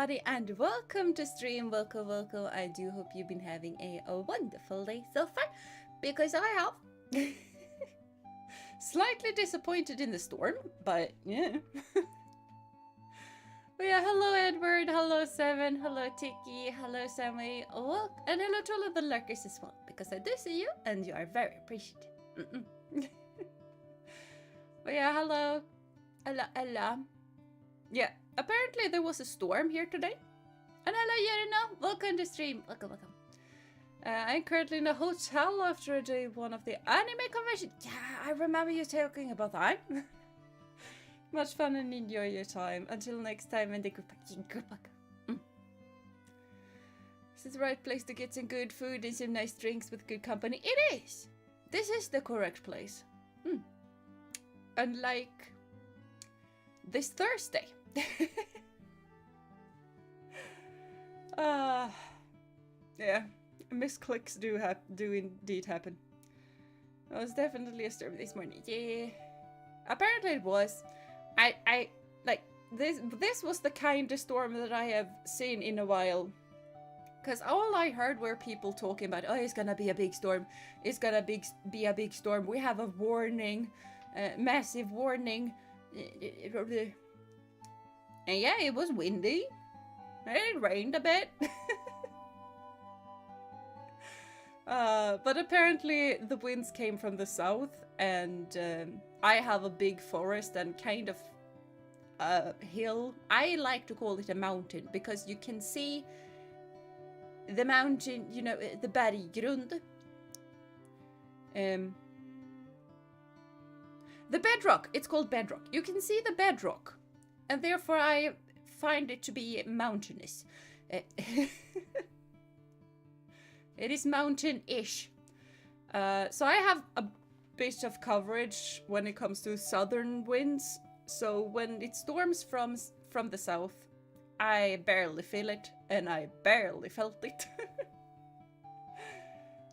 everybody, and welcome to stream. Welcome. I do hope you've been having a wonderful day so far, because I have. Slightly disappointed in the storm, but yeah. But yeah, hello Edward, hello Seven, hello Tiki, hello Sammy, and hello to all of the lurkers as well, because I do see you, and you are very appreciated. But yeah, hello. Yeah, apparently there was a storm here today. And hello Yerina, welcome to stream. Welcome. I'm currently in a hotel after a day one of the anime convention. Yeah, I remember you talking about that. Much fun and enjoy your time. Until next time, and goodbye. This is the right place to get some good food and some nice drinks with good company. It is! This is the correct place. Unlike this Thursday. Yeah, misclicks do indeed happen. It was definitely a storm this morning. Yeah, apparently it was. I like this was the kind of storm that I have seen in a while. Because all I heard were people talking about, oh, it's gonna be a big storm. It's gonna be a big storm. We have a warning, massive warning. And yeah, it was windy. It rained a bit. But apparently the winds came from the south, and I have a big forest and kind of a hill. I like to call it a mountain because you can see the mountain, you know, the berggrund. The bedrock, it's called bedrock. You can see the bedrock, and therefore I find it to be mountainous. It is mountain-ish. So I have a bit of coverage when it comes to southern winds. So when it storms from the south, I barely feel it, and I barely felt it.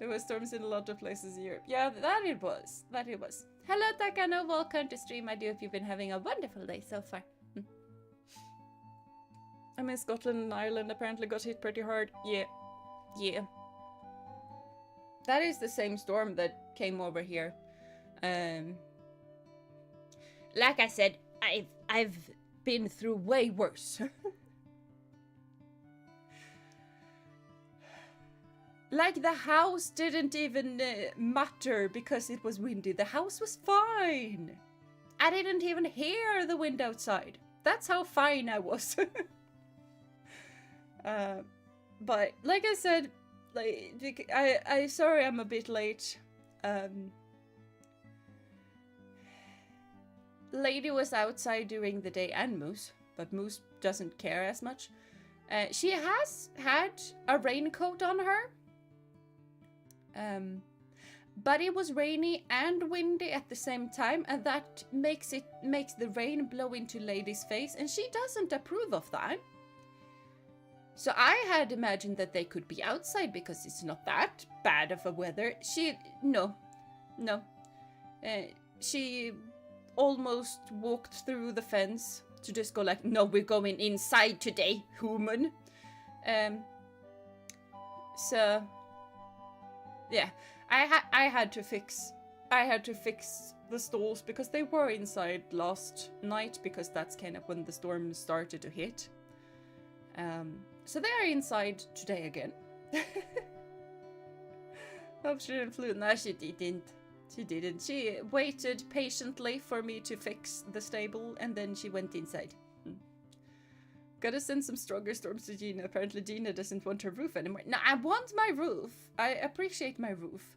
There were storms in a lot of places in Europe. Yeah, that it was. Hello Takano, welcome to stream. I do hope you've been having a wonderful day so far. I mean, Scotland and Ireland apparently got hit pretty hard. Yeah. That is the same storm that came over here. Like I said, I've been through way worse. Like the house didn't even matter because it was windy. The house was fine. I didn't even hear the wind outside. That's how fine I was. But like I said, like I sorry I'm a bit late. Lady was outside during the day, and Moose, but Moose doesn't care as much. She has had a raincoat on her. But it was rainy and windy at the same time, and that makes the rain blow into Lady's face, and she doesn't approve of that. So I had imagined that they could be outside because it's not that bad of a weather. No. She almost walked through the fence to just go like, no, we're going inside today, human. So yeah, I had to fix the stalls because they were inside last night, because that's kind of when the storm started to hit. So they are inside today again. Hope she didn't flew. No, she didn't. She waited patiently for me to fix the stable, and then she went inside. Gotta send some stronger storms to Gina. Apparently Gina doesn't want her roof anymore. No, I want my roof. I appreciate my roof.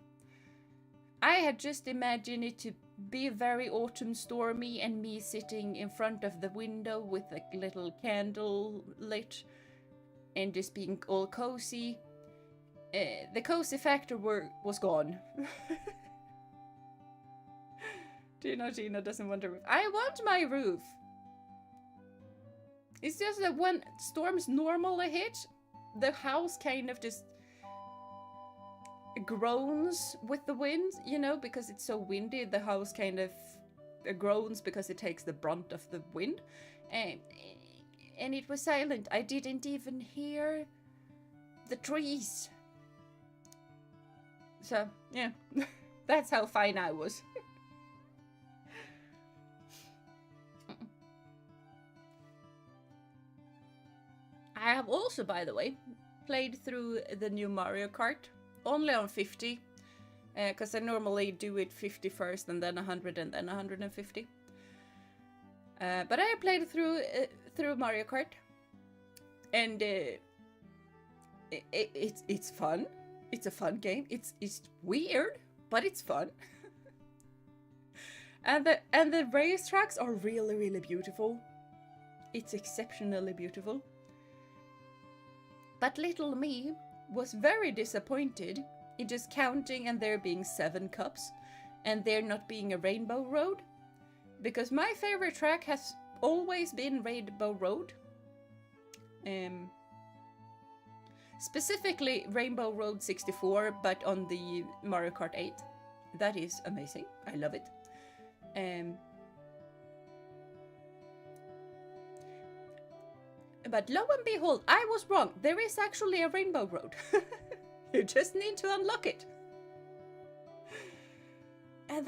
I had just imagined it to be very autumn stormy, and me sitting in front of the window with a little candle lit and just being all cozy. The cozy factor was gone. Do you know Gina doesn't want a roof? I want my roof. It's just that when storms normally hit, the house kind of just groans with the wind, you know, because it's so windy. The house kind of groans because it takes the brunt of the wind. and it was silent. I didn't even hear the trees. So, yeah, that's how fine I was. I have also, by the way, played through the new Mario Kart, only on 50, because I normally do it 50 first and then 100 and then 150. But I played through Mario Kart, and it's fun. It's a fun game. It's weird, but it's fun. and the racetracks are really, really beautiful. It's exceptionally beautiful. But little me was very disappointed in just counting and there being 7 cups and there not being a Rainbow Road. Because my favorite track has always been Rainbow Road. Specifically Rainbow Road 64, but on the Mario Kart 8. That is amazing. I love it. But lo and behold, I was wrong. There is actually a Rainbow Road. You just need to unlock it. And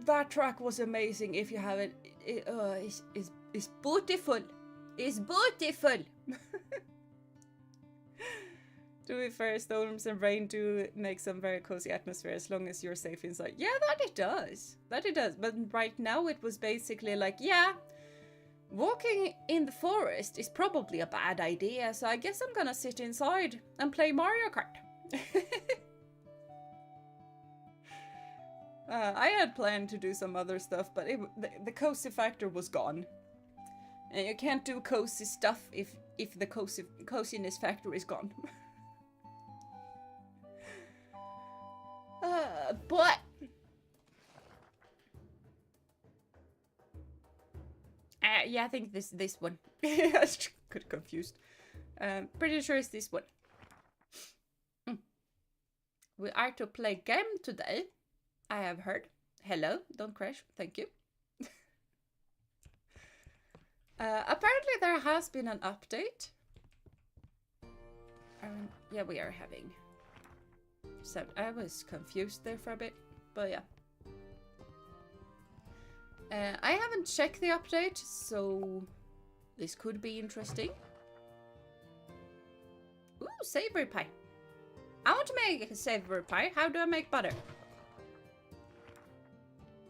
that track was amazing. If you haven't, it's beautiful. It's beautiful. To be fair, storms and rain do make some very cozy atmosphere as long as you're safe inside. Yeah, that it does. That it does. But right now it was basically like, yeah, walking in the forest is probably a bad idea, so I guess I'm gonna sit inside and play Mario Kart. I had planned to do some other stuff, but the cozy factor was gone. And you can't do cozy stuff if the coziness factor is gone. But yeah, I think this one. I got confused. Pretty sure it's this one. We are to play game today. I have heard. Hello, don't crash. Thank you. Apparently there has been an update. Yeah, we are having. So I was confused there for a bit, but yeah. I haven't checked the update, so this could be interesting. Ooh, savory pie. I want to make a savory pie. How do I make butter?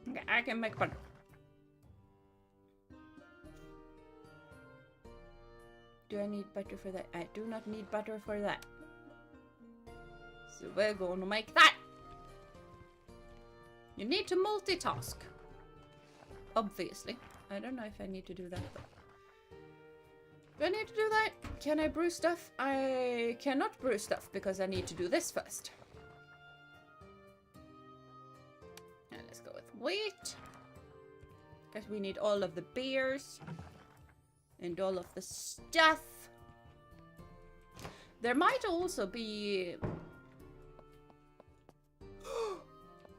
Okay, I can make butter. Do I need butter for that? I do not need butter for that. So we're going to make that. You need to multitask. Obviously. I don't know if I need to do that though. Do I need to do that? Can I brew stuff? I cannot brew stuff because I need to do this first. And let's go with wheat. Because we need all of the beers. And all of the stuff. There might also be...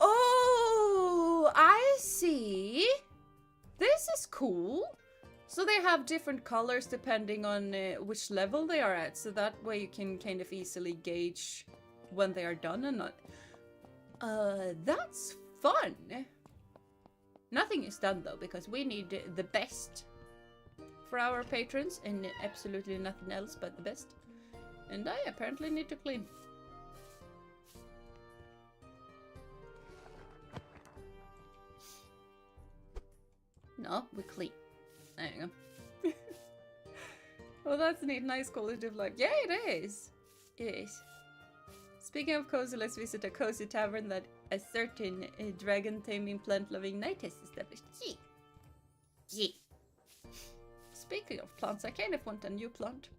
Oh, I see. This is cool. So they have different colors depending on which level they are at. So that way you can kind of easily gauge when they are done and not. That's fun. Nothing is done though, because we need the best for our patrons and absolutely nothing else but the best. And I apparently need to clean. No, we clean. There you go. Well, that's neat. Nice quality of life. Yeah, it is. It is. Speaking of cozy, let's visit a cozy tavern that a certain dragon-taming, plant-loving knight has established. Yee! Yee! Speaking of plants, I kind of want a new plant.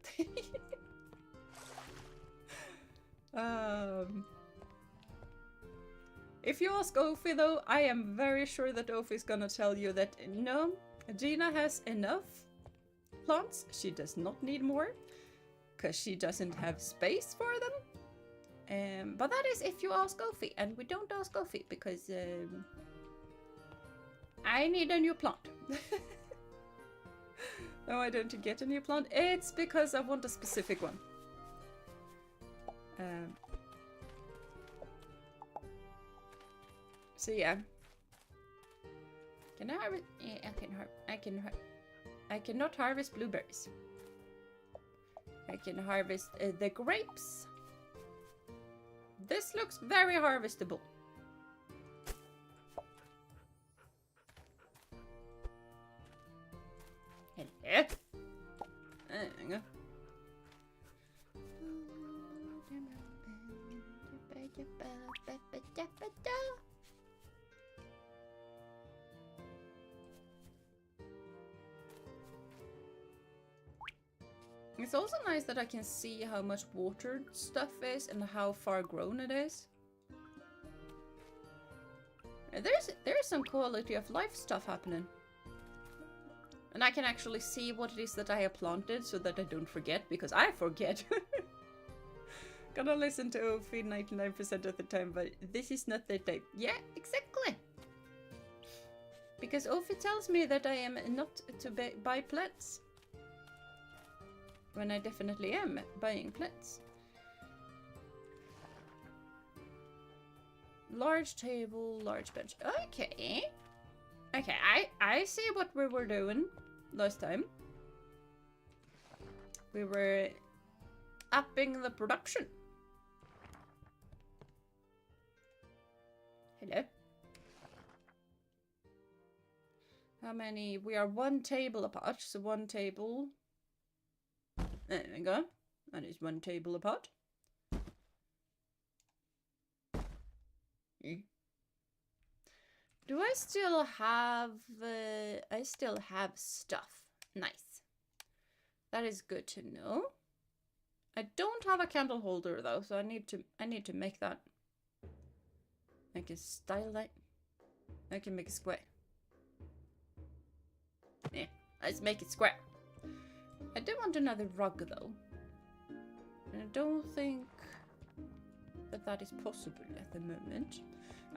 If you ask Ophi though, I am very sure that Ophi is gonna tell you that no, Gina has enough plants. She does not need more, because she doesn't have space for them. But that is if you ask Ophi, and we don't ask Ophi because I need a new plant. No, I don't get a new plant. It's because I want a specific one. So yeah. Can I harvest? Yeah, I cannot harvest blueberries. I can harvest the grapes. This looks very harvestable. Hello. It's also nice that I can see how much watered stuff is and how far grown it is. There's some quality of life stuff happening. And I can actually see what it is that I have planted so that I don't forget, because I forget. Gonna listen to Ophi 99% of the time, but this is not the time. Yeah, exactly. Because Ophi tells me that I am not to buy plants. When I definitely am buying plants. Large table, large bench. Okay. Okay, I see what we were doing last time. We were upping the production. Hello. How many? We are one table apart, so one table. There we go. That is one table apart. Do I still have... I still have stuff. Nice. That is good to know. I don't have a candle holder though, so I need to make that. I can style that. I can make it square. Yeah, let's make it square. I do want another rug though. And I don't think that that is possible at the moment.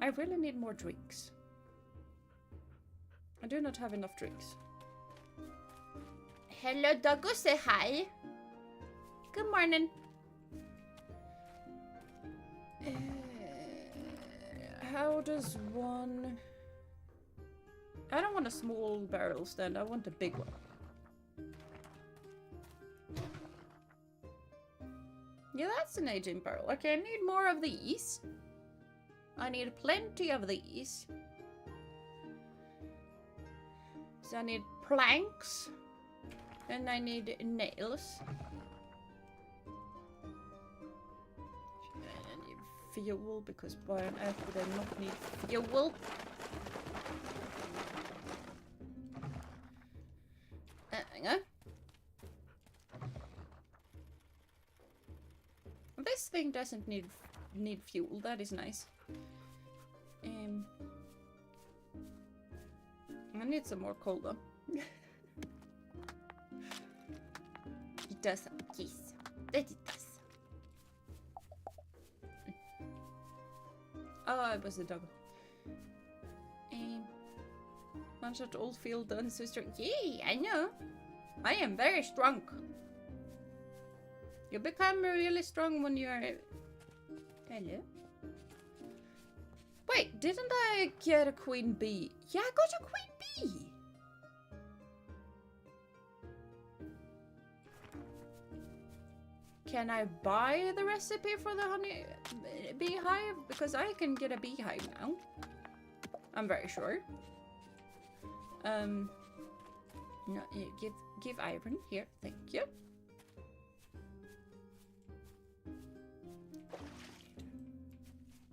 I really need more drinks. I do not have enough drinks. Hello, Doggo, say hi. Good morning. How does one... I don't want a small barrel stand, I want a big one. Yeah, that's an aging barrel. Okay, I need more of these. I need plenty of these. So I need planks. And I need nails. I need fuel, because why on earth would I not need fuel? Hang on. This thing doesn't need fuel. That is nice. I need some more coal though. It does, yes. That it does. Oh, it was a dog. One shot old field done so strong. Yay, I know. I am very strong. You become really strong when you're... Hello? Wait, didn't I get a queen bee? Yeah, I got a queen bee! Can I buy the recipe for the honey beehive? Because I can get a beehive now. I'm very sure. No, give iron here, thank you.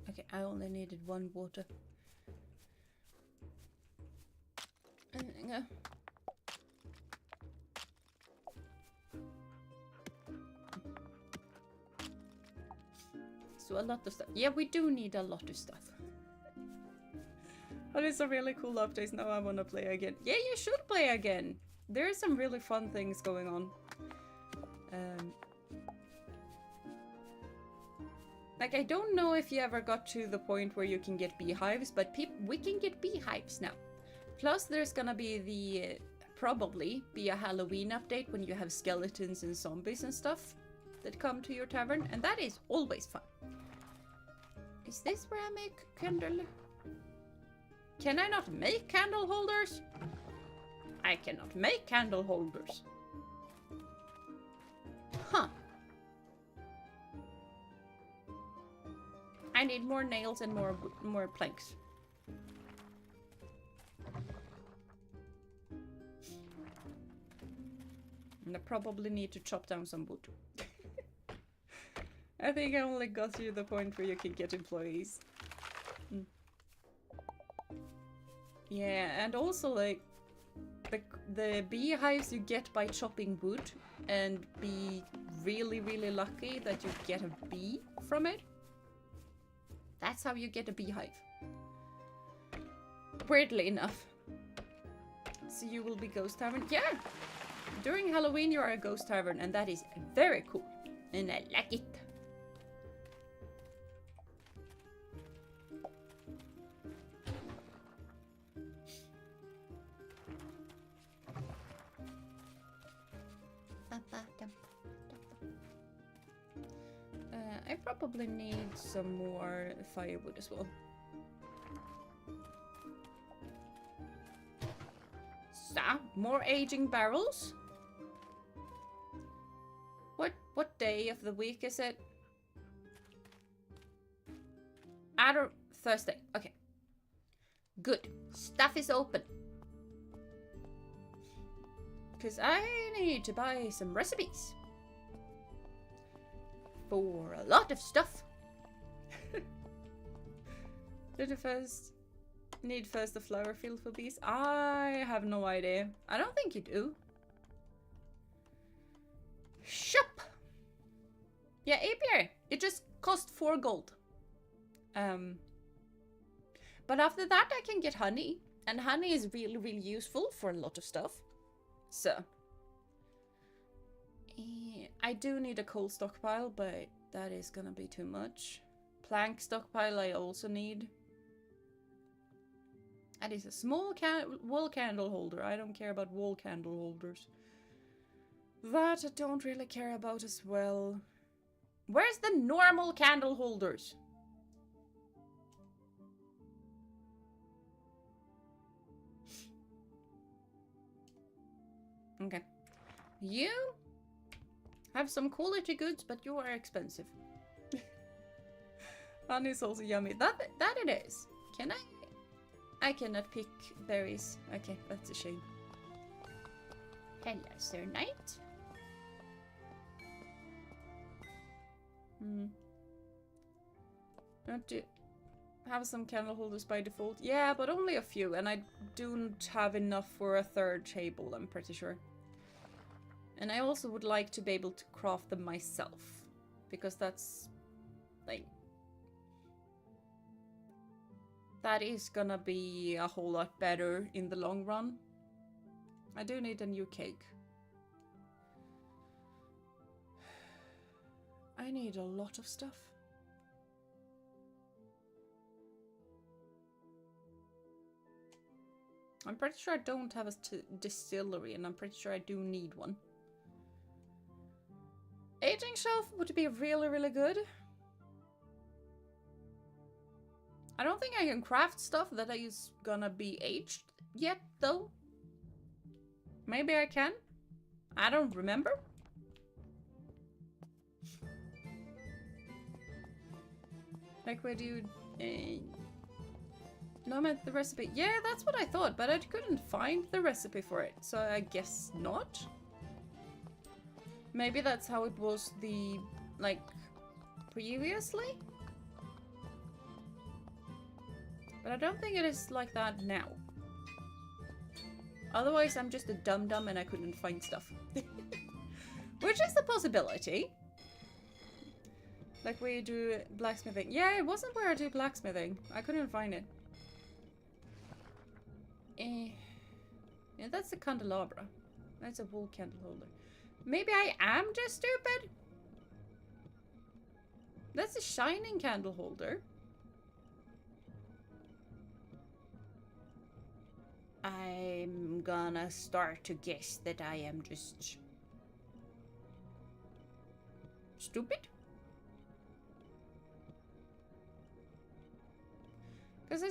Okay, I only needed one water. So a lot of stuff. Yeah, we do need a lot of stuff. That is a really cool update. Now I want to play again. Yeah, you should play again. There are some really fun things going on. Like, I don't know if you ever got to the point where you can get beehives, but we can get beehives now. Plus, there's gonna be the probably be a Halloween update when you have skeletons and zombies and stuff that come to your tavern, and that is always fun. Is this where I make candle? Can I not make candle holders? I cannot make candle holders. Huh. I need more nails and more planks. And I probably need to chop down some wood. I think I only got to the point where you can get employees. Yeah, and also like the beehives you get by chopping wood and be really, really lucky that you get a bee from it. That's how you get a beehive. Weirdly enough. So you will be ghost tavern. Yeah! During Halloween you are a ghost tavern, and that is very cool. And I like it. I probably need some more firewood as well. So, more aging barrels. What day of the week is it? Thursday. Okay. Good. Stuff is open. Because I need to buy some recipes. For a lot of stuff. Need first the flower field for bees? I have no idea. I don't think you do. Shop! Yeah, apiary. It just cost 4 gold. But after that I can get honey. And honey is really, really useful for a lot of stuff. So. I do need a coal stockpile, but that is gonna be too much. Plank stockpile I also need. That is a small wall candle holder. I don't care about wall candle holders. That I don't really care about as well. Where's the normal candle holders? Okay. You have some quality goods, but you are expensive. Honey is also yummy. That it is. Can I? I cannot pick berries. Okay, that's a shame. Hello, Sir Knight. Don't you have some candle holders by default? Yeah, but only a few, and I don't have enough for a 3rd table, I'm pretty sure. And I also would like to be able to craft them myself, because that's like that is gonna be a whole lot better in the long run. I do need a new cake. I need a lot of stuff. I'm pretty sure I don't have a distillery, and I'm pretty sure I do need one. Aging shelf would be really, really good. I don't think I can craft stuff that is gonna be aged yet, though. Maybe I can. I don't remember. Like, where do you... No, I meant the recipe. Yeah, that's what I thought, but I couldn't find the recipe for it, so I guess not. Maybe that's how it was the, like, previously? But I don't think it is like that now. Otherwise, I'm just a dum-dum and I couldn't find stuff. Which is a possibility. Like where you do blacksmithing. Yeah, it wasn't where I do blacksmithing. I couldn't find it. Yeah, that's a candelabra. That's a wool candle holder. Maybe I am just stupid? That's a shining candle holder. I'm gonna start to guess that I am just stupid? Because I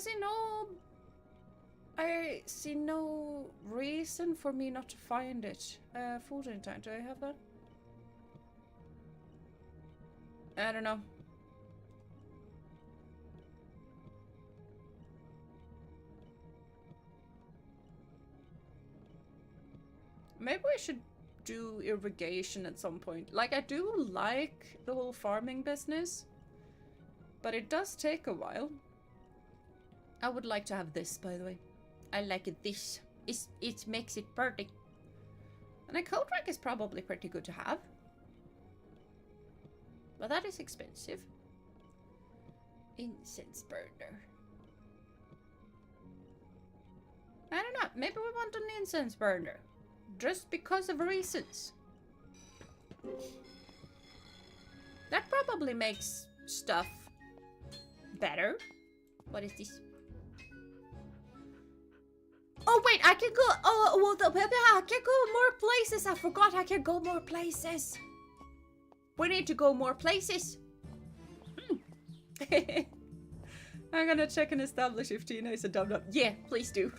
see no reason for me not to find it. Food in time. Do I have that? I don't know. Maybe we should do irrigation at some point. Like, I do like the whole farming business, but it does take a while. I would like to have this, by the way. I like it this. It makes it pretty. And a coat rack is probably pretty good to have. But that is expensive. Incense burner. I don't know. Maybe we want an incense burner. Just because of reasons. That probably makes stuff better. What is this? Oh wait, I can go. Oh well, I can go more places. I forgot I can go more places. We need to go more places. I'm gonna check and establish if Tina is a dum-dum. Yeah, please do.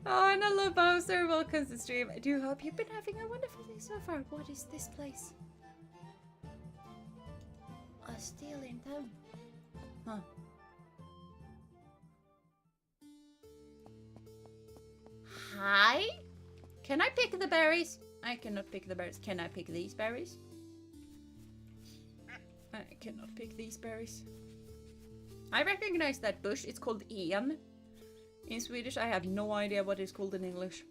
Oh, and I love Bowser. Welcome to the stream. I do hope you've been having a wonderful day so far. What is this place? A steal in town. Huh. Hi? Can I pick the berries? I cannot pick the berries. Can I pick these berries? I cannot pick these berries. I recognize that bush. It's called Ian. In Swedish, I have no idea what it's called in English.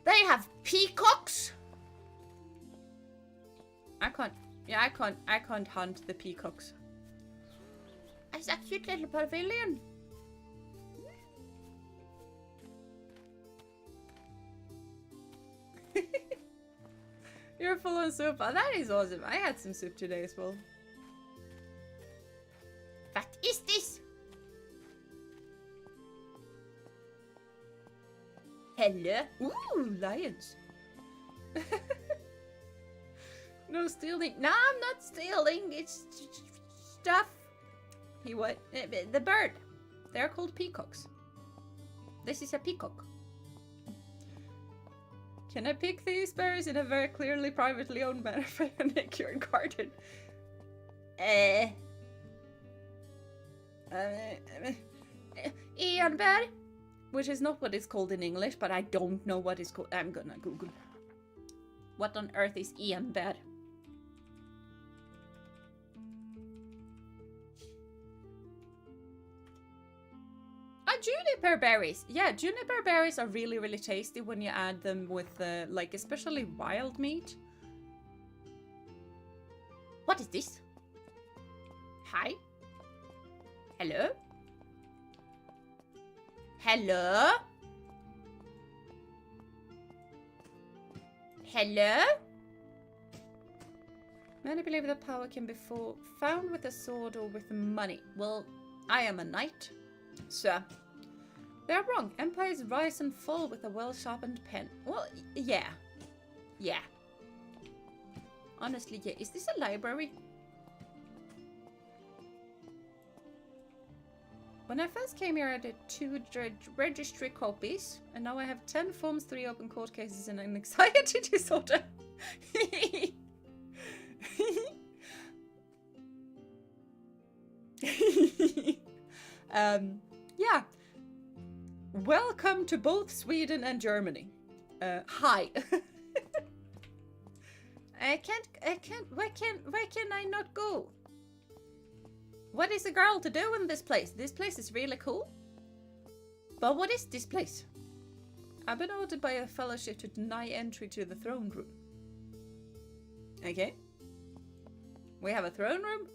They have peacocks? I can't hunt the peacocks. It's a cute little pavilion. You're full on soup. Oh, that is awesome. I had some soup today as well. What is this? Hello? Ooh, lions. No stealing. No, I'm not stealing. It's stuff. He what? The bird. They're called peacocks. This is a peacock. Can I pick these berries in a very clearly privately owned manner for a manicured garden? Ianbär, which is not what it's called in English, but I don't know what it's called. I'm gonna Google. What on earth is Ianbär? Juniper berries. Yeah, juniper berries are really, really tasty when you add them with, like, especially wild meat. What is this? Hi? Hello? Hello? Hello? Many believe that power can be found with a sword or with money. Well, I am a knight, so they are wrong. Empires rise and fall with a well-sharpened pen. Well, yeah. Yeah. Honestly, yeah. Is this a library? When I first came here, I did 2 registry copies, and now I have 10 forms, 3 open court cases, and an anxiety disorder. Yeah. Welcome to both Sweden and Germany. Hi. Where can I not go? What is a girl to do in this place? This place is really cool. But what is this place? I've been ordered by a fellowship to deny entry to the throne room. Okay. We have a throne room?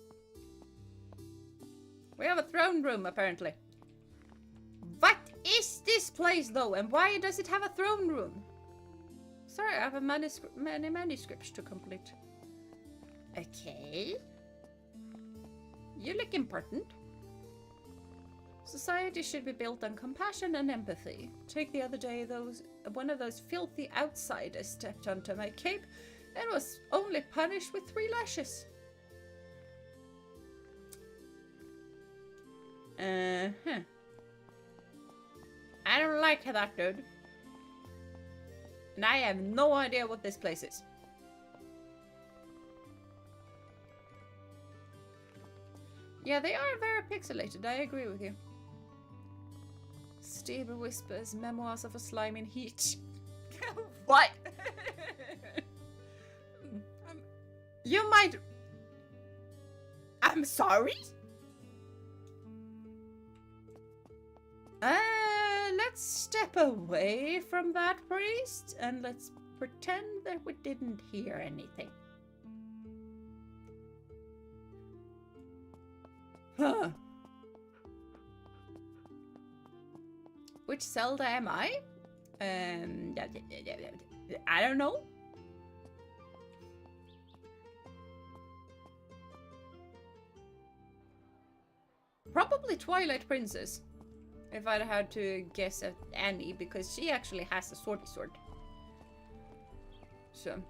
We have a throne room, apparently. What is this place, though? And why does it have a throne room? Sorry, I have many manuscripts to complete. Okay. You look important. Society should be built on compassion and empathy. Take the other day, one of those filthy outsiders stepped onto my cape and was only punished with 3 lashes. I don't like that, dude. And I have no idea what this place is. Yeah, they are very pixelated, I agree with you. Stable Whispers, Memoirs of a Slime in Heat. What? You might... I'm sorry? Let's step away from that, priest, and let's pretend that we didn't hear anything. Huh. Which Zelda am I? I don't know. Probably Twilight Princess. If I'd had to guess at Annie, because she actually has a swordy sword. So,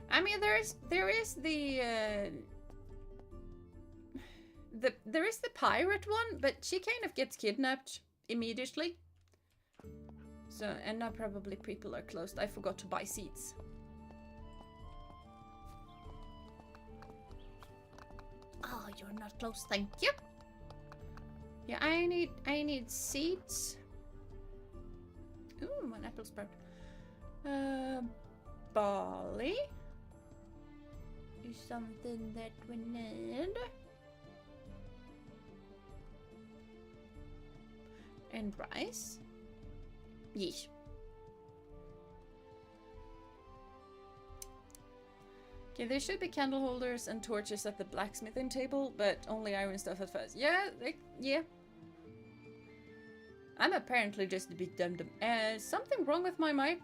I mean, there is the pirate one, but she kind of gets kidnapped immediately. So, and now probably people are closed. I forgot to buy seats. Oh, you're not close, thank you. Yeah, I need seeds. Ooh, an apple sprout. Barley is something that we need. And rice. Yes. Okay, there should be candle holders and torches at the blacksmithing table, but only iron stuff at first. Yeah, yeah. I'm apparently just a bit dum-dum. Something wrong with my mic?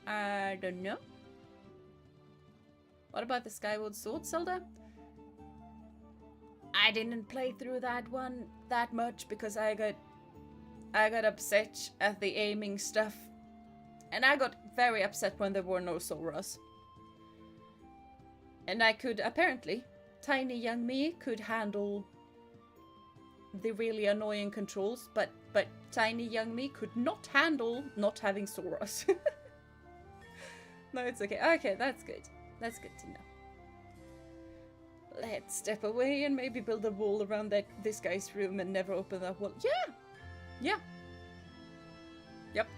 I don't know. What about the Skyward Sword, Zelda? I didn't play through that one that much because I got upset at the aiming stuff. And I got very upset when there were no Soras. And I could, apparently, tiny young me could handle the really annoying controls, but tiny young me could not handle not having Soras. No, it's okay. Okay, that's good. That's good to know. Let's step away and maybe build a wall around this guy's room and never open that wall. Yeah! Yeah. Yep.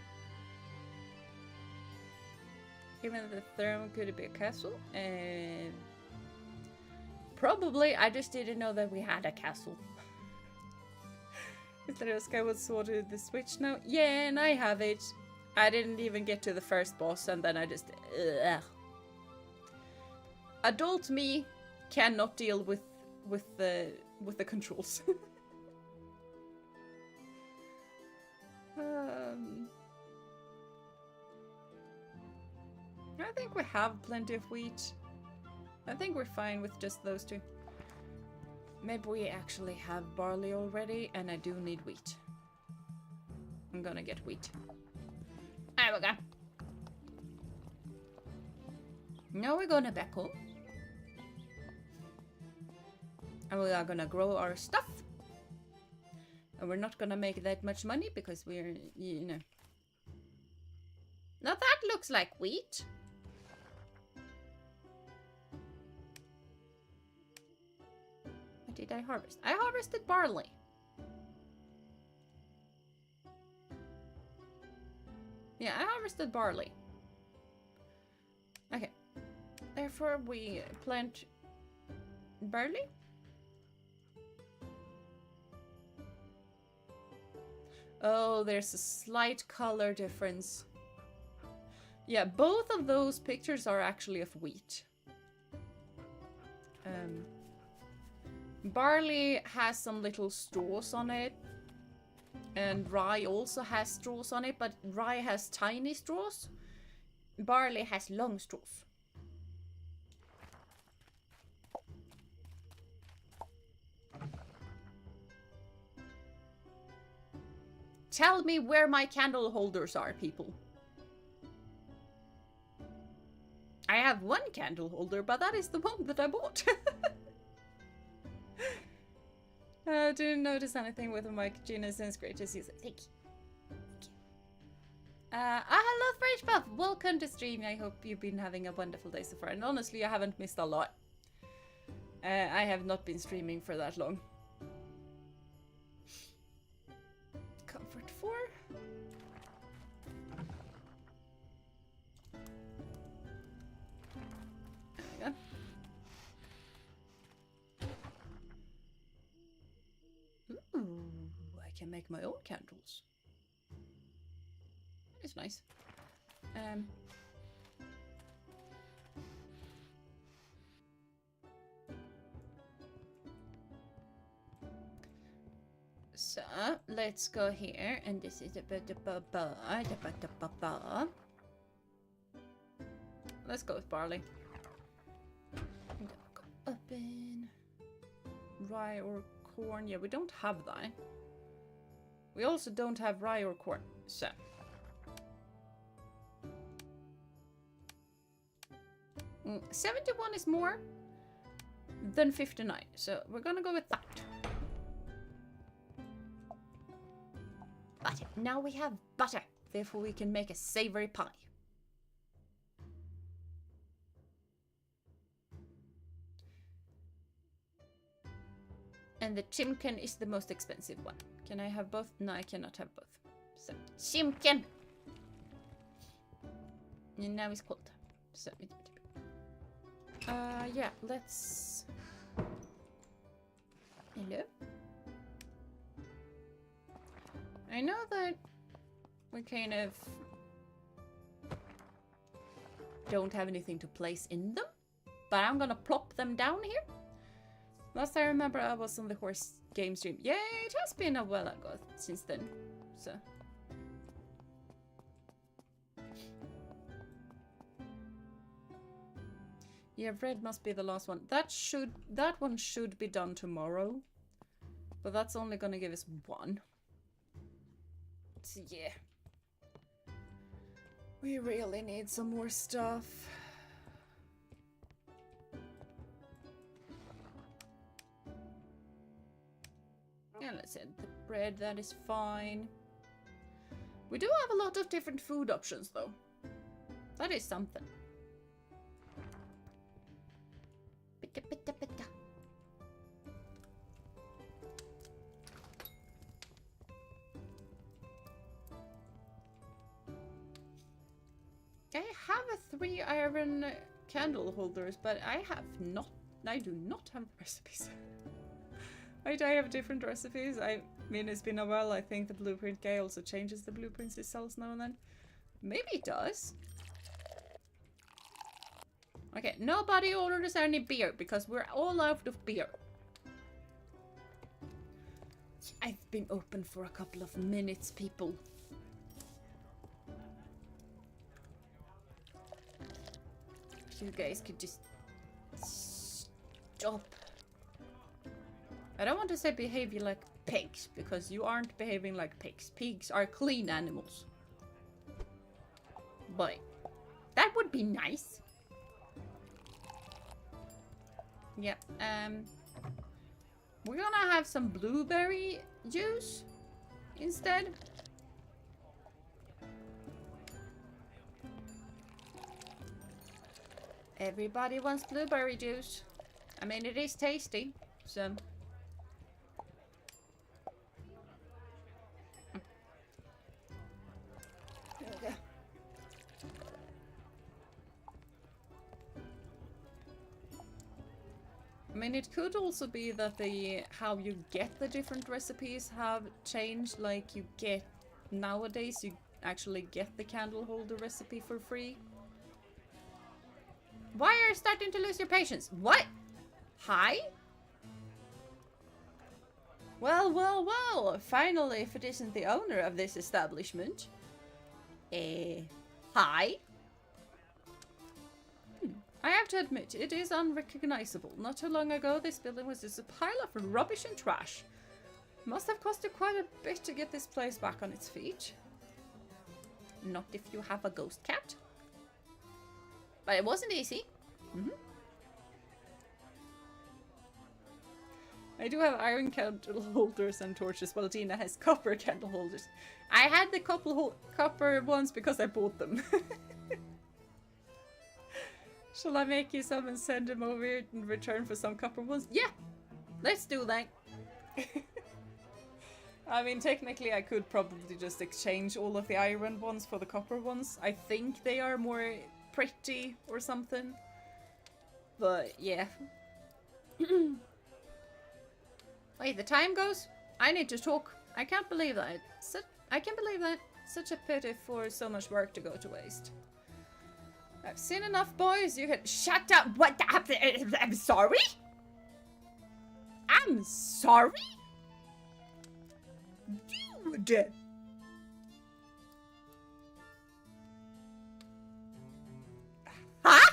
Even the throne could be a castle. Probably, I just didn't know that we had a castle. Is there a Skyward Sword to the Switch now? Yeah, and I have it. I didn't even get to the first boss, and then I just... Adult me cannot deal with the controls. I think we have plenty of wheat. I think we're fine with just those two. Maybe we actually have barley already, and I do need wheat. I'm gonna get wheat. There we go. Now we're gonna back home. And we are gonna grow our stuff. And we're not gonna make that much money because we're, you know. Now that looks like wheat. What did I harvest? I harvested barley. Yeah, I harvested barley. Okay. Therefore, we plant barley. Oh, there's a slight color difference. Yeah, both of those pictures are actually of wheat. Barley has some little straws on it. And rye also has straws on it, but rye has tiny straws. Barley has long straws. Tell me where my candle holders are, people. I have one candle holder, but that is the one that I bought. Didn't notice anything with the mic. Gina, since great to see you. Thank you. Hello, Fresh Buff. Welcome to stream. I hope you've been having a wonderful day so far. And honestly, I haven't missed a lot. I have not been streaming for that long. Comfort 4. Yeah. Ooh, I can make my own candles. It's nice. So let's go here, and this is let's go with barley. Go up in rye or corn. Yeah, we don't have that. We also don't have rye or corn. So 71 is more than 59, so we're gonna go with that. Butter. Now we have butter, therefore we can make a savory pie. And the chimkin is the most expensive one. Can I have both? No, I cannot have both. So, chimkin! And now it's cold. So, yeah, let's... Hello? I know that we kind of don't have anything to place in them, but I'm gonna plop them down here. Last I remember I was on the horse game stream. Yeah, it has been a while ago since then, so... Yeah, red must be the last one. That one should be done tomorrow. But that's only gonna give us one. So yeah. We really need some more stuff. Yeah, let's add the bread, that is fine. We do have a lot of different food options though. That is something. I have 3 iron candle holders, but I do not have the recipes. I have different recipes. I mean, it's been a while. I think the blueprint guy also changes the blueprints he sells now and then. Maybe it does. Okay, nobody orders any beer because we're all out of beer. I've been open for a couple of minutes, people. You guys could just stop. I don't want to say behave you like pigs, because you aren't behaving like pigs. Pigs are clean animals. But that would be nice. Yeah, we're gonna have some blueberry juice instead. Everybody wants blueberry juice. I mean, it is tasty, so... There we go. I mean, it could also be that how you get the different recipes have changed. Like, you get... Nowadays, you actually get the candle holder recipe for free. Why are you starting to lose your patience? What? Hi? Well, well, well. Finally, if it isn't the owner of this establishment. Hi? I have to admit, it is unrecognizable. Not too long ago, this building was just a pile of rubbish and trash. Must have costed quite a bit to get this place back on its feet. Not if you have a ghost cat. But it wasn't easy. I do have iron candle holders and torches, while Dina has copper candle holders. I had the copper ones because I bought them. Shall I make you some and send them over here in return for some copper ones? Yeah! Let's do that. I mean, technically I could probably just exchange all of the iron ones for the copper ones. I think they are more pretty or something. But, yeah. Wait, the time goes? I need to talk. I can't believe that. I can't believe that. Such a pity for so much work to go to waste. I've seen enough, boys. You can shut up. What? I'm sorry? I'm sorry? Dude. Huh?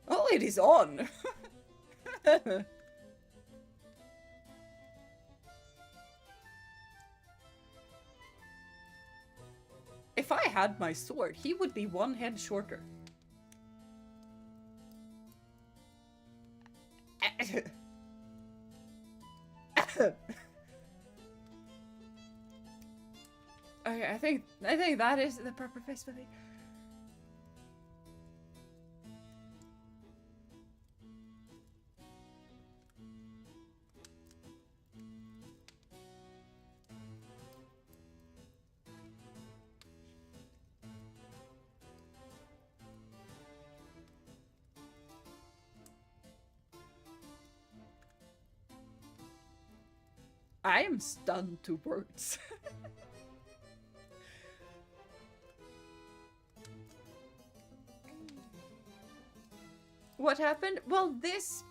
Oh, it is on. If I had my sword, he would be one head shorter. Okay, I think that is the proper face for me. I am stunned to words. What happened? Well, this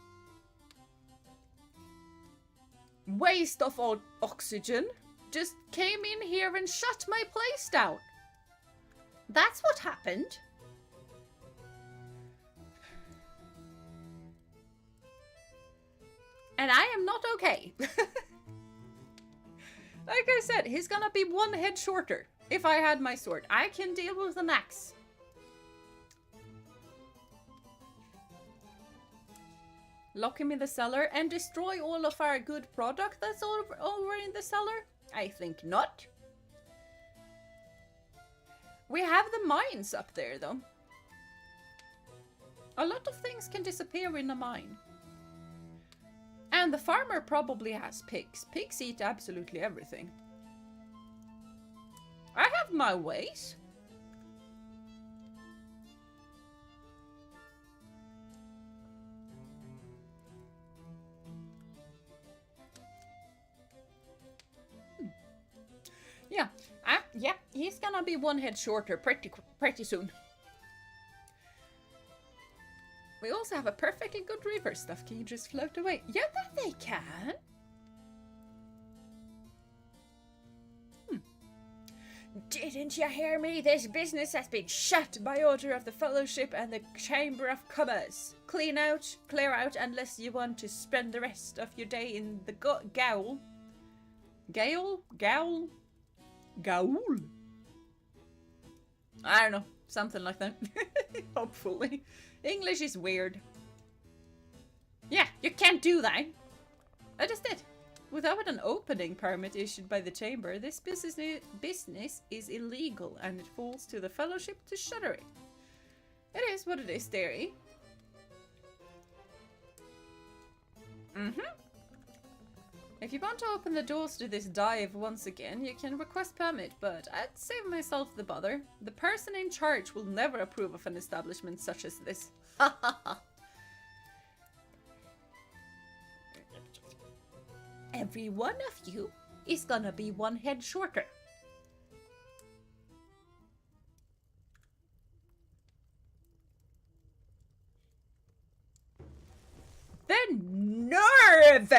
waste of oxygen just came in here and shut my place down. That's what happened. And I am not okay. Like I said, he's gonna be one head shorter if I had my sword. I can deal with an axe. Lock him in the cellar and destroy all of our good product that's over in the cellar? I think not. We have the mines up there, though. A lot of things can disappear in a mine. And the farmer probably has pigs. Pigs eat absolutely everything. I have my ways. Yeah, he's gonna be one head shorter pretty soon. We also have a perfectly good river. Stuff can just float away. Yeah, that they can. Didn't you hear me? This business has been shut by order of the Fellowship and the Chamber of Commerce. Clear out, unless you want to spend the rest of your day in the gaol. Gaol? I don't know. Something like that. Hopefully. English is weird. Yeah, you can't do that. I just did. Without an opening permit issued by the chamber, this business is illegal and it falls to the Fellowship to shutter it. It is what it is, dearie. If you want to open the doors to this dive once again, you can request permit, but I'd save myself the bother. The person in charge will never approve of an establishment such as this. Every one of you is gonna be one head shorter. The nerve!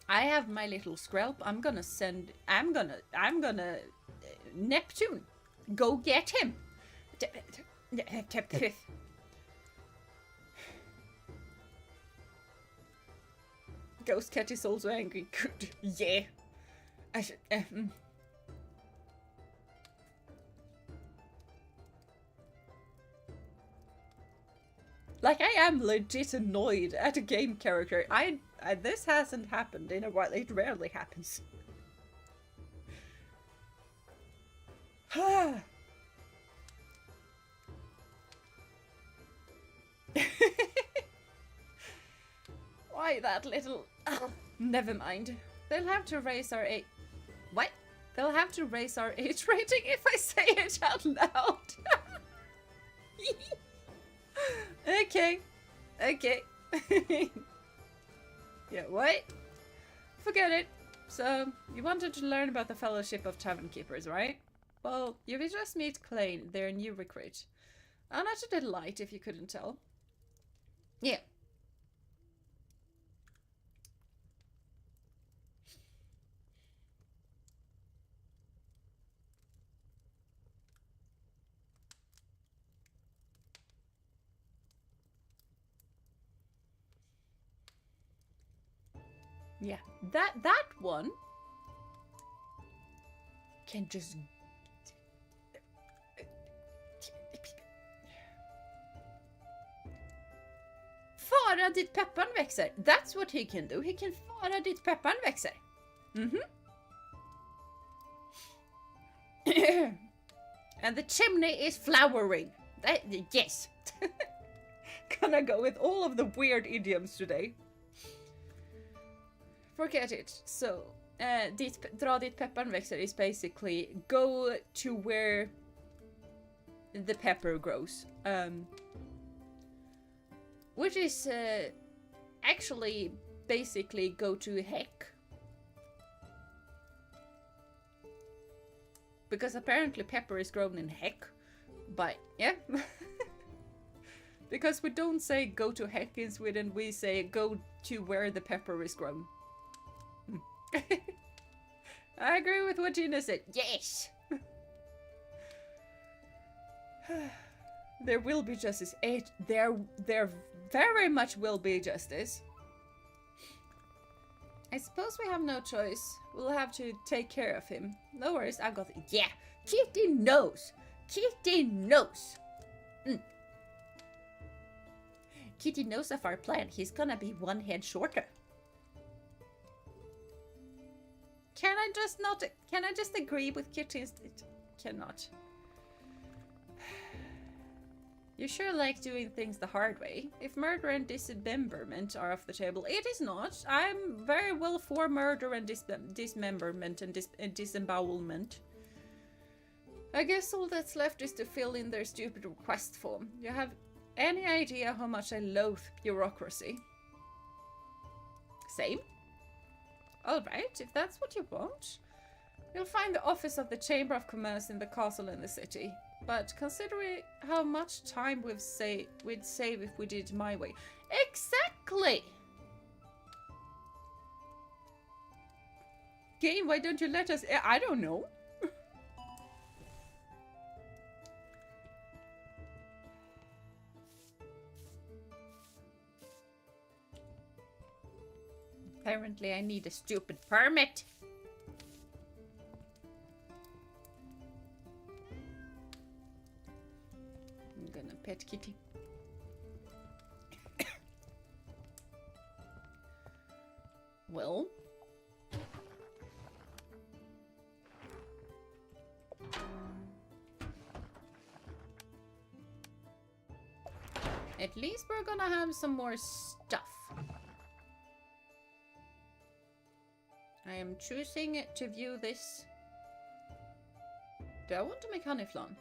I have my little scrap. I'm gonna Neptune, go get him. Ghost Cat is also angry. Good. Yeah. I should. Like, I am legit annoyed at a game character. This hasn't happened in a while. It rarely happens. Why that little... never mind. They'll have to raise our age... What? They'll have to raise our age rating if I say it out loud. Okay. Okay. Yeah, what? Forget it. So, you wanted to learn about the Fellowship of Tavern Keepers, right? Well, you will just meet Klein, their new recruit. And not a delight if you couldn't tell. Yeah. Yeah, that one can just fara dit pepparn växer. That's what he can do. He can fara dit pepparn växer. And the chimney is flowering. Yes. Gonna go with all of the weird idioms today. Forget it. So, dra dit pepparn växer is basically go to where the pepper grows. Which is actually basically go to heck. Because apparently pepper is grown in heck. But yeah. Because we don't say go to heck in Sweden, we say go to where the pepper is grown. I agree with what Gina said. Yes! There will be justice. There very much will be justice. I suppose we have no choice. We'll have to take care of him. No worries, I've got it. Yeah! Kitty knows! Kitty knows! Kitty knows of our plan. He's gonna be one head shorter. Can I just agree with Kitty instead? Cannot. You sure like doing things the hard way. If murder and dismemberment are off the table, it is not. I'm very well for murder and dismemberment and disembowelment. I guess all that's left is to fill in their stupid request form. You have any idea how much I loathe bureaucracy? Same. Alright, if that's what you want. You'll find the office of the Chamber of Commerce in the castle in the city. But considering how much time we'd save if we did it my way. Exactly! Game, why don't you let us... I don't know. Apparently I need a stupid permit. I'm gonna pet Kitty. Well. At least we're gonna have some more stuff. I am choosing to view this. Do I want to make honey flan?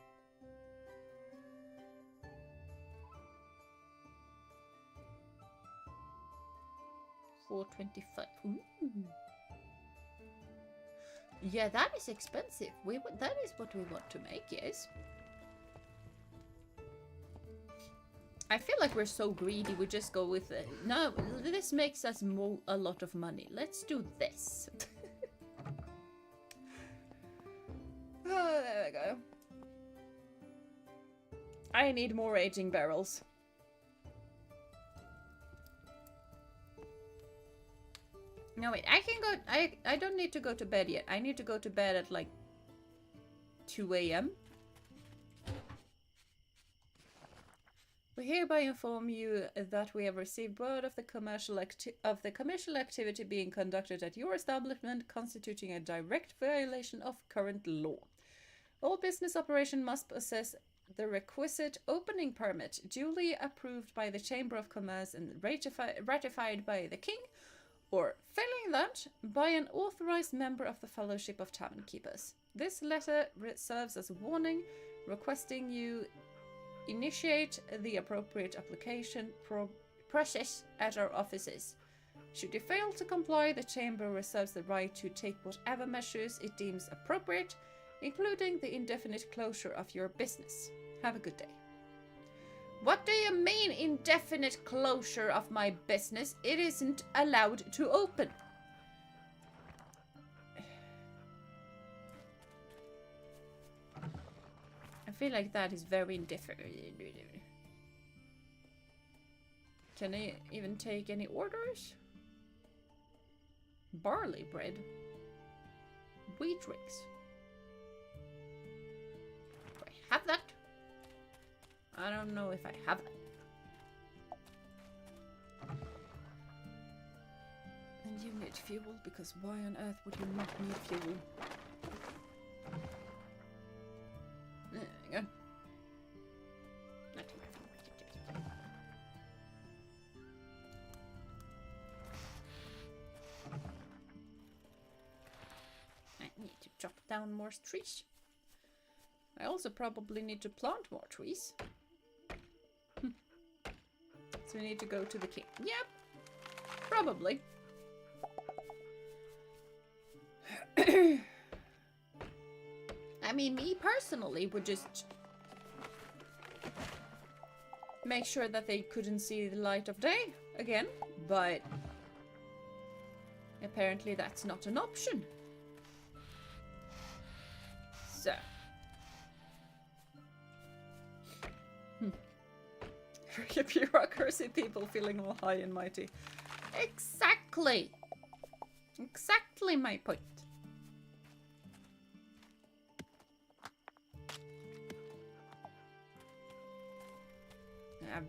$4.25. Ooh. Yeah, that is expensive. That is what we want to make, yes. I feel like we're so greedy, we just go with it. No, this makes us a lot of money. Let's do this. Oh, there we go. I need more aging barrels. No, wait, I can go... I don't need to go to bed yet. I need to go to bed at like 2 a.m. We hereby inform you that we have received word of the commercial activity being conducted at your establishment, constituting a direct violation of current law. All business operation must possess the requisite opening permit, duly approved by the Chamber of Commerce and ratified by the King, or failing that, by an authorized member of the Fellowship of Tavern Keepers. This letter serves as a warning, requesting you initiate the appropriate application process at our offices. Should you fail to comply, the Chamber reserves the right to take whatever measures it deems appropriate, including the indefinite closure of your business. Have a good day. What do you mean, indefinite closure of my business? It isn't allowed to open. I feel like that is very indifferent. Can I even take any orders? Barley bread. Wheat drinks. Do I have that? I don't know if I have it. And you need fuel, because why on earth would you not need fuel? There we go. Not too bad. I need to chop down more trees. I also probably need to plant more trees. So we need to go to the king. Yep. Probably. I mean, me personally would just make sure that they couldn't see the light of day again, but apparently that's not an option. So. Bureaucracy people feeling all high and mighty. Exactly. Exactly my point.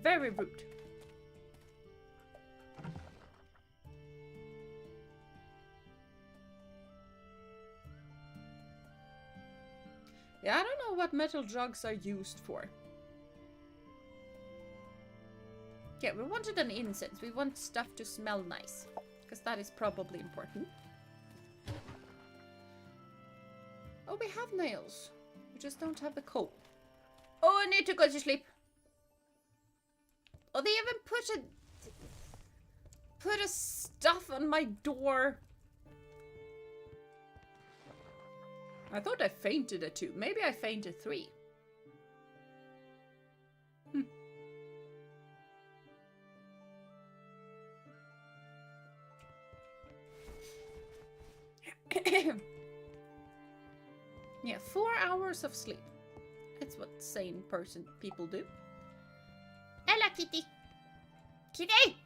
Very rude. Yeah, I don't know what metal jugs are used for. Yeah, we wanted an incense. We want stuff to smell nice. Because that is probably important. Oh, we have nails. We just don't have the coal. Oh, I need to go to sleep. Oh, they even put a stuff on my door. I thought I fainted at 2. Maybe I fainted 3. Yeah, 4 hours of sleep. That's what sane people do. Hello, kitty. Kitty!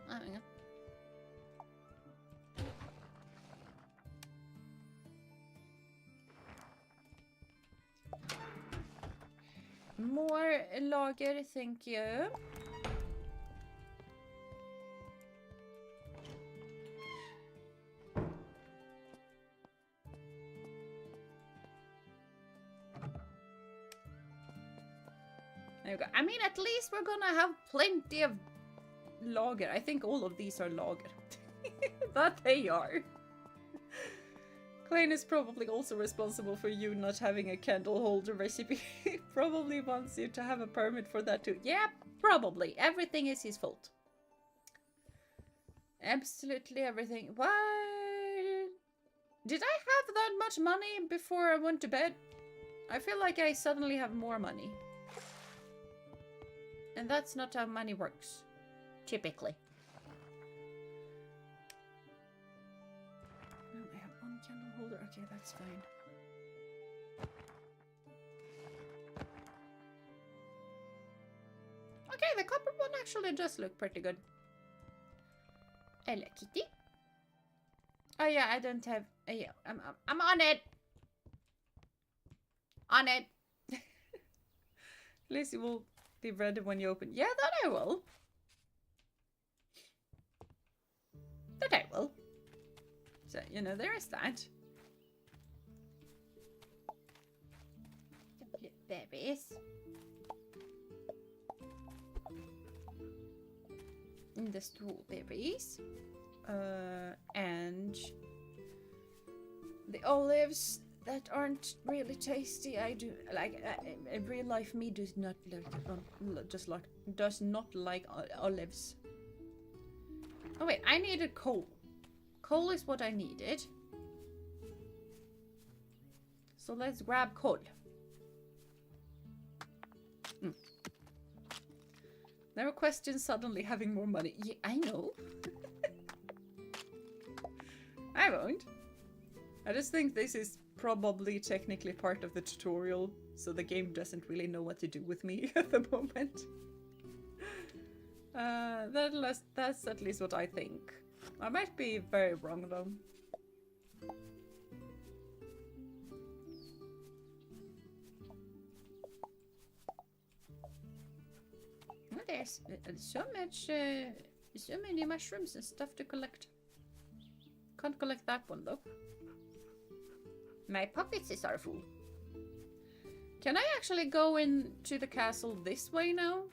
Oh, hang on. More lager, thank you. There you go. I mean, at least we're gonna have plenty of lager. I think all of these are lager. That they are. Klein is probably also responsible for you not having a candle holder recipe. Probably wants you to have a permit for that too. Yeah, probably. Everything is his fault. Absolutely everything. Why? Did I have that much money before I went to bed? I feel like I suddenly have more money. And that's not how money works. Typically. I have one candle holder. Okay, that's fine. Okay, the copper one actually does look pretty good. Hello, kitty. Oh yeah, I don't have. Yeah, I'm on it. On it. At least you will be ready when you open. Yeah, that I will. That I will. So, you know, there is that. Berries. And the strawberries. And the olives that aren't really tasty. I do like real life me does not like olives. Oh wait, I needed coal. Coal is what I needed. So let's grab coal. Never question suddenly having more money. Yeah, I know. I won't. I just think this is probably technically part of the tutorial, so the game doesn't really know what to do with me at the moment. That's at least what I think. I might be very wrong though. Well, there's so many mushrooms and stuff to collect. Can't collect that one though. My pockets are full. Can I actually go into the castle this way now?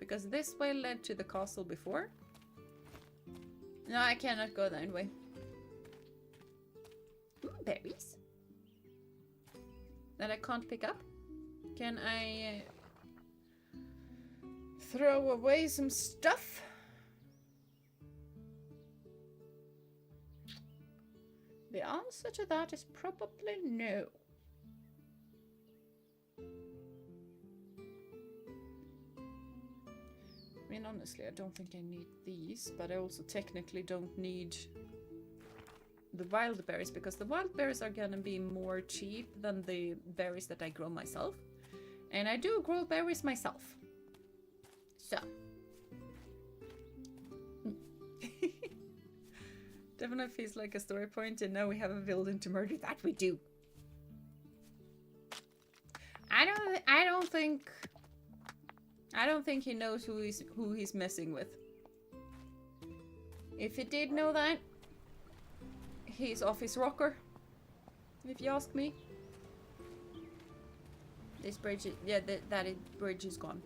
Because this way led to the castle before. No, I cannot go that way. Ooh, berries. That I can't pick up. Can I throw away some stuff? The answer to that is probably no. I mean, honestly, I don't think I need these, but I also technically don't need the wild berries, because the wild berries are gonna be more cheap than the berries that I grow myself. And I do grow berries myself. So. Definitely feels like a story point, and now we have a villain to murder. That we do. I don't think he knows who he's messing with. If he did know that, he's off his rocker. If you ask me. This bridge, yeah, that bridge is gone.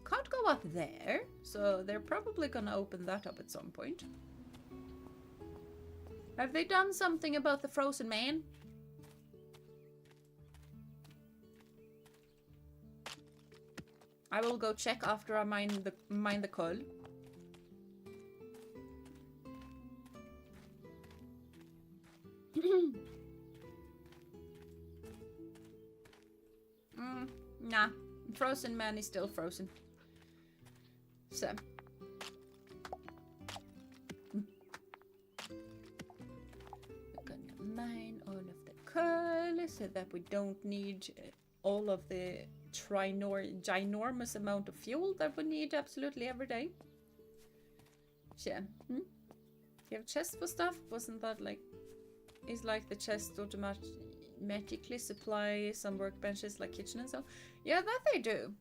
Can't go up there, so they're probably gonna open that up at some point. Have they done something about the frozen man? I will go check after I mine the coal. Nah, frozen man is still frozen. So. We're gonna mine all of the coal so that we don't need all of the ginormous amount of fuel that we need absolutely every day. So, you have chests for stuff? Wasn't that like... Is like the chest automatically supply some workbenches like kitchen and so? Yeah, that they do.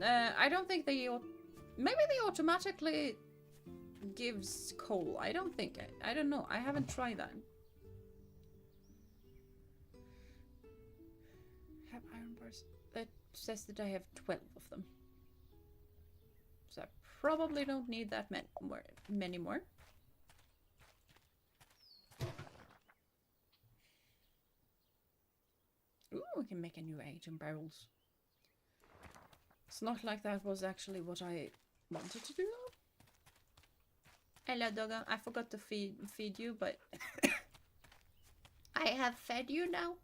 I don't think they... Maybe they automatically gives coal. I don't think. I don't know. I haven't tried that. Have iron bars. That says that I have 12 of them. So I probably don't need that many more. Ooh, we can make a new agent barrels. It's not like that was actually what I wanted to do though. Hello, doggo. I forgot to feed you, but I have fed you now.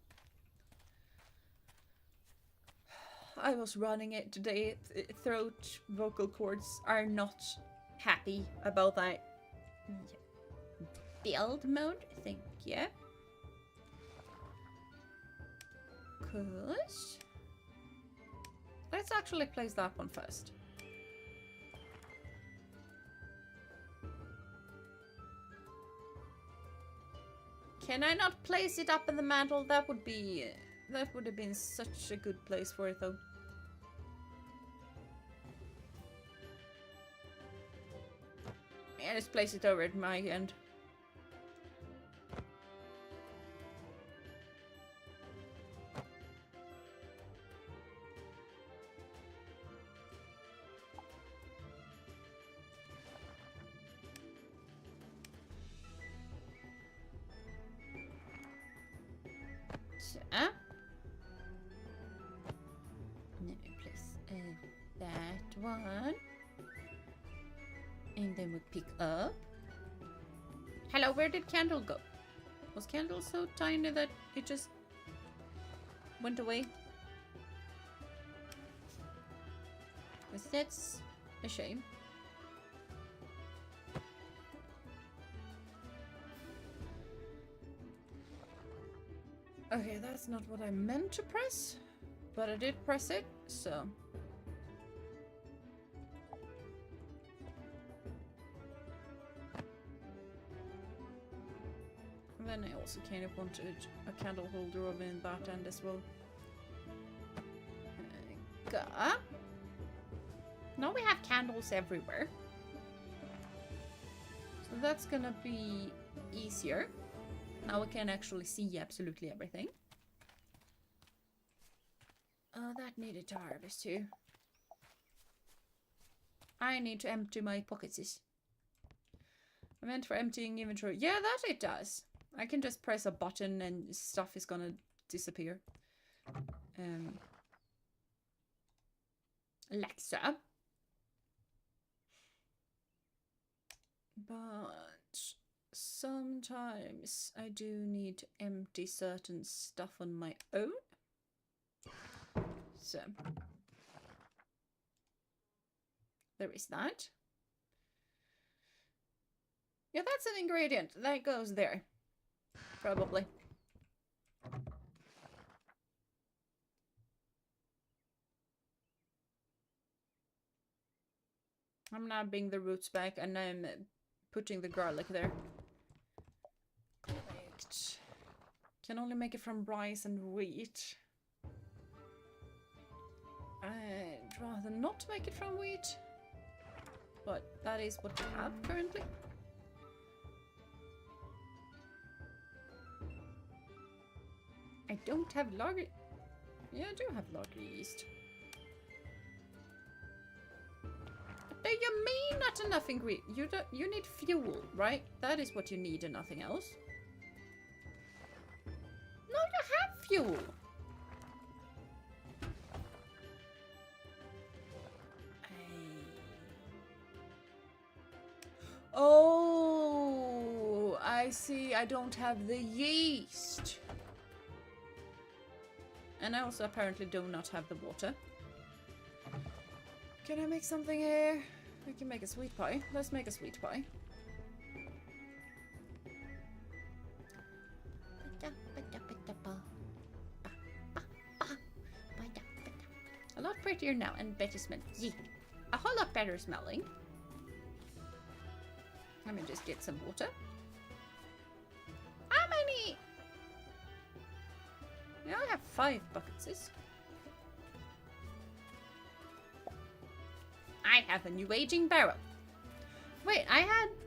I was running it today. Throat vocal cords are not happy about that. Build mode, thank you. Because let's actually place that one first. Can I not place it up in the mantle? That would have been such a good place for it though. Yeah, let's place it over at my end. Now place that one. And then we pick up. Hello, where did Candle go? Was Candle so tiny that it just went away? Because that's a shame. Okay, that's not what I meant to press, but I did press it, so. And then I also kind of wanted a candle holder over in that end as well. Now we have candles everywhere. So that's gonna be easier. Now we can actually see absolutely everything. That needed to harvest too. I need to empty my pockets. I meant for emptying inventory. Yeah, that it does. I can just press a button and stuff is gonna disappear. Like so. But sometimes I do need to empty certain stuff on my own. So there is that. Yeah, that's an ingredient. That goes there. Probably. I'm nabbing the roots back and I'm putting the garlic there. Correct. Can only make it from rice and wheat. I'd rather not make it from wheat. But that is what we have currently. I don't have lager. Yeah, I do have lager yeast. What do you mean not enough ingredient? You need fuel, right? That is what you need and nothing else. No, you have fuel. Oh, I see. I don't have the yeast. And I also apparently do not have the water. Can I make something here? We can make a sweet pie. Let's make a sweet pie. A lot prettier now and better smelling. Yeah. A whole lot better smelling. Let me just get some water. How many? Yeah, I have 5 buckets. I have a new aging barrel. Wait, I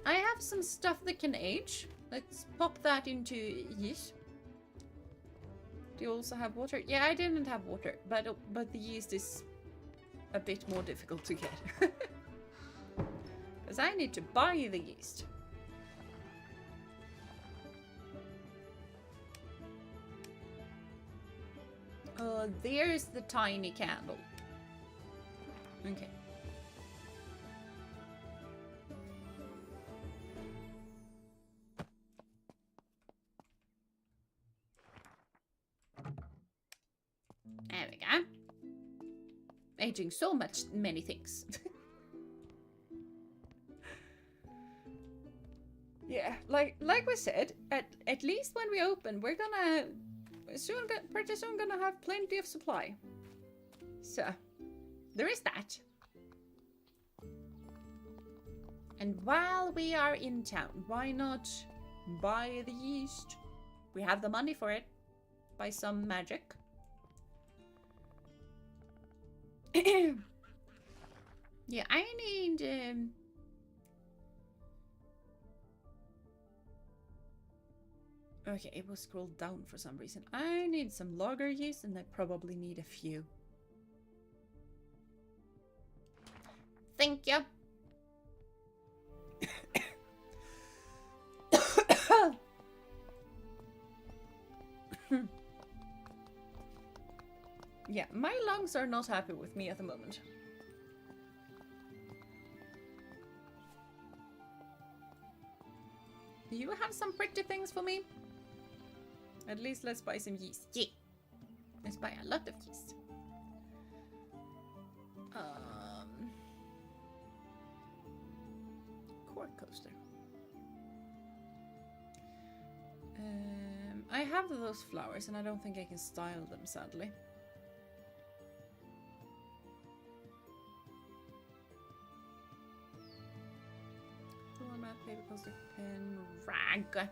have some stuff that can age. Let's pop that into yeast. Do you also have water? Yeah, I didn't have water, but the yeast is a bit more difficult to get. Because I need to buy the yeast. There's the tiny candle. Okay. There we go. Aging so many things. Yeah, like we said, at least when we open, we're gonna pretty soon gonna have plenty of supply. So, there is that. And while we are in town, why not buy the yeast? We have the money for it. By some magic. Yeah, I need... Okay, it was scrolled down for some reason. I need some lager yeast and I probably need a few. Thank you. Yeah, my lungs are not happy with me at the moment. Do you have some pretty things for me? At least let's buy some yeast. Yeah. Let's buy a lot of yeast. Cork coaster. I have those flowers and I don't think I can style them, sadly. Doormat, paper coaster, pen, rag.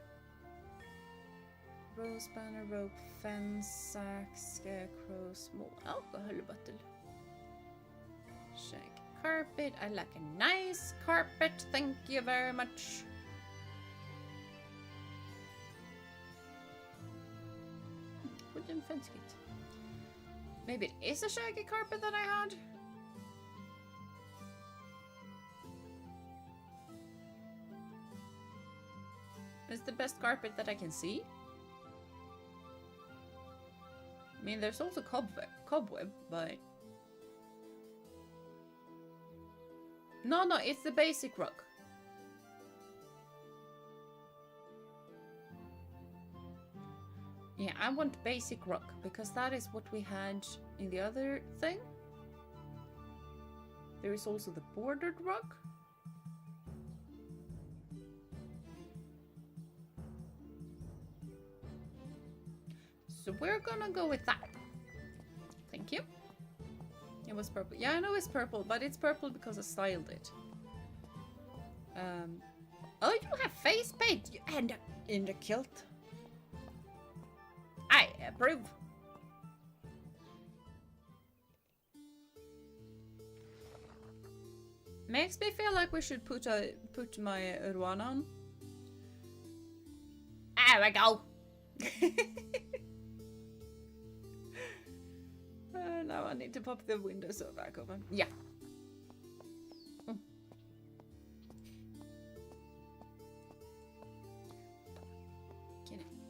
Rose banner, rope, fence, sack, scarecrow, small alcohol bottle. Shag carpet. I like a nice carpet, thank you very much. Wooden fence kit. Maybe it is a shaggy carpet that I had. It's the best carpet that I can see. I mean, there's also cobweb, but... No, it's the basic rug. Yeah, I want basic rug, because that is what we had in the other thing. There is also the bordered rug. So we're gonna go with that. Thank you. It was purple. Yeah, I know it's purple, but it's purple because I styled it. Oh, you have face paint and in the kilt. I approve. Makes me feel like we should put my Ruana on. There we go. Now I need to pop the windows back open. Yeah.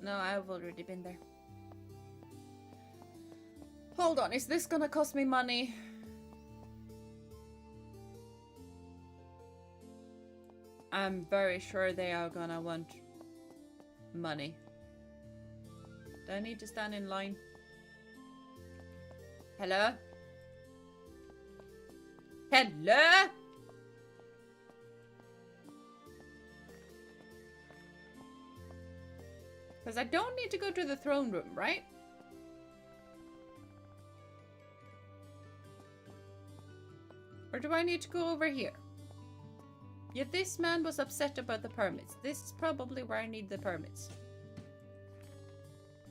No, I've already been there. Hold on, is this gonna cost me money? I'm very sure they are gonna want money. Do I need to stand in line? Hello? Hello? Because I don't need to go to the throne room, right? Or do I need to go over here? Yeah, this man was upset about the permits. This is probably where I need the permits.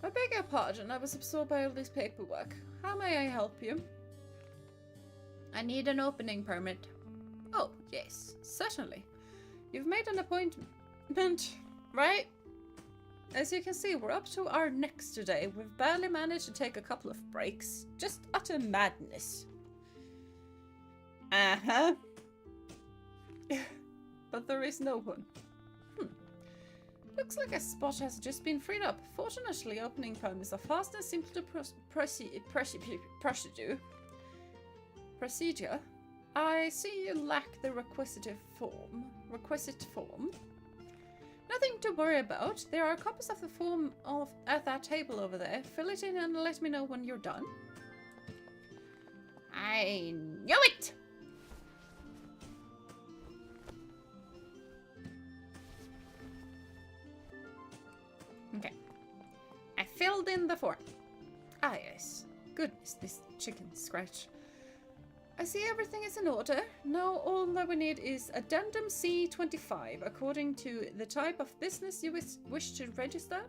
I beg your pardon, I was absorbed by all this paperwork. How may I help you? I need an opening permit. Oh, yes, certainly. You've made an appointment, right? As you can see, we're up to our necks today. We've barely managed to take a couple of breaks. Just utter madness. Uh-huh. But there is no one. Looks like a spot has just been freed up. Fortunately, opening permits are fast and simple to procedure. I see you lack the requisite form. Nothing to worry about. There are copies of the form at that table over there. Fill it in and let me know when you're done. I knew it! Okay. I filled in the form. Goodness, this chicken scratch. I see everything is in order. Now all that we need is Addendum C25, according to the type of business you wish to register.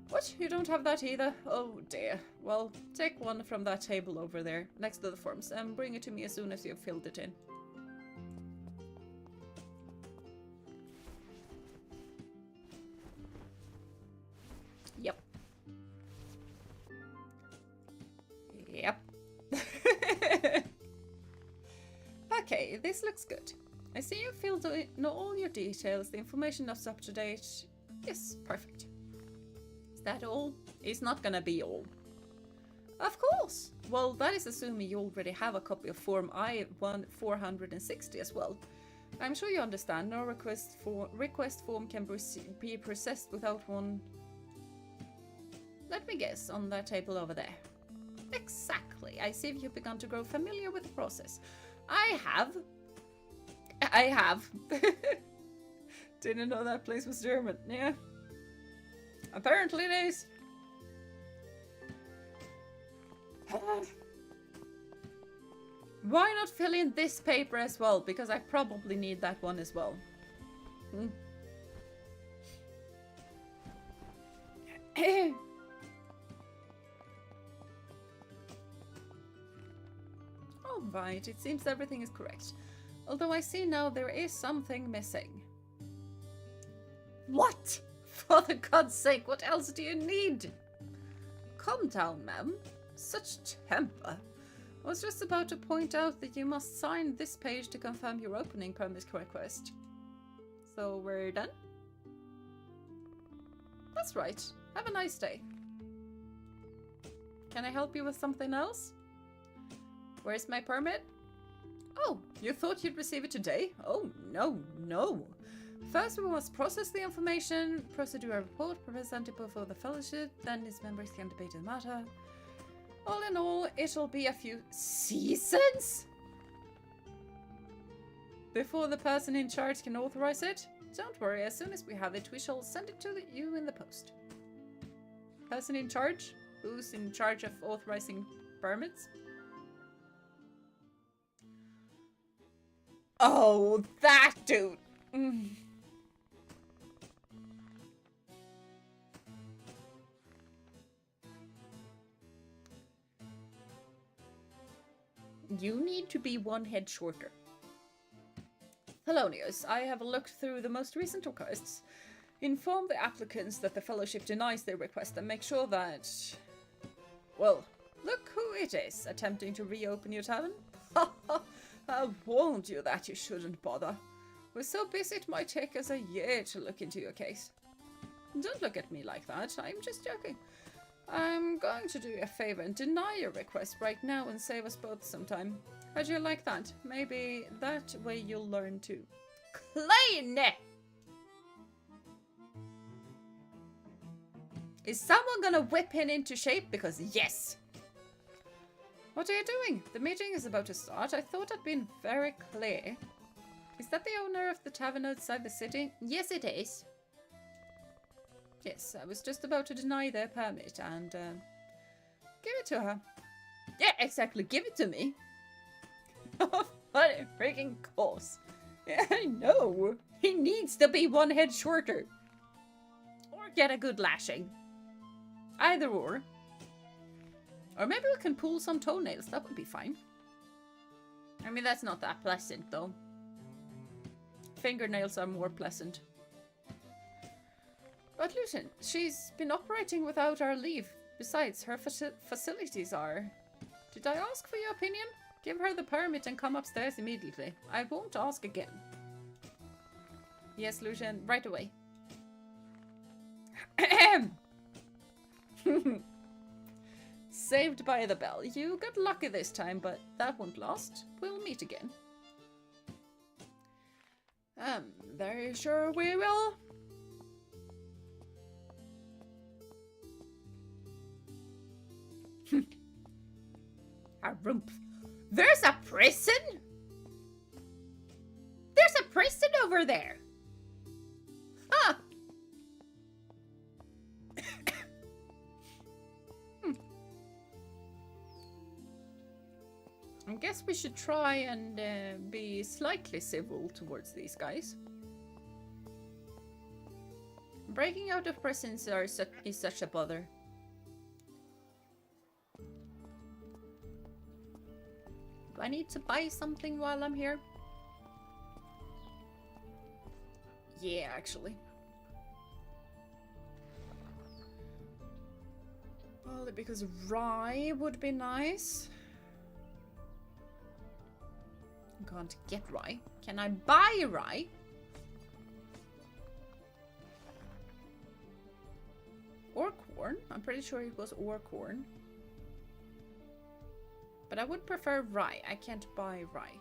What? You don't have that either? Oh dear. Well, take one from that table over there, next to the forms, and bring it to me as soon as you've filled it in. Yep. Yep. Okay, this looks good. I see you filled in all your details. The information is up to date. Yes, perfect. Is that all? It's not gonna be all. Of course! Well, that is assuming you already have a copy of Form I-460 as well. I'm sure you understand, no request form can be processed without one. Let me guess, on that table over there. Exactly. I see you've begun to grow familiar with the process. I have. Didn't know that place was German. Yeah. Apparently it is. Why not fill in this paper as well? Because I probably need that one as well. Alright, it seems everything is correct. Although I see now there is something missing. What? For the God's sake, what else do you need? Calm down, ma'am. Such temper. I was just about to point out that you must sign this page to confirm your opening permit request. So we're done? That's right. Have a nice day. Can I help you with something else? Where's my permit? Oh, you thought you'd receive it today? Oh, no. First, we must process the information, procedure a report, present it before the fellowship, then its members can debate the matter. All in all, it'll be a few seasons before the person in charge can authorize it. Don't worry, as soon as we have it, we shall send it to you in the post. Person in charge? Who's in charge of authorizing permits? Oh, that dude! You need to be one head shorter. Thelonious, I have looked through the most recent requests. Inform the applicants that the fellowship denies their request and make sure that... Well, look who it is, attempting to reopen your tavern. I warned you that you shouldn't bother. We're so busy it might take us a year to look into your case. Don't look at me like that, I'm just joking. I'm going to do you a favor and deny your request right now and save us both some time. How'd you like that? Maybe that way you'll learn too. Clean! Is someone gonna whip him into shape? Because yes! What are you doing? The meeting is about to start. I thought I'd been very clear. Is that the owner of the tavern outside the city? Yes, it is. Yes, I was just about to deny their permit and give it to her. Yeah, exactly. Give it to me. What a freaking course. Yeah, I know. He needs to be one head shorter. Or get a good lashing. Either or. Or maybe we can pull some toenails. That would be fine. I mean, that's not that pleasant, though. Fingernails are more pleasant. But Lucian, she's been operating without our leave. Besides, her facilities are... Did I ask for your opinion? Give her the permit and come upstairs immediately. I won't ask again. Yes, Lucian, right away. Saved by the bell. You got lucky this time, but that won't last. We'll meet again. Very sure we will. A rump. There's a prison? There's a prison over there. Huh. I guess we should try and be slightly civil towards these guys. Breaking out of prisons is such a bother. Do I need to buy something while I'm here? Yeah, actually. Only because rye would be nice. I can't get rye. Can I buy rye? Or corn. I'm pretty sure it was or corn. But I would prefer rye. I can't buy rye.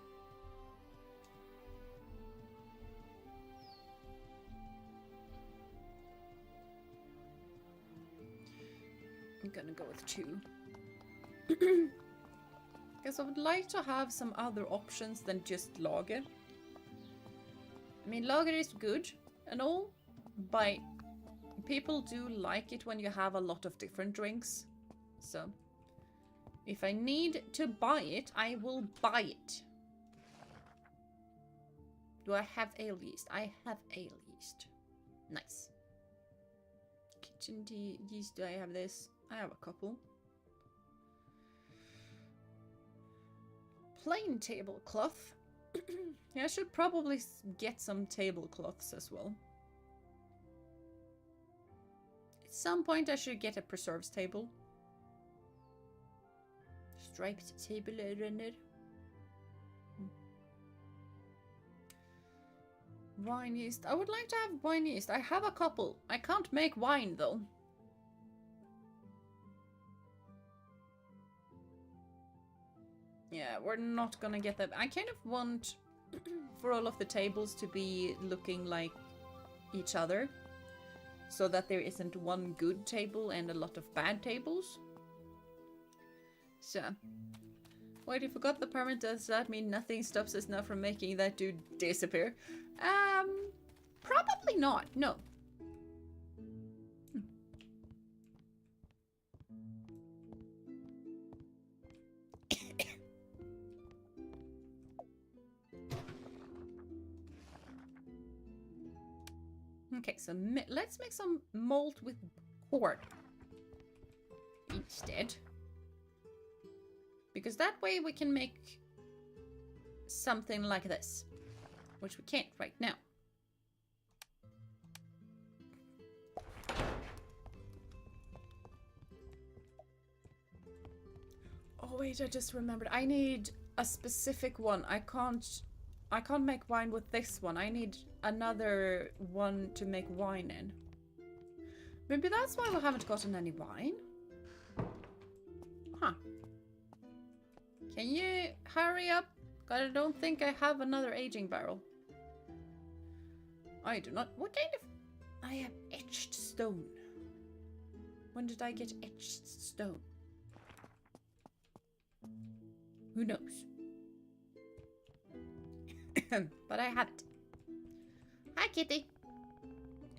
I'm gonna go with 2. Because I would like to have some other options than just lager. I mean, lager is good and all, but people do like it when you have a lot of different drinks. So, if I need to buy it, I will buy it. Do I have ale yeast? I have ale yeast. Nice. Kitchen tea yeast, do I have this? I have a couple. Plain tablecloth. Yeah, I should probably get some tablecloths as well. At some point I should get a preserves table. Striped table runner. Wine yeast. I would like to have wine yeast. I have a couple. I can't make wine though. Yeah, we're not gonna get that. I kind of want for all of the tables to be looking like each other, so that there isn't one good table and a lot of bad tables. So, wait, you forgot the permit. Does that mean nothing stops us now from making that dude disappear? Probably not, no. Okay, so let's make some malt with corn instead. Because that way we can make something like this. Which we can't right now. Oh wait, I just remembered. I need a specific one. I can't make wine with this one. I need another one to make wine in. Maybe that's why we haven't gotten any wine. Huh. Can you hurry up? I don't think I have another aging barrel. I do not. What kind of... I have etched stone. When did I get etched stone? Who knows? But I have it. Hi, kitty.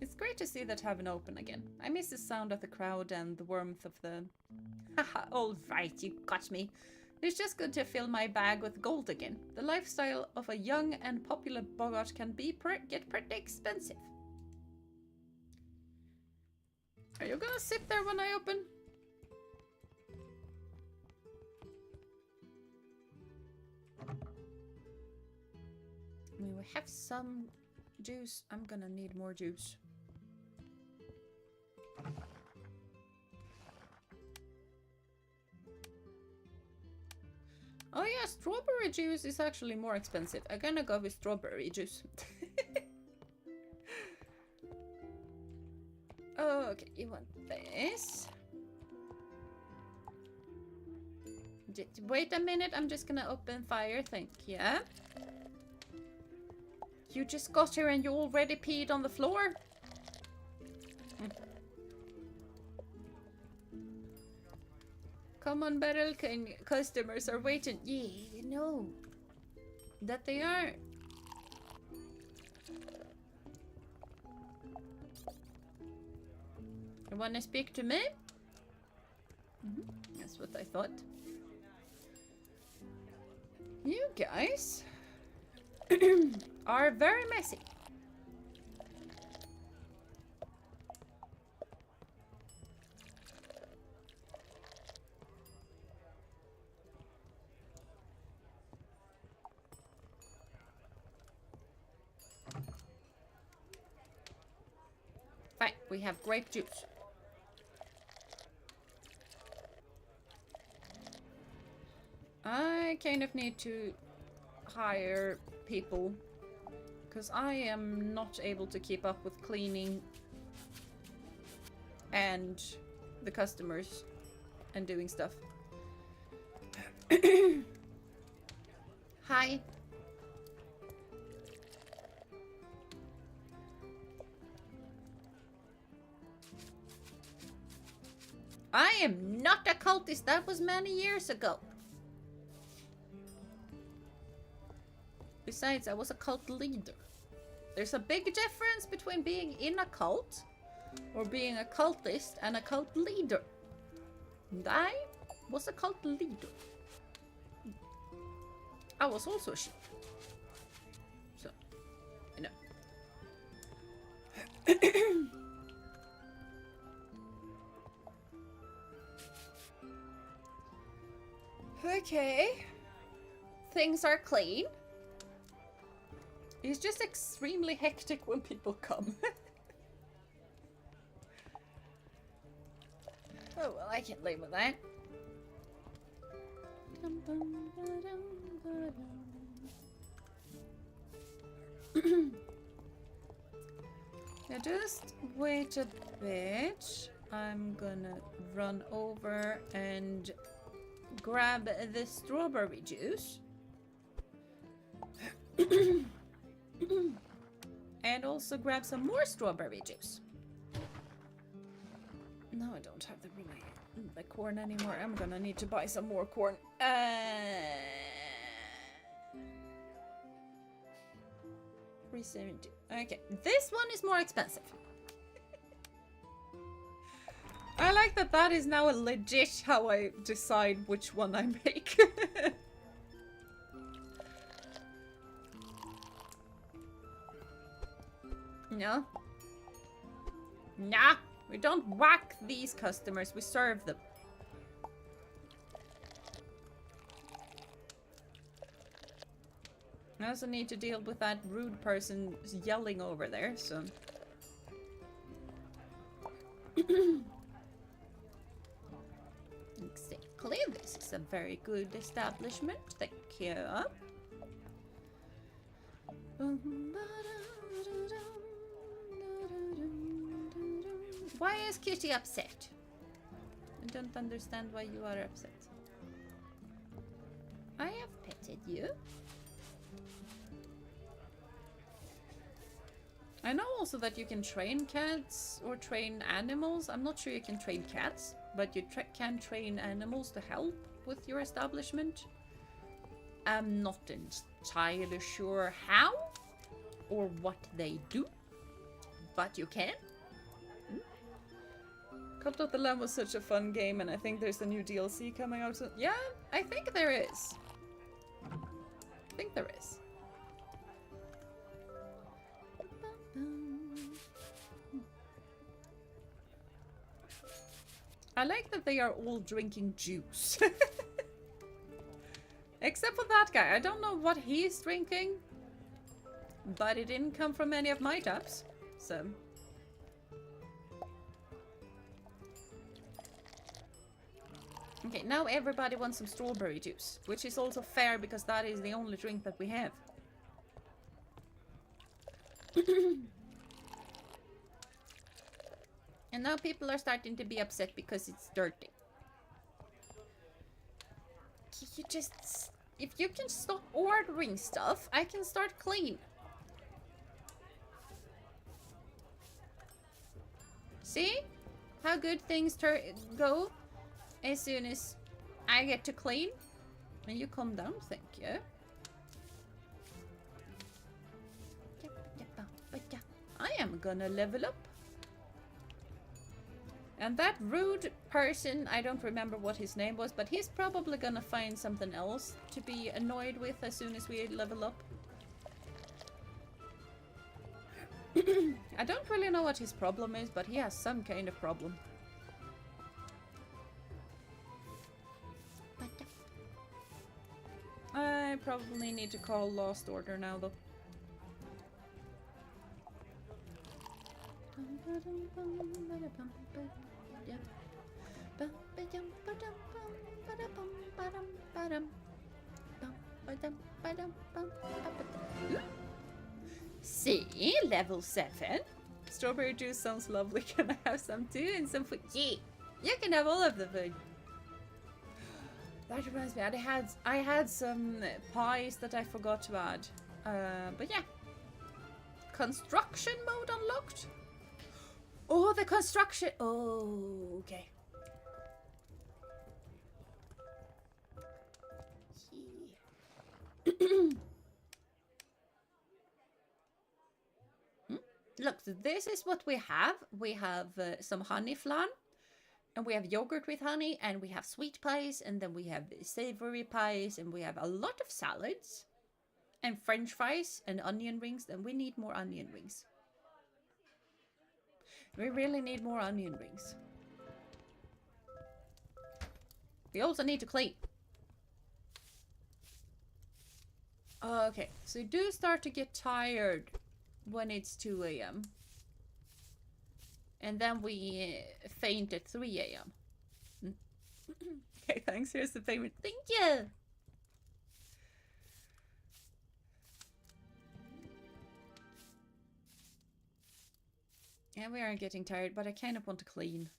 It's great to see that tavern open again. I miss the sound of the crowd and the warmth of the... Haha, all right, you got me. It's just good to fill my bag with gold again. The lifestyle of a young and popular boggart can be get pretty expensive. Are you gonna sit there when I open? I mean, we have some juice. I'm gonna need more juice. Oh yeah, strawberry juice is actually more expensive. I'm gonna go with strawberry juice. Okay, you want this? Wait a minute, I'm just gonna open fire, thank you. You just got here and you already peed on the floor? Come on, Beryl, customers are waiting. Yeah, you know that they are. You wanna speak to me? That's what I thought. guys are very messy. Fine, we have grape juice. I kind of need to hire people because I am not able to keep up with cleaning and the customers and doing stuff. Hi. I am not a cultist. That was many years ago. Besides, I was a cult leader. There's a big difference between being in a cult or being a cultist and a cult leader. And I was a cult leader. I was also a sheep. So, you know. Okay. Things are clean. It's just extremely hectic when people come. Oh, well, I can live with that. Now just wait a bit. I'm gonna run over and grab the strawberry juice. And also grab some more strawberry juice. No, I don't have the corn anymore. I'm gonna need to buy some more corn. 370. Okay, this one is more expensive. I like that that is now a legit how I decide which one I make. No. Nah, we don't whack these customers, we serve them. I also need to deal with that rude person yelling over there, so... Exactly, this is a very good establishment, thank you. Why is Kitty upset? I don't understand why you are upset. I have petted you. I know also that you can train cats or train animals. I'm not sure you can train cats, but you can train animals to help with your establishment. I'm not entirely sure how or what they do, but you can. Cult of the Lamb was such a fun game, and I think there's a new DLC coming out. So yeah, I think there is. I think there is. I like that they are all drinking juice. Except for that guy. I don't know what he's drinking, but it didn't come from any of my taps, so... Okay, now everybody wants some strawberry juice, which is also fair because that is the only drink that we have. And now people are starting to be upset because it's dirty. You just... If you can stop ordering stuff, I can start clean. See? How good things go as soon as I get to clean. And you calm down, thank you. I am gonna level up. And that rude person, I don't remember what his name was, but he's probably gonna find something else to be annoyed with as soon as we level up. I don't really know what his problem is, but he has some kind of problem. I probably need to call Lost Order now, though. See, level 7. Strawberry juice sounds lovely. Can I have some too? And some food? Yeah, you can have all of the food. That reminds me, I had some pies that I forgot to add. But yeah. Construction mode unlocked? Oh, the construction. Oh, okay. Look, this is what we have. We have some honey flan, and we have yogurt with honey, and we have sweet pies, and then we have savory pies, and we have a lot of salads, and French fries, and onion rings, and we need more onion rings. We really need more onion rings. We also need to clean. Okay, so you do start to get tired when it's 2 AM. And then we faint at 3 AM. Okay, thanks. Here's the payment. Thank you! And we are getting tired, but I kind of want to clean.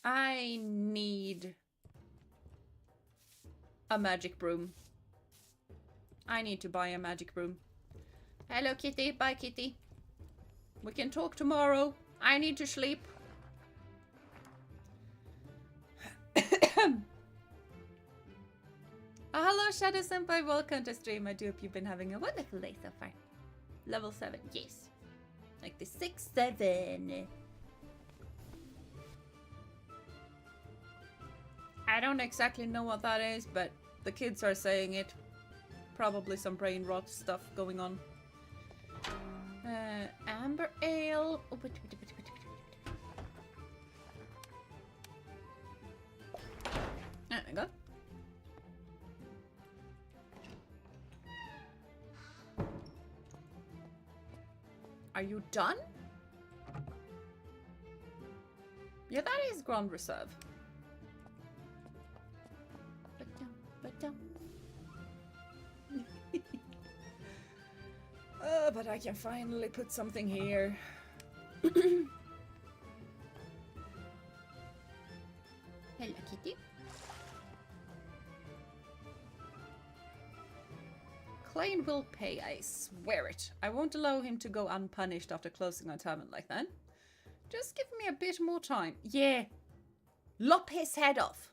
I need a magic broom. I need to buy a magic broom. Hello, kitty. Bye, kitty. We can talk tomorrow. I need to sleep. Hello, Shadow Senpai. Welcome to stream. I do hope you've been having a wonderful day so far. Level 7, yes. Like the 6, 7. I don't exactly know what that is, but the kids are saying it. Probably some brain rot stuff going on. Amber ale. Oh, wait. There we go. Are you done? Yeah, that is Grand Reserve. But I can finally put something here. Hello, kitty. Klein will pay, I swear it. I won't allow him to go unpunished after closing a tavern like that. Just give me a bit more time. Yeah. Lop his head off.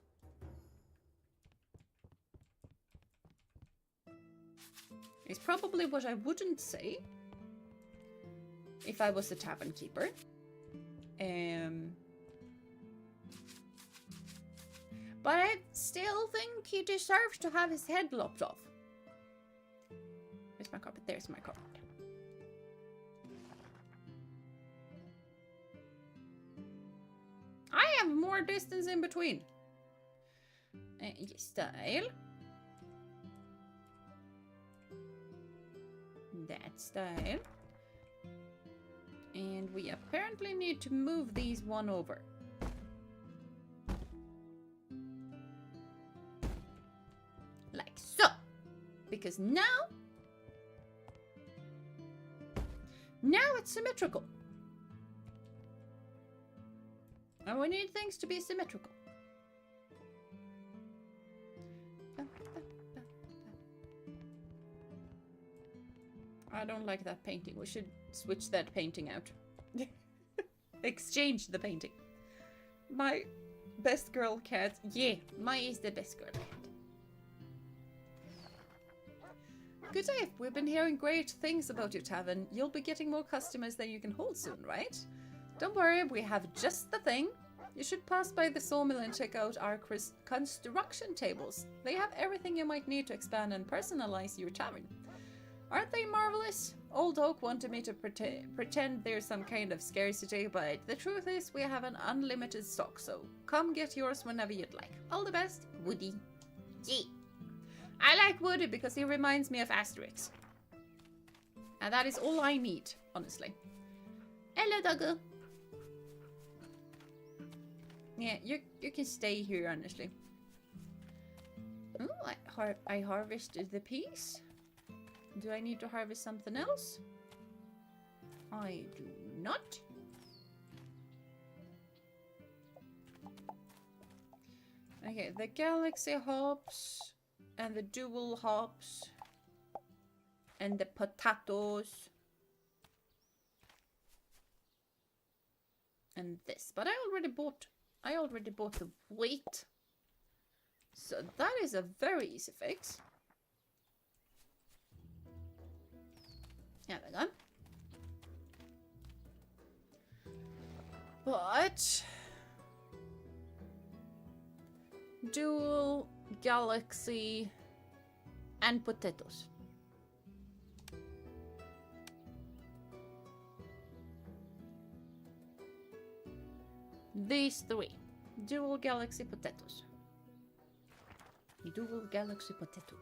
It's probably what I wouldn't say if I was a tavern keeper. But I still think he deserves to have his head lopped off. Where's my carpet? There's my carpet. I have more distance in between. Style. That style. And we apparently need to move these one over. Like so. Because now it's symmetrical. And we need things to be symmetrical. I don't like that painting. We should switch that painting out. Exchange the painting. My best girl cat. Yeah, my is the best girl cat. Good day. We've been hearing great things about your tavern. You'll be getting more customers than you can hold soon, right? Don't worry, we have just the thing. You should pass by the sawmill and check out our construction tables. They have everything you might need to expand and personalize your tavern. Aren't they marvelous? Old Oak wanted me to pretend there's some kind of scarcity, but the truth is we have an unlimited stock, so come get yours whenever you'd like. All the best, Woody. Yeah. I like Woody because he reminds me of Asterix. And that is all I need, honestly. Hello, Doggo. Yeah, you can stay here, honestly. Oh, I harvested the peas. Do I need to harvest something else? I do not. Okay, the galaxy hops and the dual hops and the potatoes and this. But I already bought the wheat. So that is a very easy fix. There we go. But dual, galaxy, and potatoes. These three. Dual, galaxy, potatoes. Dual, galaxy, potatoes.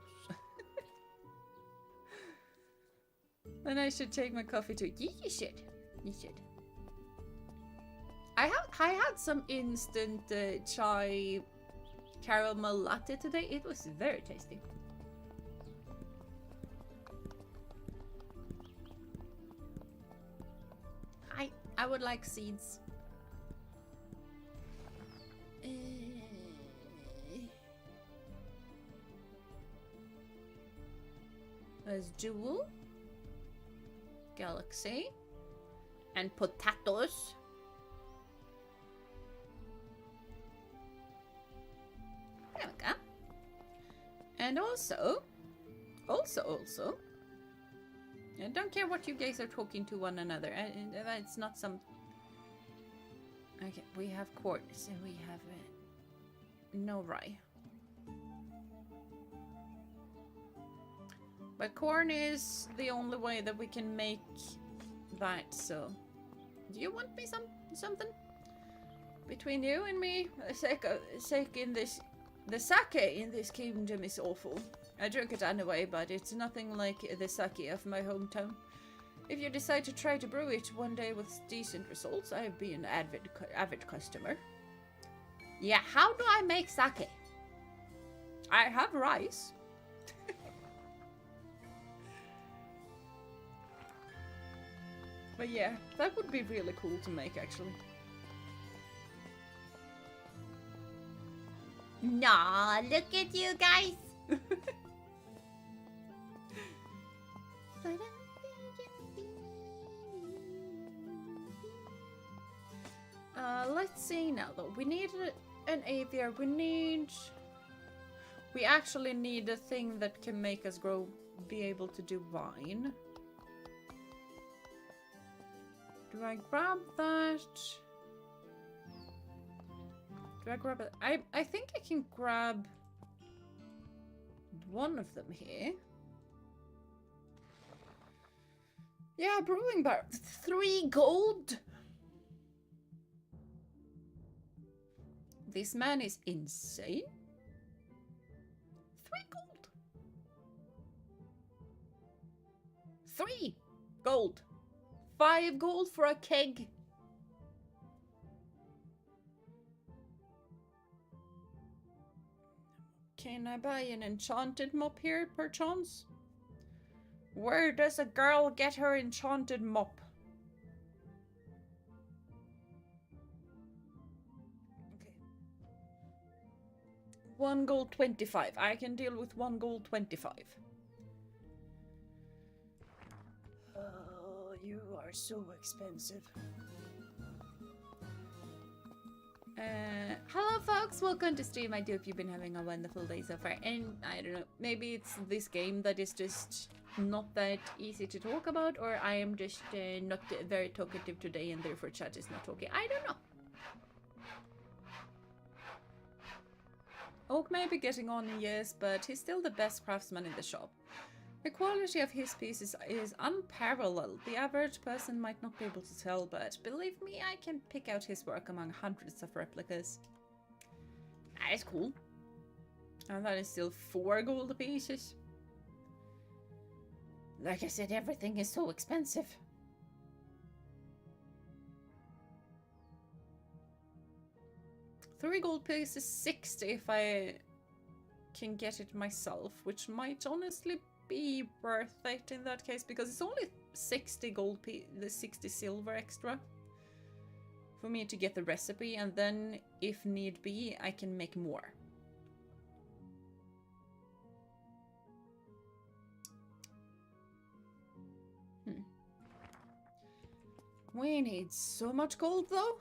And I should take my coffee too. Yeah, you should. You should. I had some instant chai caramel latte today. It was very tasty. I would like seeds. There's dual, galaxy, and potatoes. There we go. And also, I don't care what you guys are talking to one another. It's not some. Okay, we have corn, so we have no rye. But corn is the only way that we can make that, so... Do you want me something? Between you and me, sake in this... The sake in this kingdom is awful. I drink it anyway, but it's nothing like the sake of my hometown. If you decide to try to brew it one day with decent results, I've been an avid customer. Yeah, how do I make sake? I have rice. But yeah, that would be really cool to make, actually. Nah, look at you guys! Let's see now, though. We need an aviary. We actually need a thing that can make us be able to do wine. Do I grab that? Do I grab it? I think I can grab one of them here. Yeah, brewing bar. 3 gold. This man is insane. 3 gold. 3 gold. 5 gold for a keg. Can I buy an enchanted mop here, perchance? Where does a girl get her enchanted mop? Okay. 1 gold 25. I can deal with 1 gold 25. Oh, you are so expensive. Hello folks, welcome to stream. I do hope you've been having a wonderful day so far. And I don't know, maybe it's this game that is just not that easy to talk about, or I am just not very talkative today and therefore chat is not talking. I don't know. Oak may be getting on in years, but he's still the best craftsman in the shop. The quality of his pieces is unparalleled. The average person might not be able to tell, but believe me, I can pick out his work among hundreds of replicas. That is cool. And that is still 4 gold pieces. Like I said, everything is so expensive. $3 gold pieces, 60 if I can get it myself, which might honestly be worth it in that case, because it's only 60 gold the 60 silver extra for me to get the recipe, and then if need be I can make more. We need so much gold though.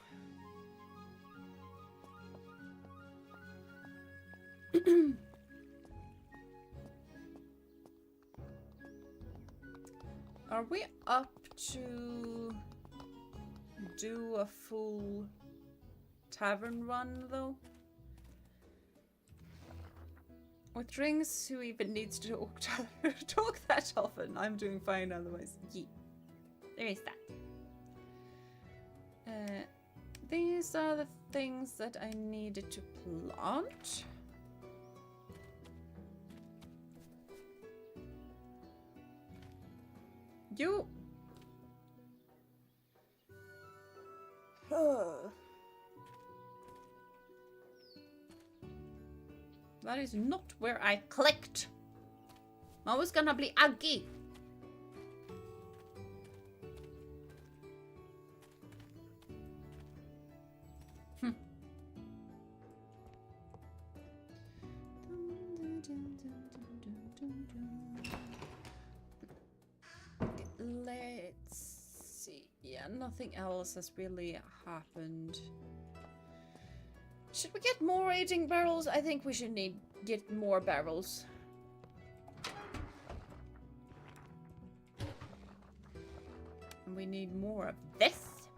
Are we up to do a full tavern run though? With drinks, who even needs to talk that often? I'm doing fine otherwise. Yeah. There is that. These are the things that I needed to plant. You. That is not where I clicked. I was gonna be Aggie. Let's see. Yeah, nothing else has really happened. Should we get more aging barrels? I think we should get more barrels. And we need more of this.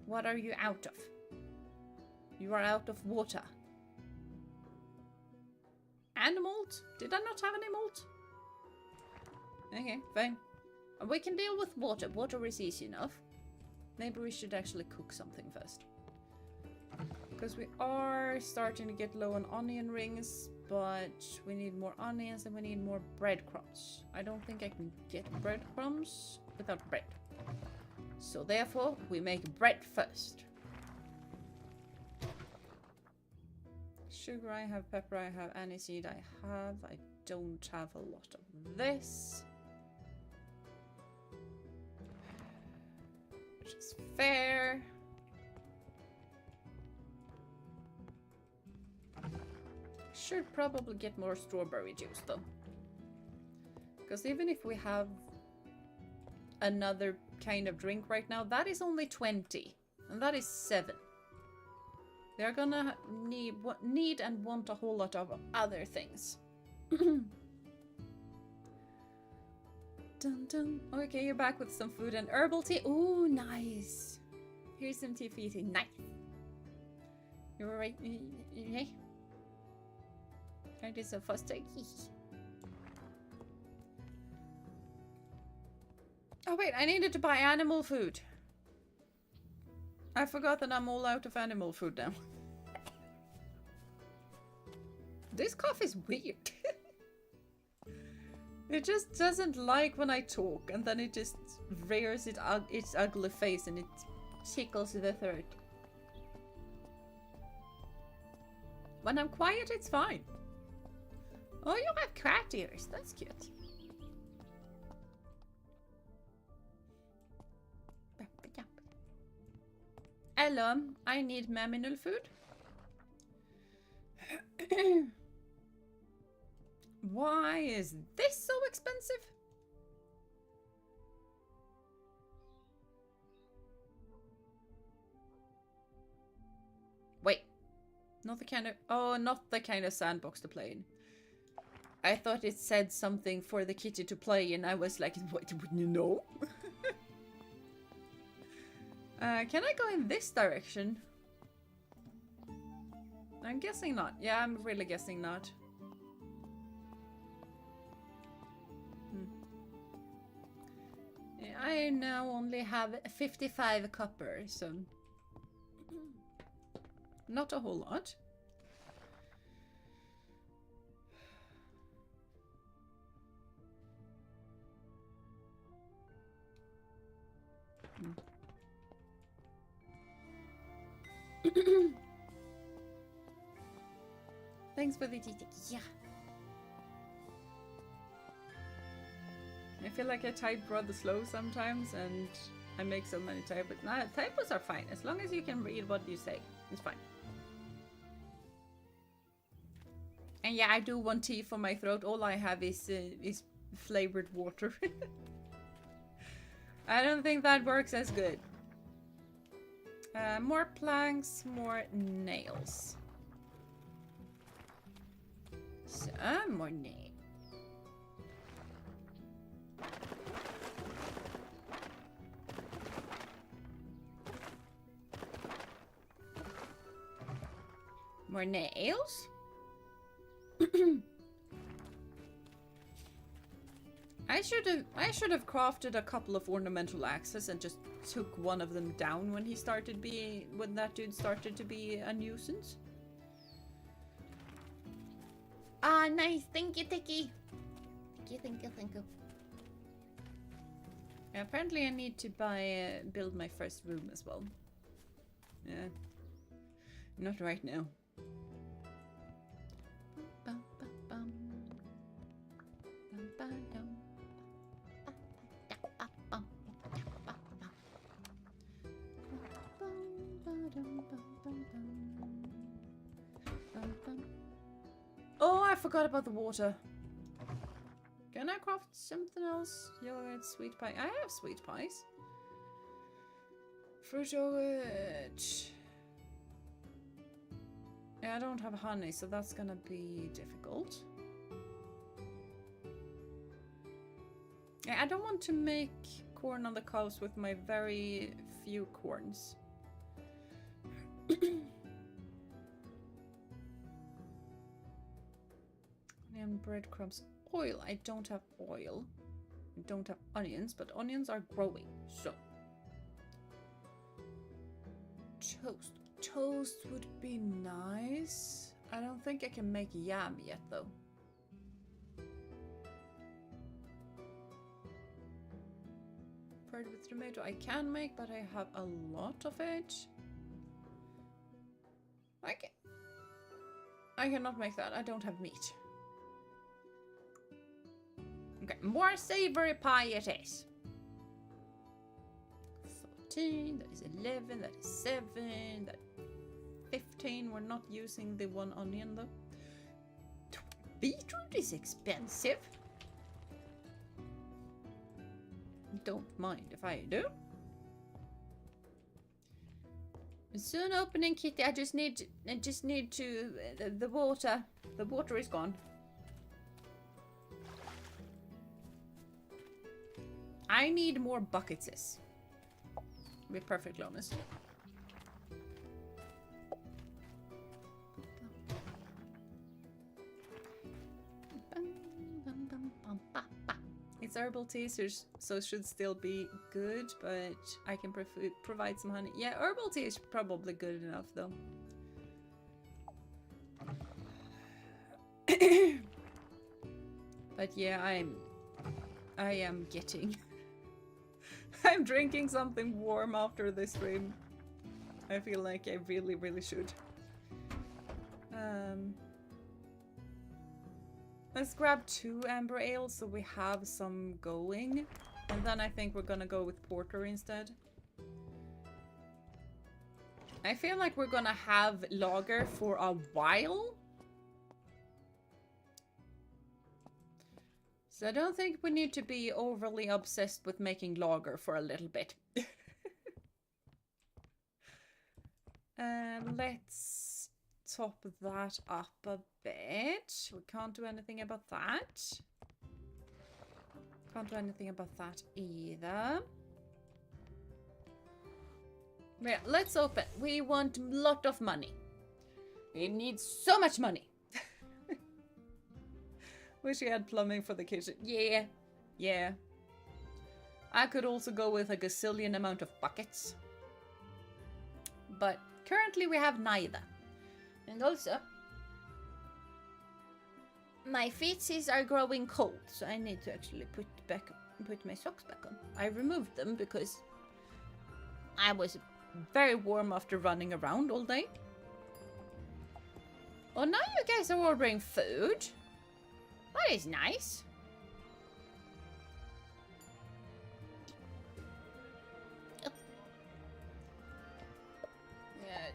What are you out of? You are out of water. And malt? Did I not have any malt? Okay, fine. We can deal with water. Water is easy enough. Maybe we should actually cook something first. Because we are starting to get low on onion rings, but we need more onions and we need more breadcrumbs. I don't think I can get breadcrumbs without bread. So therefore, we make bread first. Sugar I have, pepper I have, aniseed I have. I don't have a lot of this. Which is fair. Should probably get more strawberry juice though. Because even if we have another kind of drink right now, that is only 20. And that is 7. They're gonna need and want a whole lot of other things. Dun dun. Okay, you're back with some food and herbal tea. Ooh, nice. Here's some tea for you too. Nice. You're right. Yeah. That is a foster. Oh wait, I needed to buy animal food. I forgot that I'm all out of animal food now. This cough is weird. It just doesn't like when I talk, and then it just rears its ugly face and it tickles the throat. When I'm quiet, it's fine. Oh, you have cat ears. That's cute. Hello, I need maminal food. Why is this so expensive? Not the kind of... Oh, not the kind of sandbox to play in. I thought it said something for the kitty to play and I was like, what, no? Can I go in this direction? I'm guessing not. Yeah, I'm really guessing not. I now only have 55 copper, so... Not a whole lot. Thanks for the TT. Yeah. I feel like I type rather slow sometimes and I make so many typos. Nah, typos are fine. As long as you can read what you say, it's fine. And yeah, I do want tea for my throat. All I have is flavored water. I don't think that works as good. More planks, more nails. Some more nails. More nails? I should have crafted a couple of ornamental axes and just took one of them down when that dude started to be a nuisance. Ah, nice. Thank you, Tiki. Thank you. Yeah, apparently I need to build my first room as well. Yeah. Not right now. Oh, I forgot about the water. Can I craft something else? Yogurt, sweet pie. I have sweet pies. Fruit yogurt. Yeah, I don't have honey, so that's gonna be difficult. Yeah, I don't want to make corn on the cob with my very few corns. And breadcrumbs. Oil. I don't have oil. I don't have onions, but onions are growing, so. Toast. Toast would be nice. I don't think I can make yam yet, though. Bread with tomato I can make, but I have a lot of it. I cannot make that. I don't have meat. Okay, more savory pie it is. 14, that is 11, that is 7, that 15. We're not using the one onion though. Beetroot is expensive. Don't mind if I do. Soon opening, Kitty. I just need to the water. The water is gone. I need more buckets. To be perfectly honest. It's herbal tea, so it should still be good, but I can provide some honey. Yeah, herbal tea is probably good enough, though. But yeah, I am getting... I'm drinking something warm after this stream. I feel like I really, really should. Let's grab 2 amber ales so we have some going. And then I think we're gonna go with porter instead. I feel like we're gonna have lager for a while. So I don't think we need to be overly obsessed with making lager for a little bit. Let's top that up a bit. We can't do anything about that. Can't do anything about that either. Yeah, let's open. We want a lot of money. We need so much money. Wish we had plumbing for the kitchen. Yeah. Yeah. I could also go with a gazillion amount of buckets. But currently we have neither. And also, my feetsies are growing cold, so I need to actually put my socks back on. I removed them because I was very warm after running around all day. Oh, now you guys are ordering food. That is nice.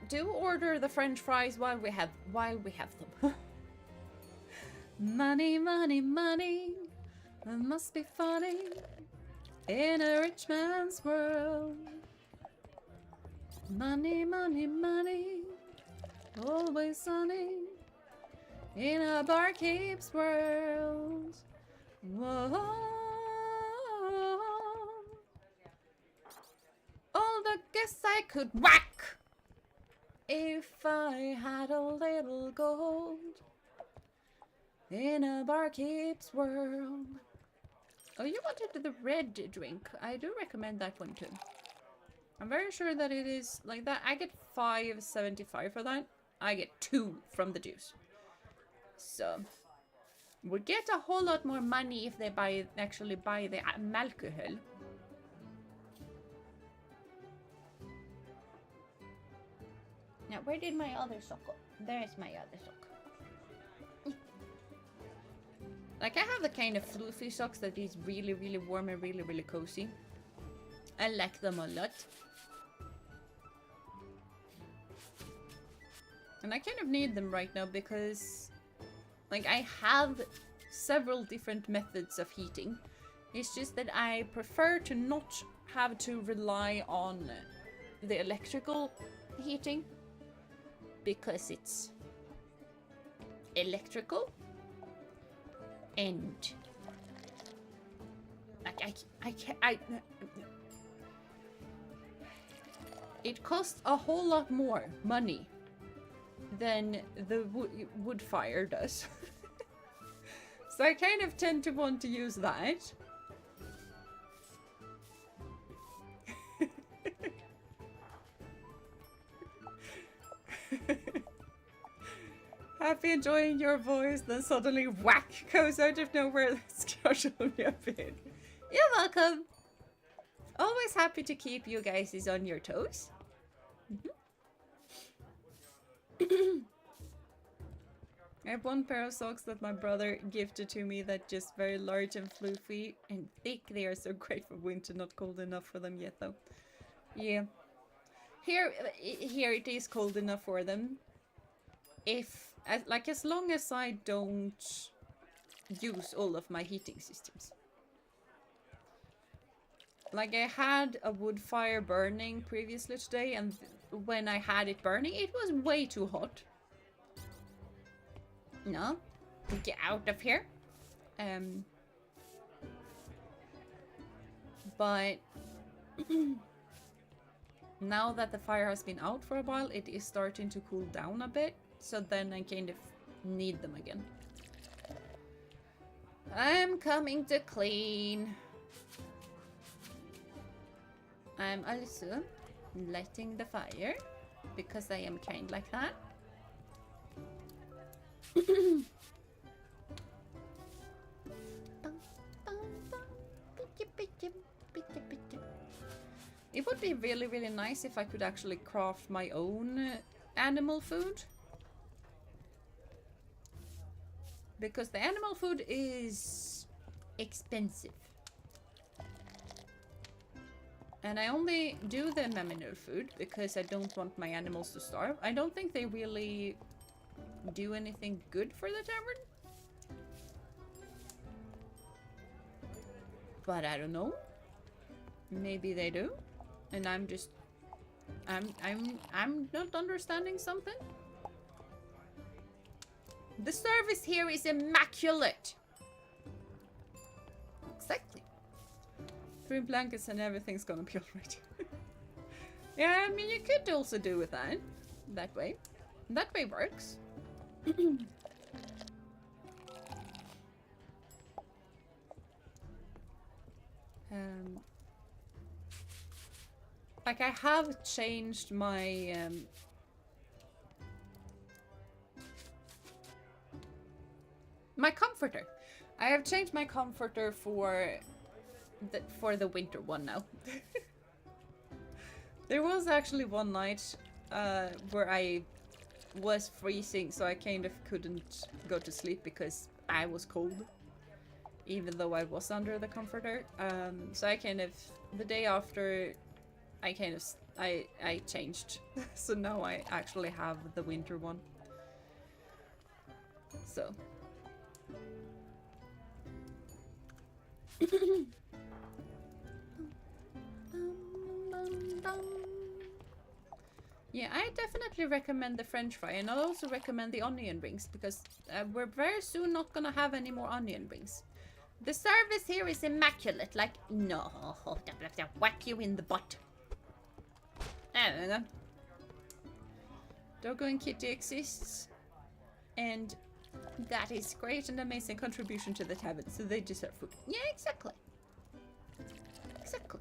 Do order the French fries while we have them. Money, money, money. It must be funny in a rich man's world. Money, money, money. Always sunny in a barkeep's world. Whoa. All the guests I could whack if I had a little gold in a barkeep's world. Oh, you wanted the red drink. I do recommend that one too. I'm very sure that it is like that. I get $5.75 for that. I get 2 from the juice. So we get a whole lot more money if they actually buy the alcohol. Now, where did my other sock go? There's my other sock. Like, I have the kind of fluffy socks that is really, really warm and really, really cozy. I like them a lot. And I kind of need them right now because, like, I have several different methods of heating. It's just that I prefer to not have to rely on the electrical heating because it's electrical and it costs a whole lot more money than the wood fire does. So I kind of tend to want to use that. Happy enjoying your voice, then suddenly whack goes out of nowhere. That's casually a bit. You're welcome. Always happy to keep you guys on your toes. I have one pair of socks that my brother gifted to me that just very large and fluffy and thick. They are so great for winter, not cold enough for them yet though. Yeah. Here it is cold enough for them. As long as I don't use all of my heating systems. Like, I had a wood fire burning previously today, and when I had it burning, it was way too hot. No, get out of here. But now that the fire has been out for a while, it is starting to cool down a bit. So then I kind of need them again. I'm coming to clean. I'm also lighting the fire because I am kind like that. It would be really, really nice if I could actually craft my own animal food. Because the animal food is expensive. And I only do the mammal food because I don't want my animals to starve. I don't think they really do anything good for the tavern. But I don't know. Maybe they do. And I'm just I'm not understanding something. The service here is immaculate. Exactly. 3 blankets and everything's gonna be alright. Yeah, I mean, you could also do with that. That way. That way works. Like, I have changed my... my comforter. I have changed my comforter for the winter one now. There was actually one night where I was freezing, so I kind of couldn't go to sleep because I was cold, even though I was under the comforter. So I kind of, the day after, I changed. So now I actually have the winter one. So. Yeah, I definitely recommend the French fry, and I'll also recommend the onion rings, because we're very soon not gonna have any more onion rings. The service here is immaculate, like, no, whack you in the butt. There we go. Doggo and Kitty exists, and that is great and amazing contribution to the tavern, so they deserve food. Yeah, exactly. Exactly.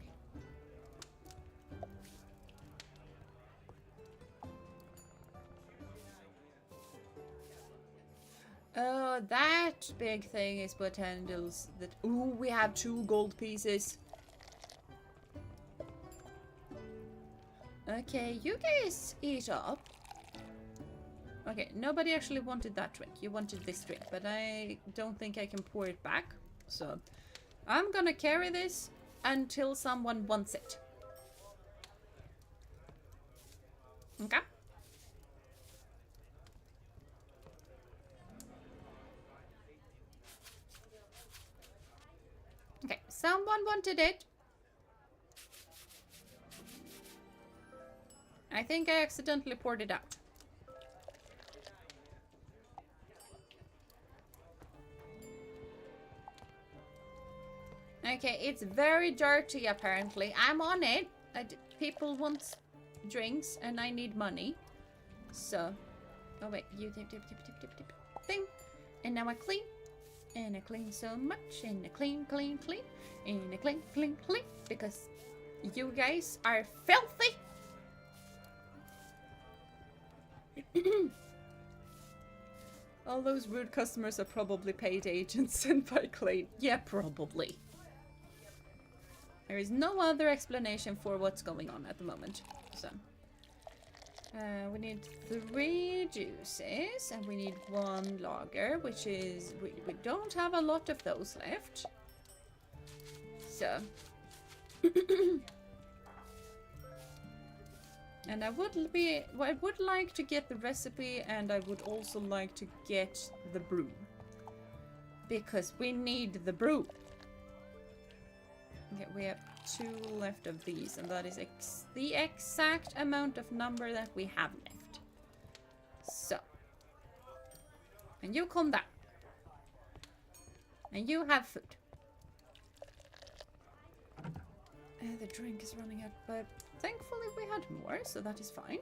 Oh, that big thing is what handles that. Ooh, we have 2 gold pieces. Okay, you guys eat up. Okay, nobody actually wanted that drink. You wanted this drink, but I don't think I can pour it back. So, I'm gonna carry this until someone wants it. Okay? Okay, someone wanted it. I think I accidentally poured it out. Okay, it's very dirty apparently. I'm on it. People want drinks and I need money. So, oh wait, you tip. Thing. And now I clean. And I clean so much. And I clean. And I clean. Because you guys are filthy. All those rude customers are probably paid agents sent by Clay. Yeah, probably. There is no other explanation for what's going on at the moment. So, we need 3 juices and we need 1 lager, which is we don't have a lot of those left. So, and I would like to get the recipe, and I would also like to get the brew, because we need the brew. Okay, we have 2 left of these, and that is the exact amount of number that we have left. So, and you come down, and you have food. The drink is running out, but thankfully we had more, so that is fine.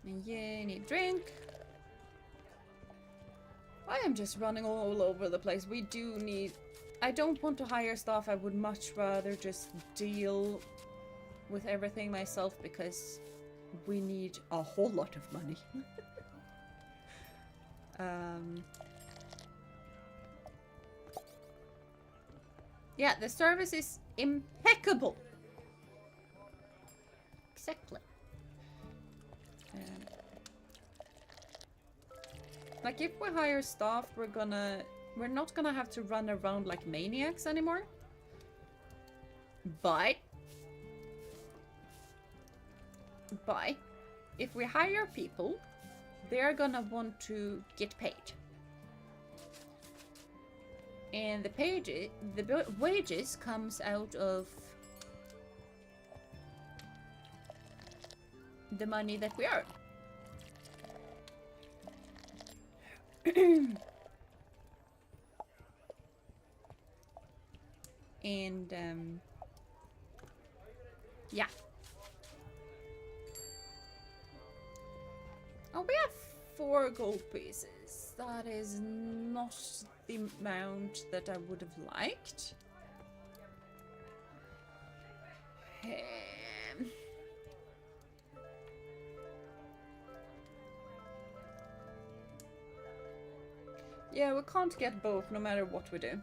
And you need drink. I am just running all over the place. We do need... I don't want to hire staff. I would much rather just deal with everything myself, because we need a whole lot of money. Yeah, the service is impeccable. Exactly. Like, if we hire staff, we're not gonna have to run around like maniacs anymore. But if we hire people, they're gonna want to get paid. And the wages comes out of the money that we earn. And yeah. Oh, we have 4 gold pieces. That is not the amount that I would have liked. Yeah, we can't get both no matter what we do.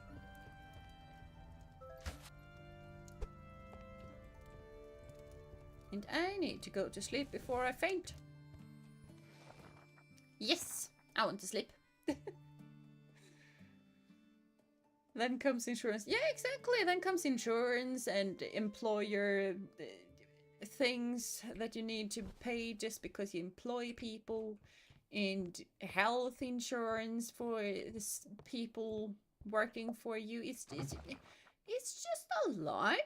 And I need to go to sleep before I faint. Yes, I want to sleep. Then comes insurance. Yeah, exactly. Then comes insurance and employer things that you need to pay just because you employ people, and health insurance for this people working for you. It's just a lot.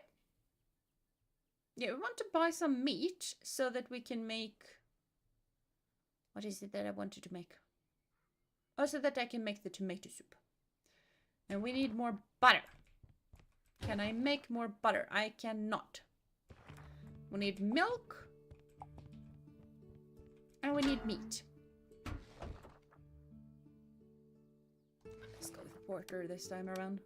Yeah, we want to buy some meat so that we can make... What is it that I wanted to make? Oh, so that I can make the tomato soup. And we need more butter. Can I make more butter? I cannot. We need milk. And we need meat. Let's go with porter this time around.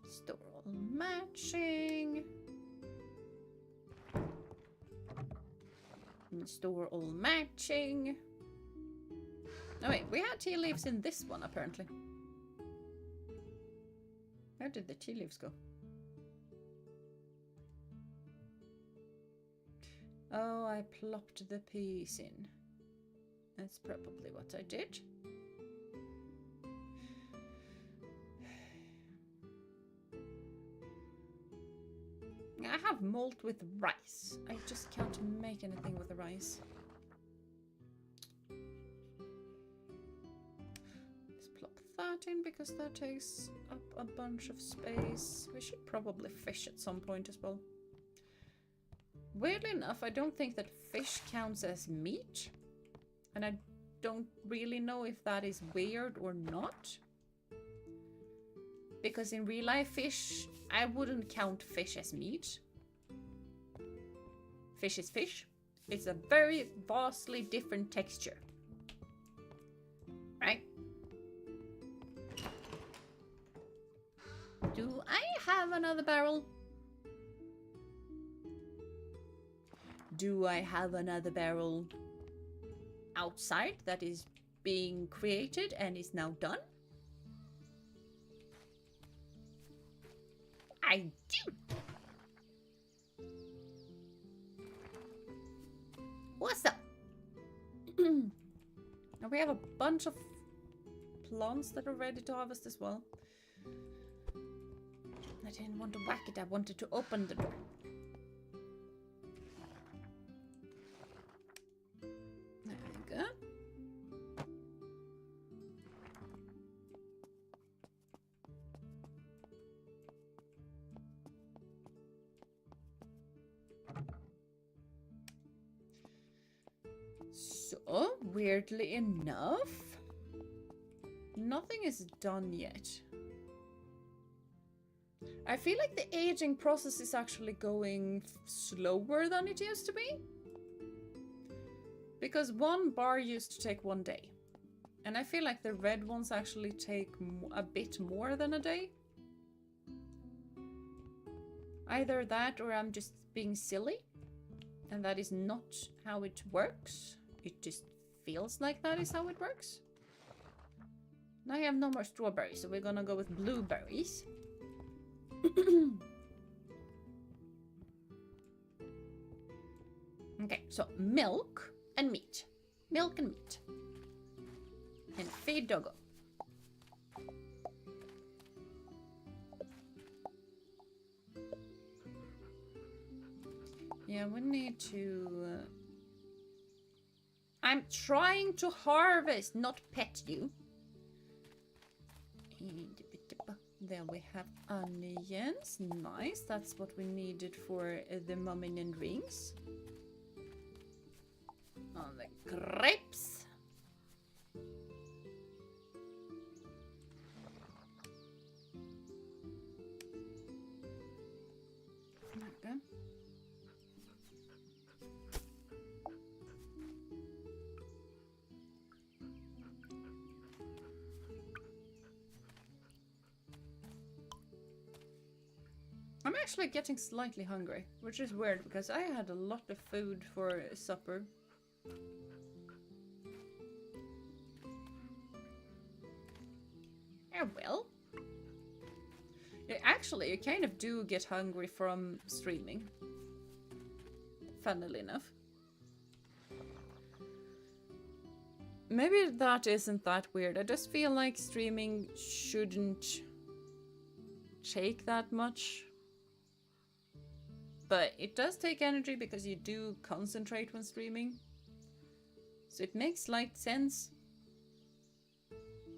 Store all matching. Store all matching. Oh wait, we had tea leaves in this one apparently. Where did the tea leaves go? Oh, I plopped the peas in. That's probably what I did. I have malt with rice. I just can't make anything with the rice. Let's plop that in because that takes up a bunch of space. We should probably fish at some point as well. Weirdly enough, I don't think that fish counts as meat. And I don't really know if that is weird or not. Because in real life fish, I wouldn't count fish as meat. Fish is fish. It's a very vastly different texture. Right? Do I have another barrel? Do I have another barrel outside that is being created and is now done? I do. What's up? Now we have a bunch of plants that are ready to harvest as well. I didn't want to whack it, I wanted to open the door. There we go. So, weirdly enough, nothing is done yet. I feel like the aging process is actually going slower than it used to be. Because one bar used to take 1 day. And I feel like the red ones actually take a bit more than a day. Either that or I'm just being silly. And that is not how it works. It just feels like that is how it works. Now I have no more strawberries, so we're gonna go with blueberries. Okay, so milk and meat. Milk and meat. And feed doggo. Yeah, we need to... I'm trying to harvest, not pet you. Then we have onions. Nice. That's what we needed for the mumming and rings. On the grapes. Okay. I'm actually getting slightly hungry, which is weird because I had a lot of food for supper. Yeah, well. Yeah, actually, you kind of do get hungry from streaming. Funnily enough. Maybe that isn't that weird. I just feel like streaming shouldn't take that much. But it does take energy because you do concentrate when streaming. So it makes slight sense,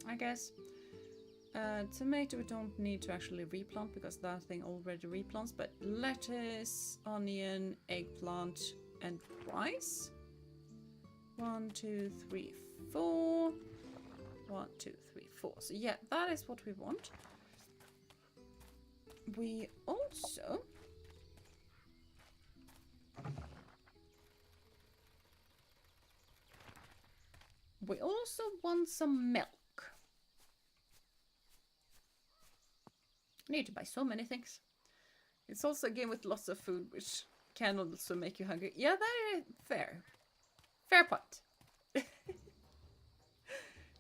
I guess. Tomato we don't need to actually replant because that thing already replants. But lettuce, onion, eggplant, and rice. 1, 2, 3, 4. 1, 2, 3, 4. So yeah, that is what we want. We also... want some milk. I need to buy so many things. It's also a game with lots of food, which can also make you hungry. Yeah, that is fair. Fair point.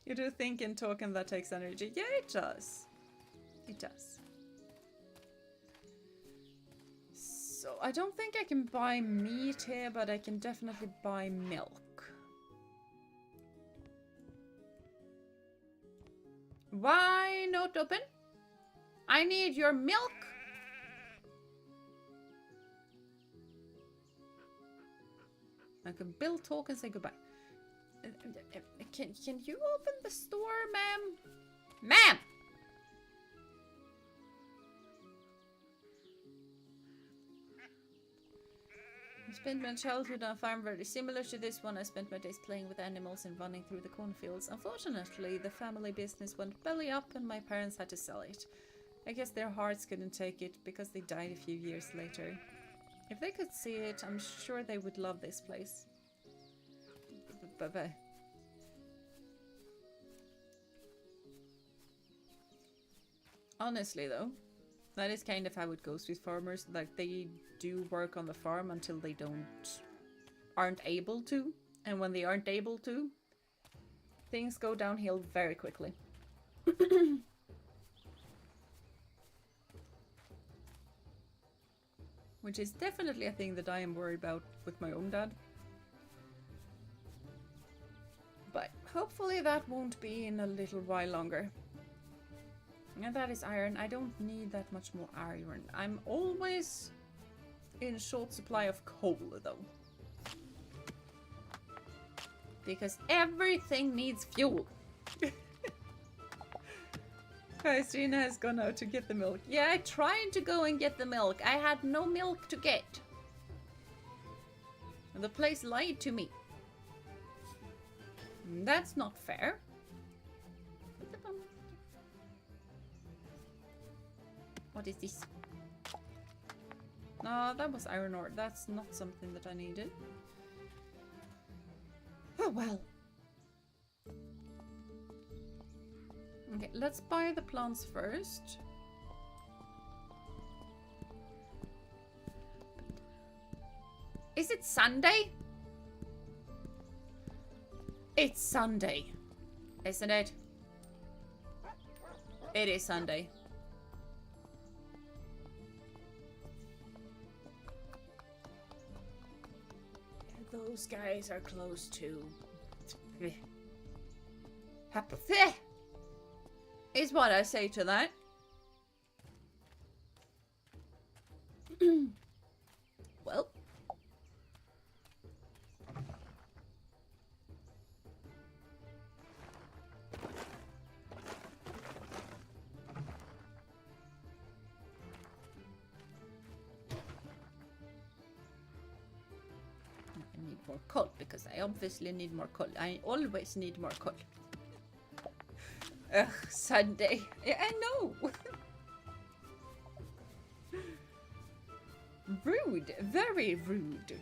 You do think and talk and that takes energy. Yeah, it does. It does. So, I don't think I can buy meat here, but I can definitely buy milk. Why not open? I need your milk. I can build, talk, and say goodbye. Can you open the store, ma'am? Ma'am! I spent my childhood on a farm very similar to this one. I spent my days playing with animals and running through the cornfields. Unfortunately, the family business went belly up and my parents had to sell it. I guess their hearts couldn't take it because they died a few years later. If they could see it, I'm sure they would love this place. Bye-bye. Honestly, though, that is kind of how it goes with farmers. Like, they do work on the farm until they aren't able to. And when they aren't able to, things go downhill very quickly. Which is definitely a thing that I am worried about with my own dad. But hopefully that won't be in a little while longer. And that is iron. I don't need that much more iron. I'm always in short supply of coal, though. Because everything needs fuel. Christina has gone out to get the milk. Yeah, I tried to go and get the milk. I had no milk to get. And the place lied to me. That's not fair. What is this? No, that was iron ore. That's not something that I needed. Oh well. Okay, let's buy the plants first. Is it Sunday? It's Sunday, isn't it? It is Sunday. Those guys are close to apathy is what I say to that. Well, more coal, because I obviously need more coal. I always need more coal. Ugh, Sunday. Yeah, I know. Rude. Very rude.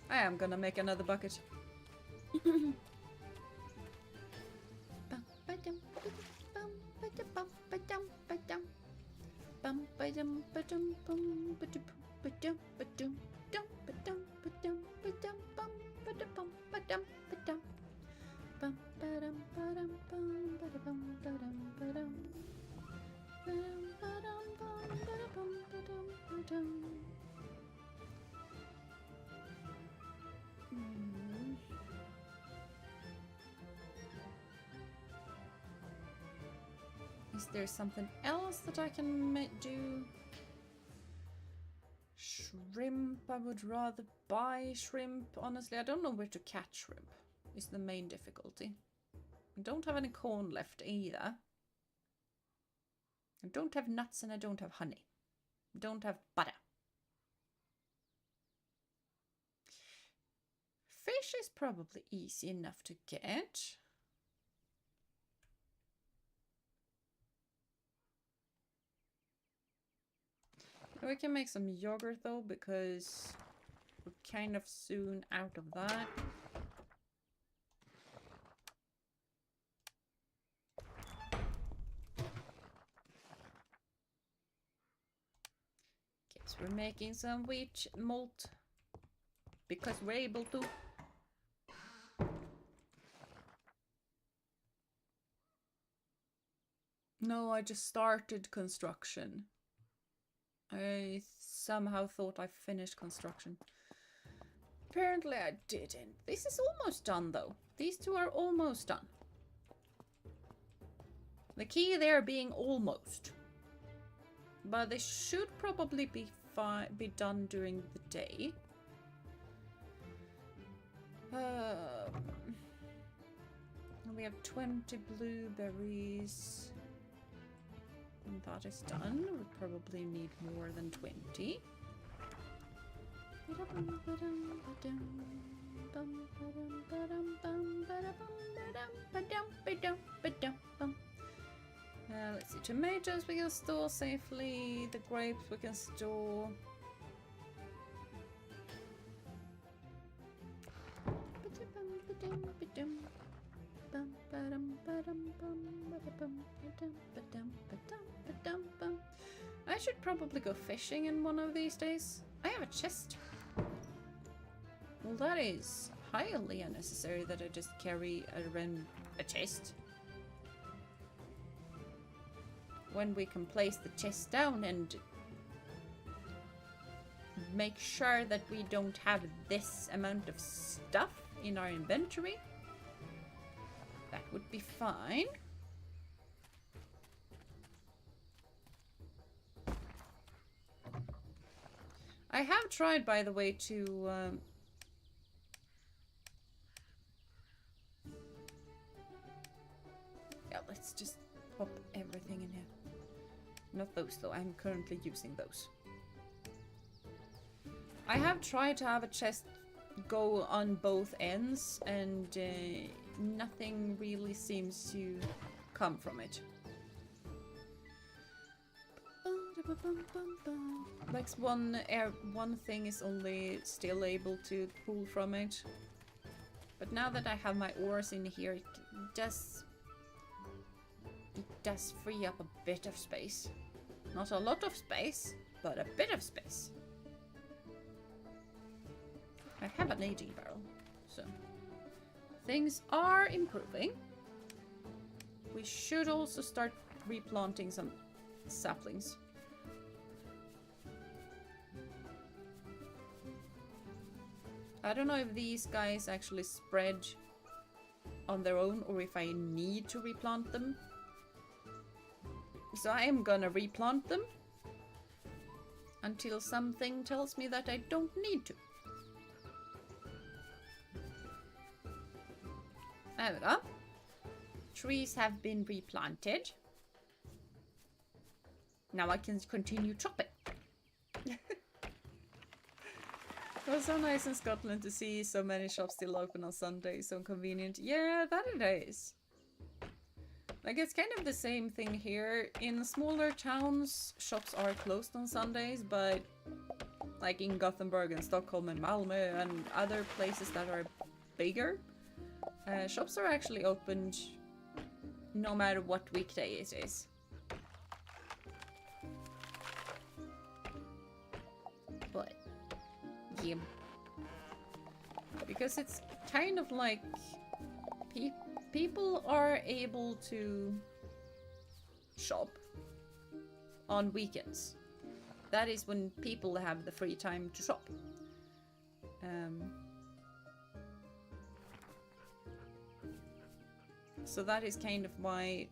I am gonna make another bucket. Is there something else that I can do? Shrimp, I would rather buy shrimp. Honestly, I don't know where to catch shrimp. Is the main difficulty. I don't have any corn left either. I don't have nuts and I don't have honey. I don't have butter. Fish is probably easy enough to get. We can make some yogurt though, because we're kind of soon out of that. Okay, so we're making some wheat malt because we're able to. No, I just started construction. I somehow thought I finished construction. Apparently I didn't. This is almost done though. These two are almost done. The key there being almost. But they should probably be done during the day. We have 20 blueberries. And that is done. We probably need more than 20. Let's see. Tomatoes we can store safely. The grapes we can store. I should probably go fishing in one of these days. I have a chest. Well, that is highly unnecessary that I just carry around a chest. When we can place the chest down and make sure that we don't have this amount of stuff in our inventory, that would be fine. I have tried, by the way, to yeah, let's just pop everything in here. Not those though, I'm currently using those. I have tried to have a chest go on both ends and nothing really seems to come from it. Like one thing is only still able to pull from it. But now that I have my ores in here, it does free up a bit of space. Not a lot of space, but a bit of space. I have an aging barrel, so things are improving. We should also start replanting some saplings. I don't know if these guys actually spread on their own or if I need to replant them. So I am gonna replant them until something tells me that I don't need to. There we go. Trees have been replanted. Now I can continue chopping. It was so nice in Scotland to see so many shops still open on Sundays, so convenient. Yeah, that it is. Like, it's kind of the same thing here. In smaller towns, shops are closed on Sundays, but like in Gothenburg and Stockholm and Malmö and other places that are bigger, shops are actually opened no matter what weekday it is. But yeah, because it's kind of like people are able to shop on weekends. That is when people have the free time to shop. So that is kind of why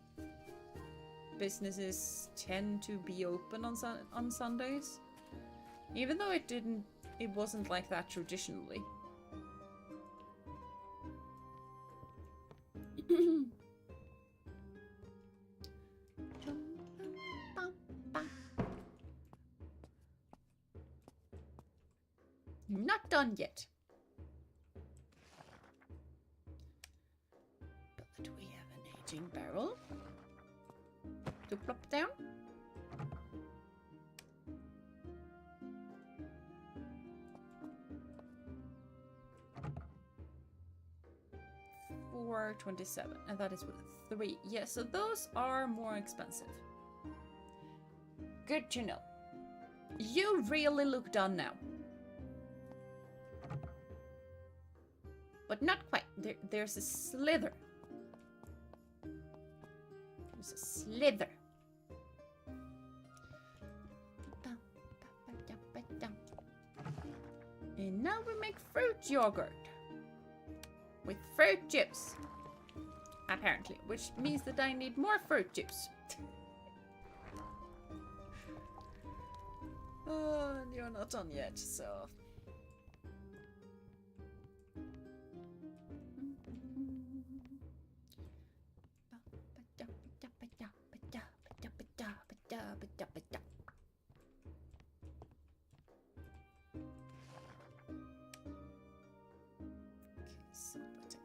businesses tend to be open on Sundays. Even though it wasn't like that traditionally. Not done yet. But we have an aging barrel to plop down. $4.27, and that is with 3. Yeah, so those are more expensive. Good to know. You really look done now. But not quite. There's a slither. There's a slither. And now we make fruit yogurt. With fruit juice. Apparently. Which means that I need more fruit juice. Oh, and you're not done yet, so...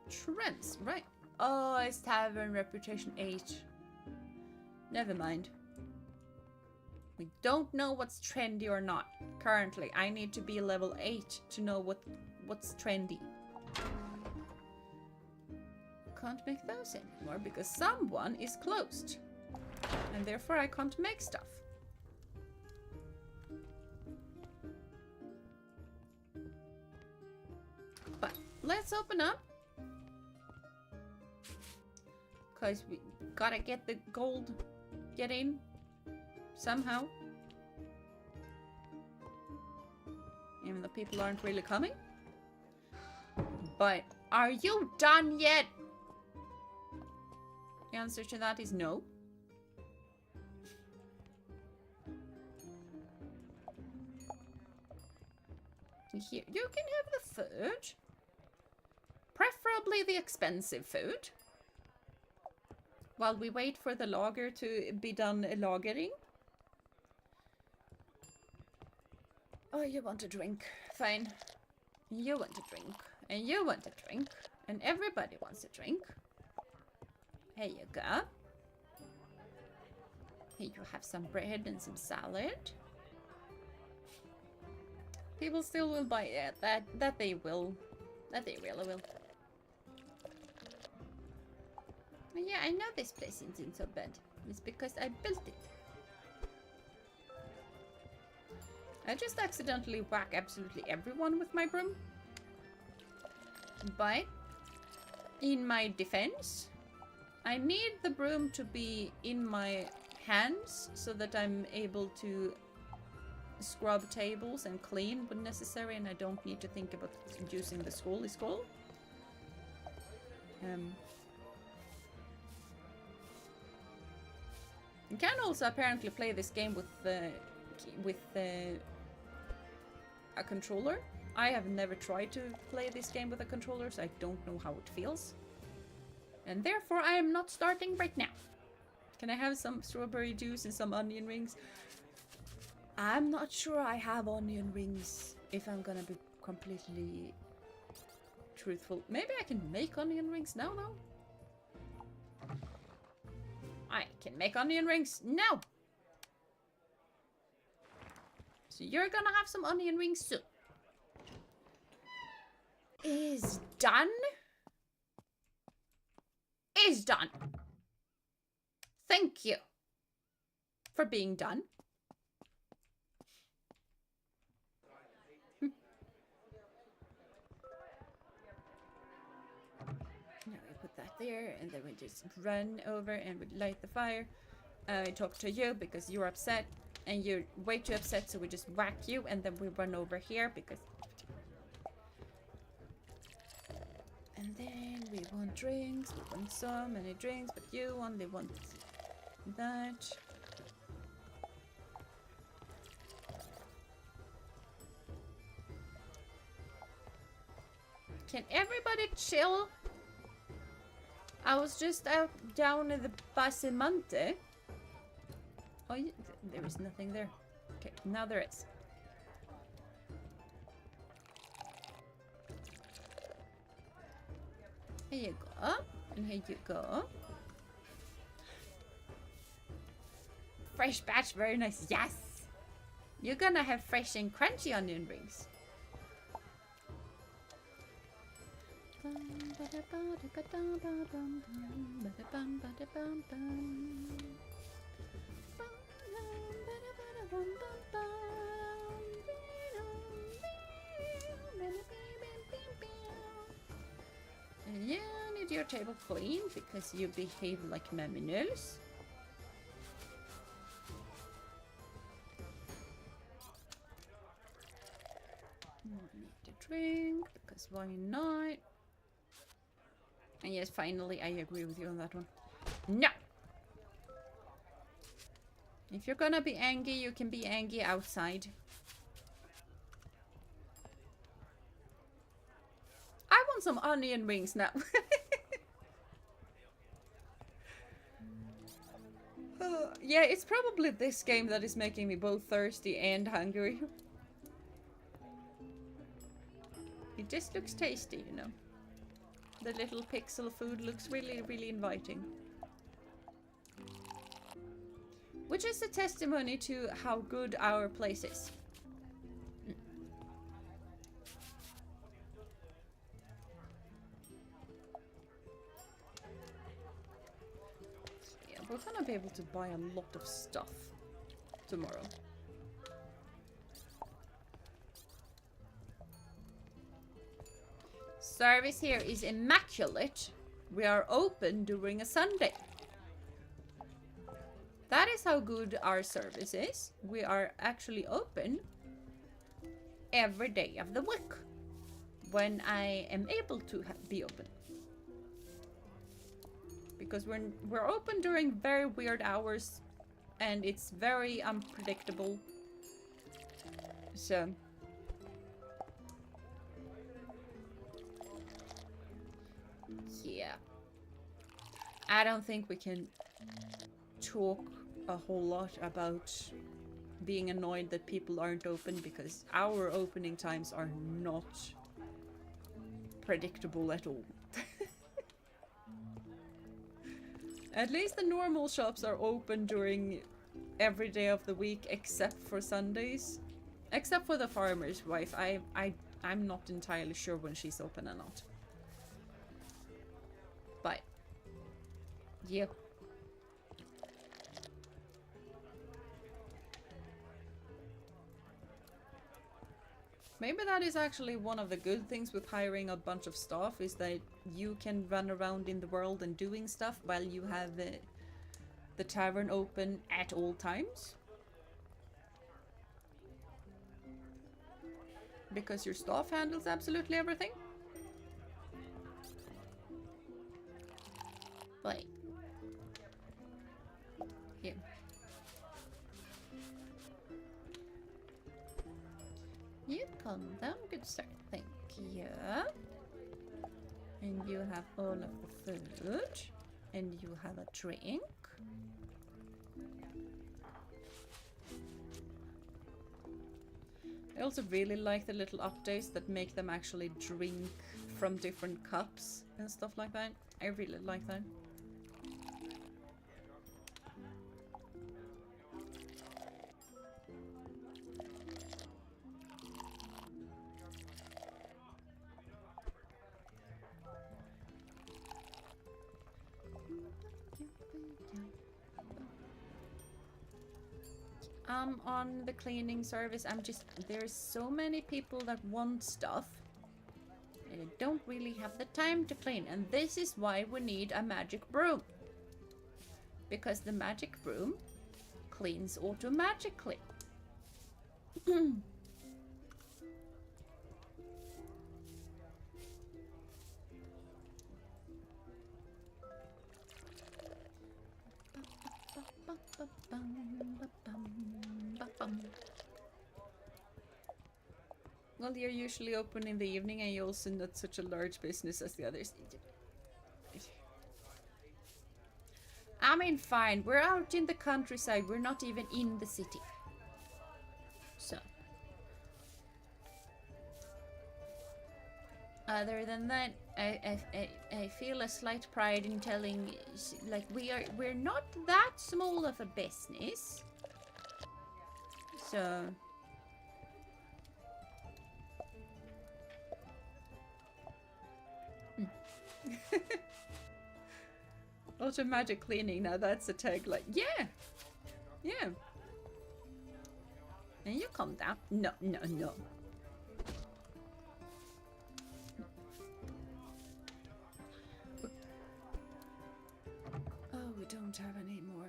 Trends, right? Oh, it's tavern reputation 8. Never mind. We don't know what's trendy or not. Currently, I need to be level 8 to know what's trendy. Can't make those anymore because someone is closed. And therefore I can't make stuff. But let's open up. Because we gotta get the gold, get in, somehow. Even though people aren't really coming. But, are you done yet? The answer to that is no. Here, you can have the food. Preferably the expensive food. While we wait for the lager to be done lagering. Oh, you want a drink. Fine. You want a drink. And you want a drink. And everybody wants a drink. Here you go. Here you have some bread and some salad. People still will buy it. That they will. That they really will. Yeah, I know this place isn't so bad. It's because I built it. I just accidentally whack absolutely everyone with my broom. But, in my defense, I need the broom to be in my hands so that I'm able to scrub tables and clean when necessary, and I don't need to think about using the schooly skull. You can also apparently play this game with a controller. I have never tried to play this game with a controller, so I don't know how it feels. And therefore, I am not starting right now. Can I have some strawberry juice and some onion rings? I'm not sure I have onion rings, if I'm gonna be completely truthful. Maybe I can make onion rings now, though. I can make onion rings now! So you're gonna have some onion rings soon. Is done. Is done. Thank you for being done. Now we put that there, and then we just run over and we light the fire. I talk to you because you're upset, and you're way too upset, so we just whack you, and then we run over here because... And then we want drinks, we want so many drinks, but you only want that. Can everybody chill? I was just out down in the Basimante. Oh, there is nothing there. Okay, now there is. Here you go. And here you go. Fresh batch, very nice. Yes! You're gonna have fresh and crunchy onion rings. And you need your table clean because you behave like mammals. Need to drink because why not? And yes, finally, I agree with you on that one. No! If you're gonna be angry, you can be angry outside. I want some onion rings now. Yeah, it's probably this game that is making me both thirsty and hungry. It just looks tasty, you know. The little pixel food looks really, really inviting. Which is a testimony to how good our place is. Yeah, we're gonna be able to buy a lot of stuff tomorrow. Service here is immaculate. We are open during a Sunday. That is how good our service is. We are actually open every day of the week when I am able to be open. Because we're open during very weird hours and it's very unpredictable. So... yeah. I don't think we can talk a whole lot about being annoyed that people aren't open because our opening times are not predictable at all. At least the normal shops are open during every day of the week except for Sundays. Except for the farmer's wife. I'm not entirely sure when she's open or not. But yeah. Maybe that is actually one of the good things with hiring a bunch of staff is that you can run around in the world and doing stuff while you have the tavern open at all times. Because your staff handles absolutely everything. But here. You calm down, good sir. Thank you. And you have all of the food. And you have a drink. I also really like the little updates that make them actually drink from different cups and stuff like that. I really like that. On the cleaning service, there's so many people that want stuff. And I don't really have the time to clean. And this is why we need a magic broom. Because the magic broom cleans automatically. Well, you're usually open in the evening and you're also not such a large business as the others. I mean, fine. We're out in the countryside. We're not even in the city. So. Other than that, I feel a slight pride in telling, like, we're not that small of a business. So. Automatic cleaning, now that's a tagline. Yeah! Yeah. And you calm down. No, no, no. Oh, we don't have any more.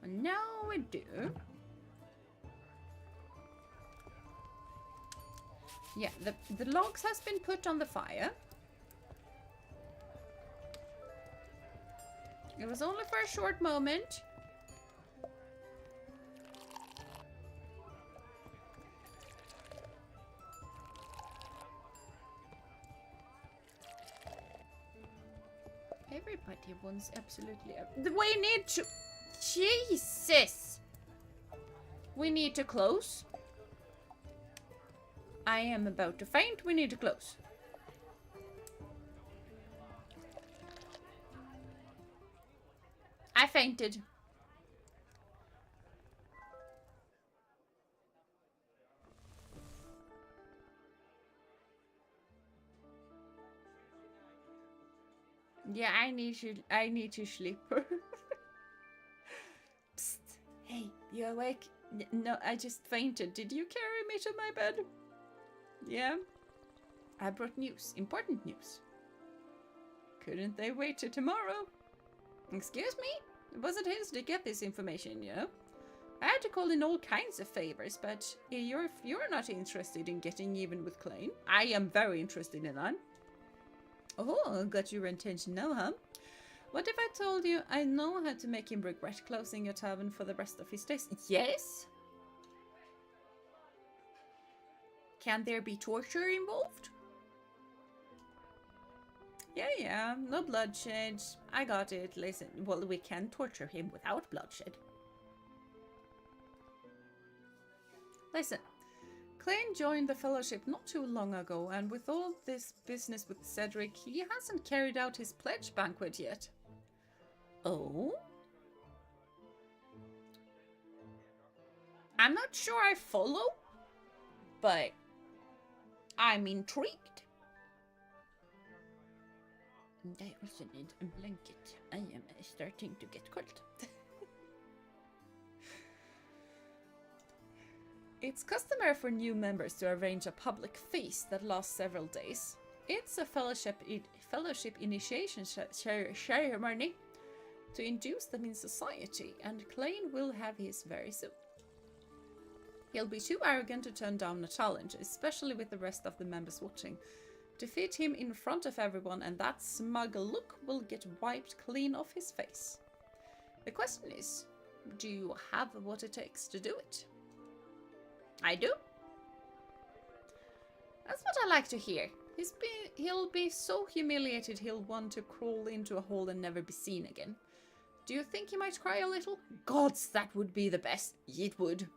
Now we do. Yeah, the logs has been put on the fire. It was only for a short moment. Everybody wants absolutely... We need to... Jesus! We need to close. I am about to faint. We need to close. I fainted. Yeah, I need to sleep. Psst. Hey, you awake? No, I just fainted. Did you carry me to my bed? Yeah. I brought news. Important news. Couldn't they wait till tomorrow? Excuse me? It wasn't his to get this information, you know? I had to call in all kinds of favors, but you're not interested in getting even with Klein. I am very interested in that. Oh, got your attention now, huh? What if I told you I know how to make him regret closing your tavern for the rest of his days? Yes? Can there be torture involved? Yeah, no bloodshed. I got it. Listen, well, we can torture him without bloodshed. Listen, Klein joined the Fellowship not too long ago, and with all this business with Cedric, he hasn't carried out his pledge banquet yet. Oh? I'm not sure I follow, but I'm intrigued. And I also need a blanket. I am starting to get cold. It's customary for new members to arrange a public feast that lasts several days. It's a fellowship initiation ceremony to induce them in society, and Klein will have his very soon. He'll be too arrogant to turn down a challenge, especially with the rest of the members watching. Defeat him in front of everyone and that smug look will get wiped clean off his face. The question is, do you have what it takes to do it? I do. That's what I like to hear. He'll be so humiliated he'll want to crawl into a hole and never be seen again. Do you think he might cry a little? Gods, that would be the best. It would.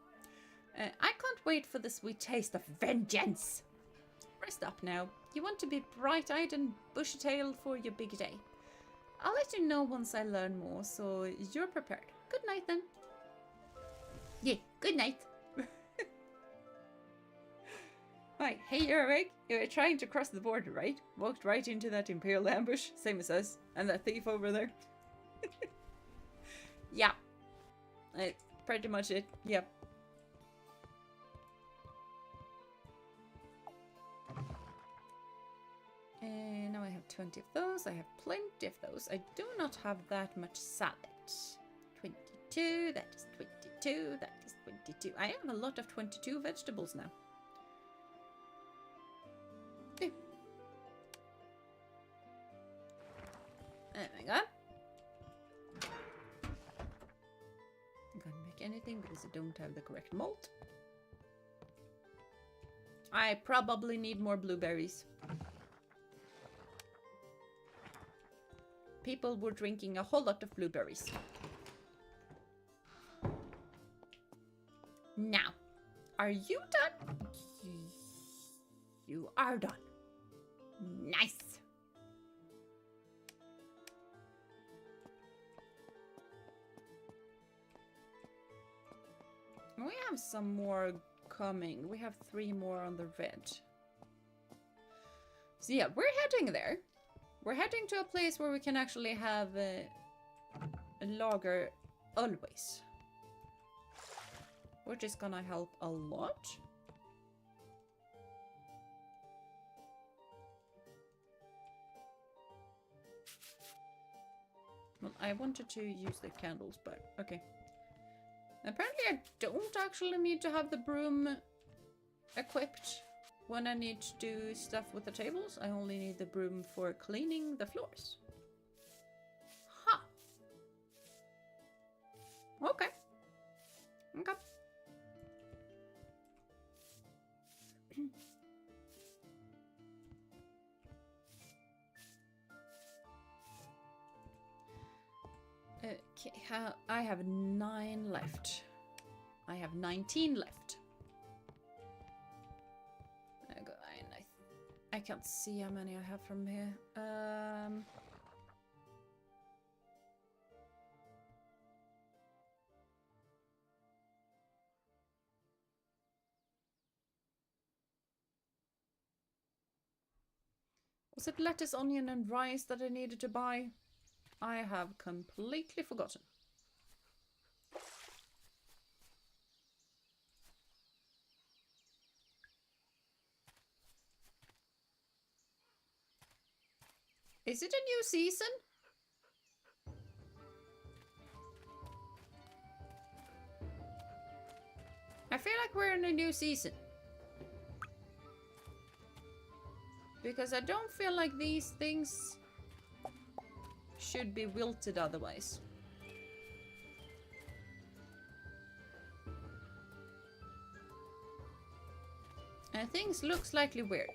I can't wait for the sweet taste of vengeance. Rest up now. You want to be bright-eyed and bushy-tailed for your big day. I'll let you know once I learn more, so you're prepared. Good night then. Yeah, good night. Hi, hey, you're awake? You were trying to cross the border, right? Walked right into that Imperial ambush, same as us, and that thief over there. Yeah. That's pretty much it. Yep. And now I have 20 of those. I have plenty of those. I do not have that much salad. 22, that is 22, that is 22. I have a lot of 22 vegetables now. There we go. I can't make anything because I don't have the correct malt. I probably need more blueberries. People were drinking a whole lot of blueberries. Now, are you done? You are done. Nice. We have some more coming. We have 3 more on the red. So yeah, we're heading there. We're heading to a place where we can actually have a lager always. Which is gonna help a lot. Well, I wanted to use the candles, but okay. Apparently I don't actually need to have the broom equipped when I need to do stuff with the tables. I only need the broom for cleaning the floors. Huh. Okay. Okay. Okay, I have 9 left. I have 19 left. I can't see how many I have from here. Was it lettuce, onion, and rice that I needed to buy? I have completely forgotten. Is it a new season? I feel like we're in a new season. Because I don't feel like these things should be wilted otherwise. And things look slightly weird.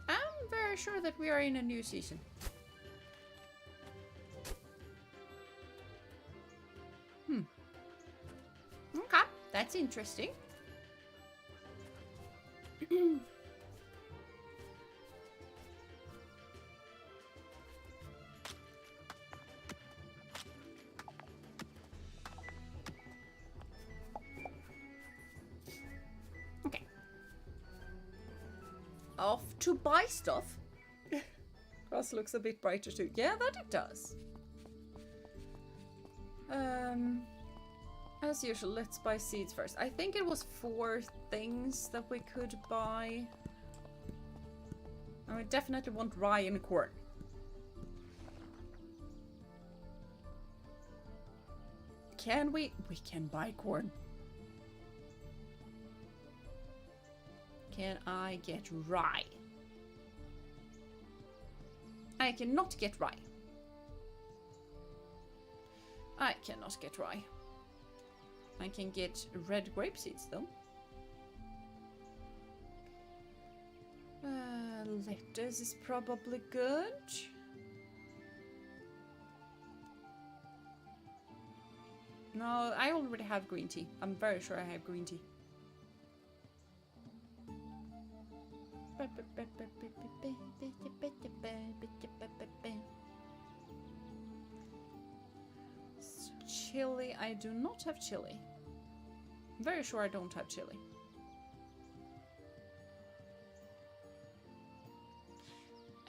I'm very sure that we are in a new season. Okay, that's interesting. Okay. Off to buy stuff. Grass looks a bit brighter too. Yeah, that it does. As usual, let's buy seeds first. I think it was 4 things that we could buy. And we definitely want rye and corn. Can we? We can buy corn. Can I get rye? I cannot get rye. I cannot get rye. I can get red grape seeds though. lettuce is probably good. No, I already have green tea. I'm very sure I have green tea. Chili, I do not have chili. I'm very sure I don't have chili.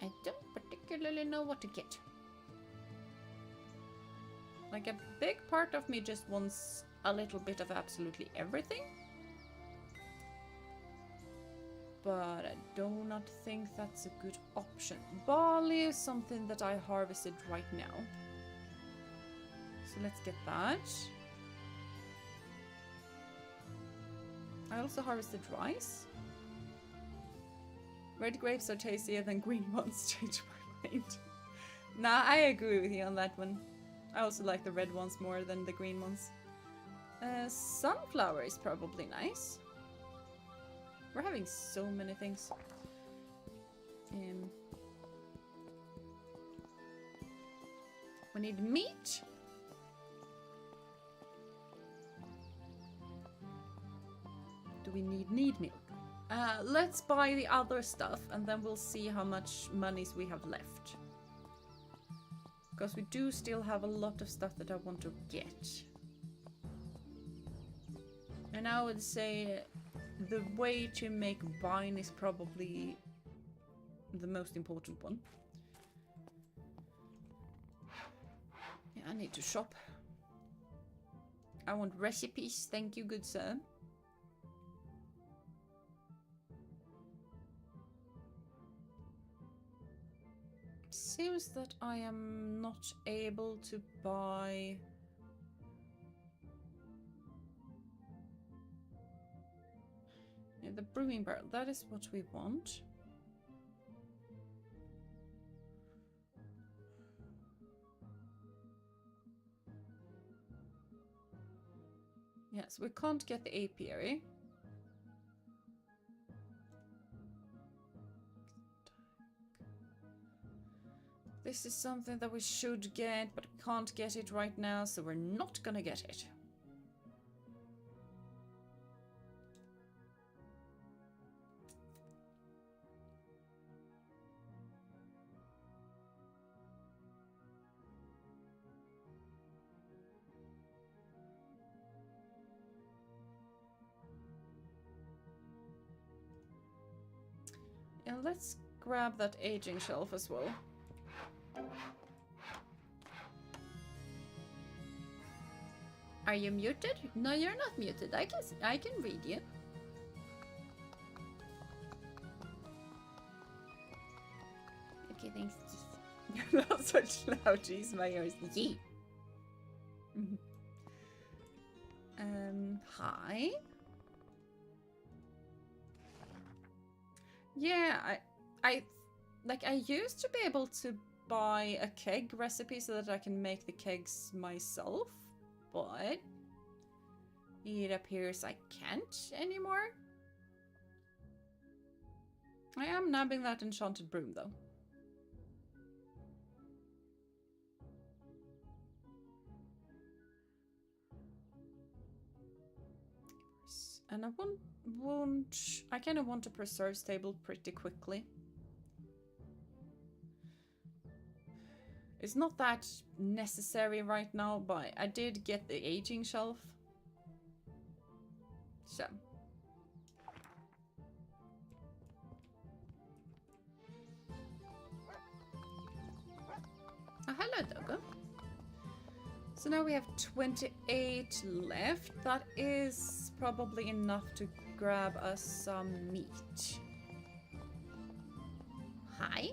I don't particularly know what to get. Like, a big part of me just wants a little bit of absolutely everything. But I do not think that's a good option. Barley is something that I harvested right now. So let's get that. I also harvested rice. Red grapes are tastier than green ones. Change my mind. Nah, I agree with you on that one. I also like the red ones more than the green ones. Sunflower is probably nice. We're having so many things. We need meat. Do we need milk? Let's buy the other stuff and then we'll see how much monies we have left. Because we do still have a lot of stuff that I want to get. And I would say the way to make wine is probably the most important one. Yeah, I need to shop. I want recipes, thank you, good sir. Seems that I am not able to buy... Yeah, the brewing barrel, that is what we want. Yes, we can't get the apiary. This is something that we should get, but we can't get it right now, so we're not gonna get it. And let's grab that aging shelf as well. Are you muted? No, you're not muted. I can read you. Okay, thanks. You're not such loud. Jeez, my ears. Yee. Hi. Yeah, I used to be able to buy a keg recipe so that I can make the kegs myself, but it appears I can't anymore. I am nabbing that enchanted broom though. And I kind of want to preserve stable pretty quickly. It's not that necessary right now, but I did get the aging shelf. So. Oh, hello, Doggo. So now we have 28 left. That is probably enough to grab us some meat. Hi.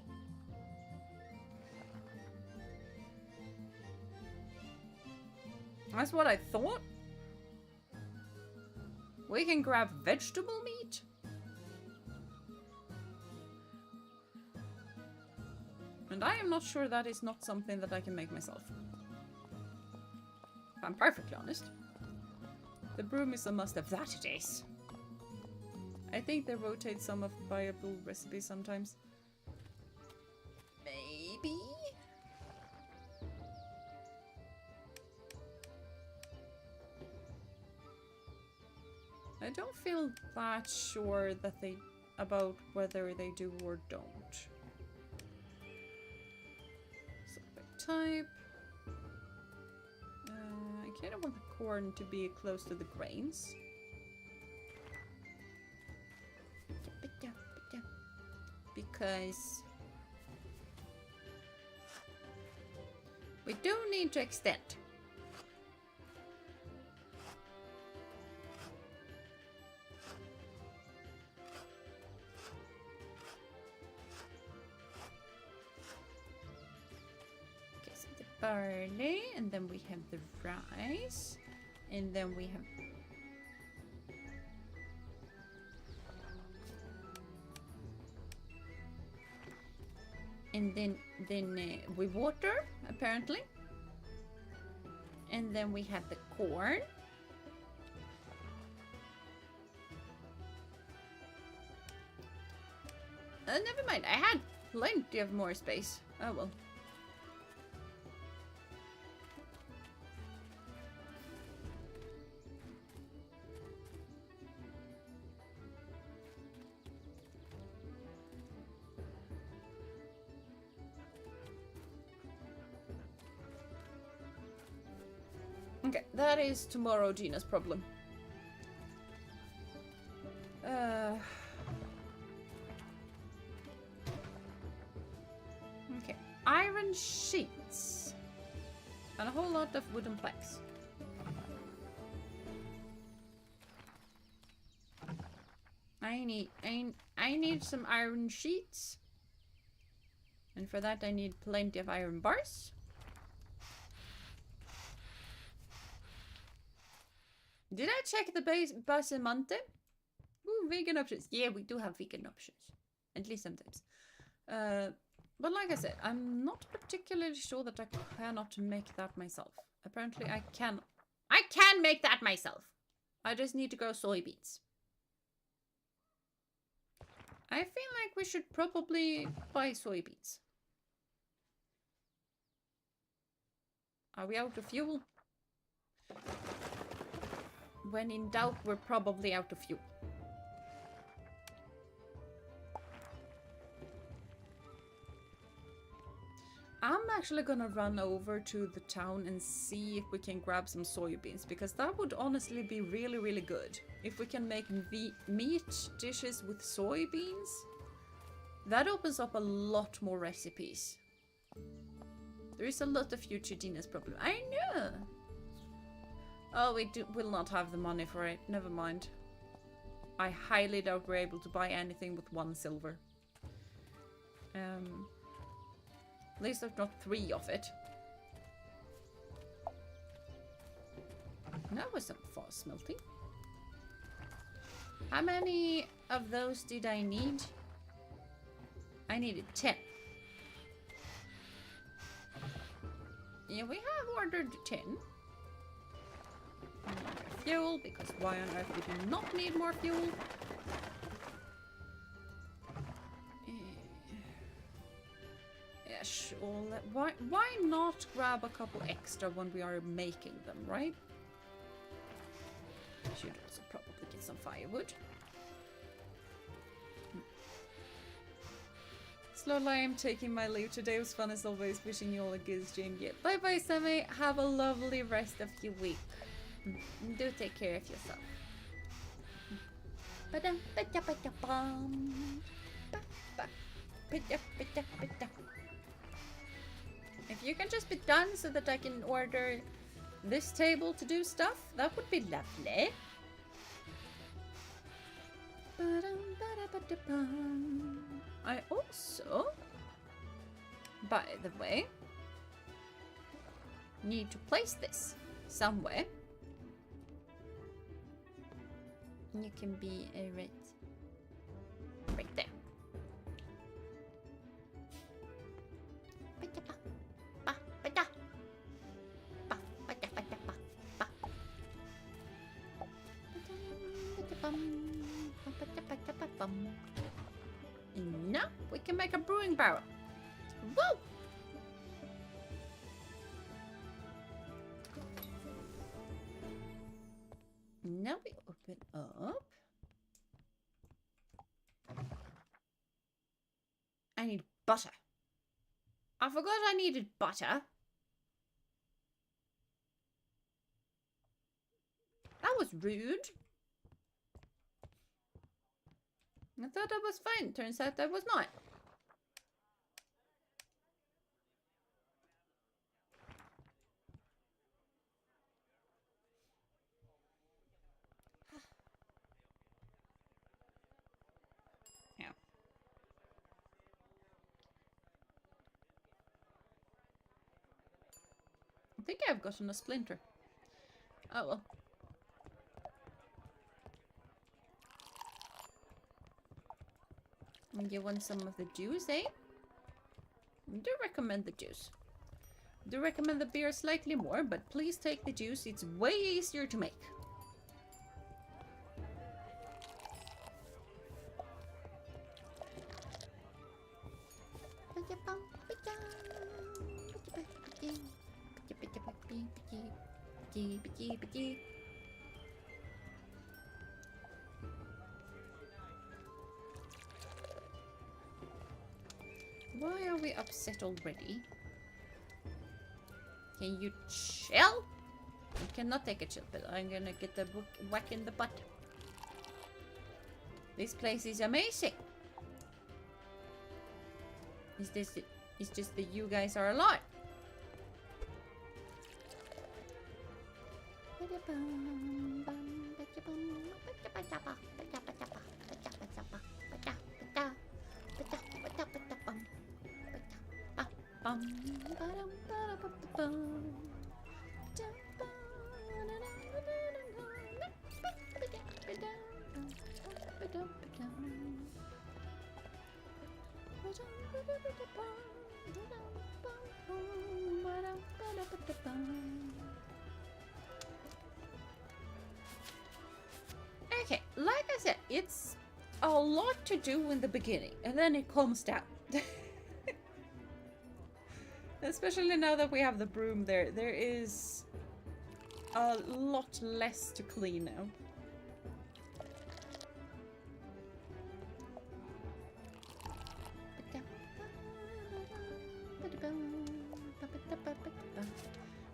That's what I thought. We can grab vegetable meat. And I am not sure that is not something that I can make myself. If I'm perfectly honest. The broom is a must-have. That it is. I think they rotate some of viable recipes sometimes. I don't feel that sure that about whether they do or don't. Subject type. I kind of want the corn to be close to the grains. Because we do need to extend. Okay, so the barley, and then we have the rice, and then we have we water, apparently. And then we have the corn. Never mind, I had plenty of more space. Oh well. Okay, that is tomorrow Gina's problem. Okay, iron sheets. And a whole lot of wooden planks. I need some iron sheets. And for that I need plenty of iron bars. Did I check the Basamante? Ooh, vegan options. Yeah, we do have vegan options. At least sometimes. But like I said, I'm not particularly sure that I cannot make that myself. Apparently I can. I can make that myself. I just need to grow soybeans. I feel like we should probably buy soybeans. Are we out of fuel? When in doubt, we're probably out of fuel. I'm actually gonna run over to the town and see if we can grab some soybeans, because that would honestly be really, really good. If we can make meat dishes with soybeans, that opens up a lot more recipes. There is a lot of future Gina's problem. I know! Oh, we will not have the money for it. Never mind. I highly doubt we're able to buy anything with 1 silver. At least there's not 3 of it. That was some fast smelting. How many of those did I need? I needed 10. Yeah, we have ordered 10. Fuel, because why on earth we do not need more fuel? Yeah, sure. Why not grab a couple extra when we are making them, right? Should also probably get some firewood. Slowly, I'm taking my leave. Today was fun as always. Wishing you all a good stream. Yeah. Bye bye, Sammy. Have a lovely rest of your week. Do take care of yourself. If you can just be done so that I can order this table to do stuff, that would be lovely. I also, by the way, need to place this somewhere. You can be right there. Now we can make a brewing barrel. Woo! Now we open up. butter. I forgot I needed butter. That was rude. I thought that was fine. Turns out that was not. Yeah. I think I've gotten a splinter. Oh well. And you want some of the juice, eh? I do recommend the juice. I do recommend the beer slightly more, but please take the juice. It's way easier to make. Why are we upset already? Can you chill? You cannot take a chill pill. I'm gonna get the whack in the butt. This place is amazing. It's just that you guys are a lot. Okay, like I said, it's a lot to do in the beginning, and then it calms down. Especially now that we have the broom there, there is a lot less to clean now.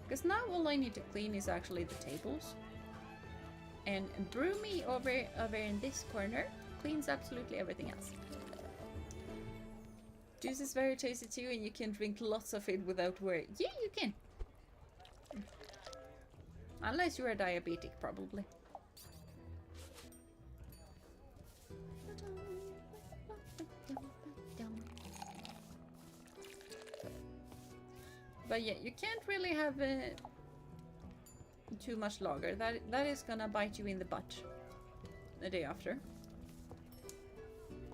Because now all I need to clean is actually the tables. And Broomy over in this corner cleans absolutely everything else. Juice is very tasty too, and you can drink lots of it without worry. Yeah, you can. Unless you are diabetic, probably. But yeah, you can't really have too much lager. That is gonna bite you in the butt the day after.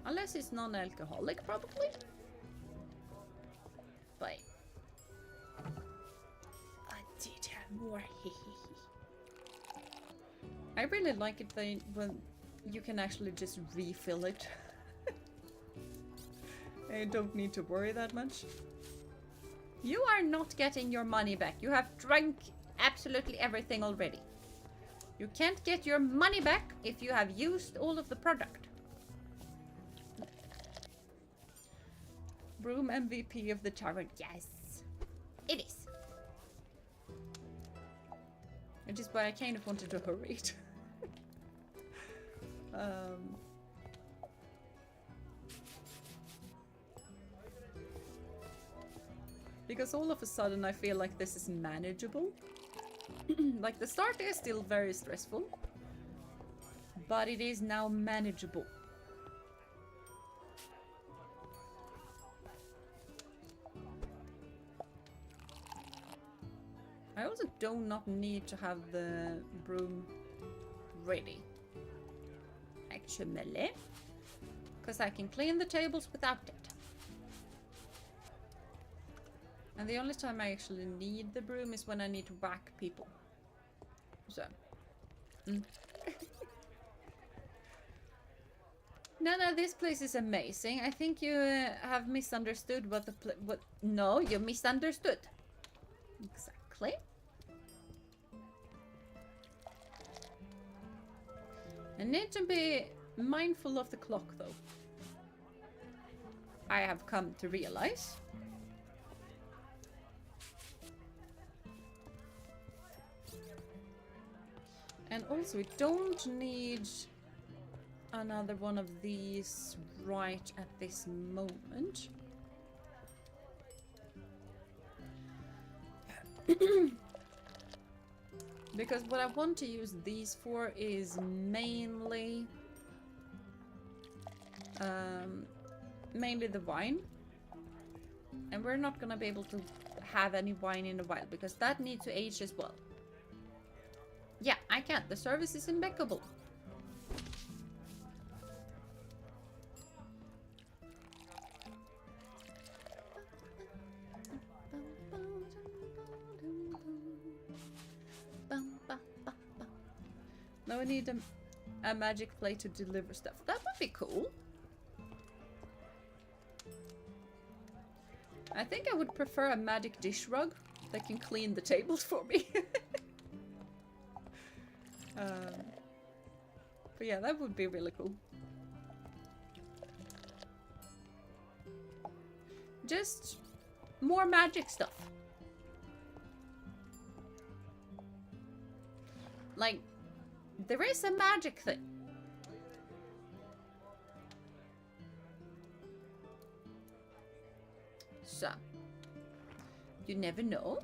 Unless it's non-alcoholic, probably. But I did have more. I really like it when you can actually just refill it. I don't need to worry that much. You are not getting your money back. You have drunk absolutely everything already. You can't get your money back if you have used all of the product. Broom MVP of the tavern. Yes, it is. Which is why I kind of wanted to hurry it. Because all of a sudden I feel like this is manageable. Like the start is still very stressful, but it is now manageable. I also do not need to have the broom ready, actually, because I can clean the tables without it. And the only time I actually need the broom is when I need to whack people. So. No, this place is amazing. I think you have misunderstood what the No, you misunderstood. Exactly. I need to be mindful of the clock, though. I have come to realize. And also, we don't need another one of these right at this moment. Because what I want to use these for is mainly the wine. And we're not gonna be able to have any wine in a while because that needs to age as well. Yeah, I can't. The service is impeccable. Now we need a magic plate to deliver stuff. That would be cool. I think I would prefer a magic dish rug that can clean the tables for me. But yeah, that would be really cool. Just more magic stuff. Like, there is a magic thing. So, you never know.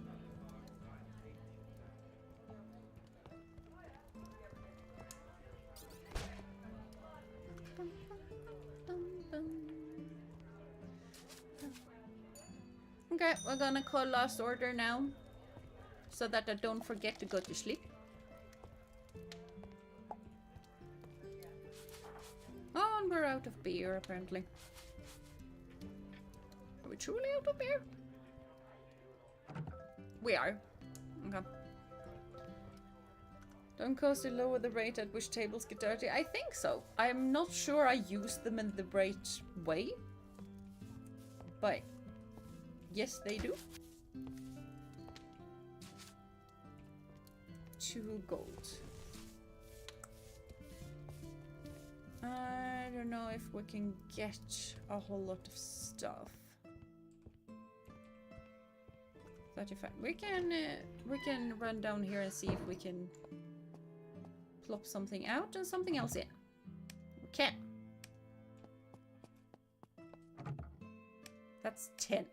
Okay, we're gonna call last order now, so that I don't forget to go to sleep. Oh, and we're out of beer, apparently. Are we truly out of beer? We are. Okay. Don't cost to lower the rate at which tables get dirty. I think so. I'm not sure I use them in the right way. But yes, they do. 2 gold. I don't know if we can get a whole lot of stuff. 35. We can run down here and see if we can plop something out and something else in. We can. That's 10.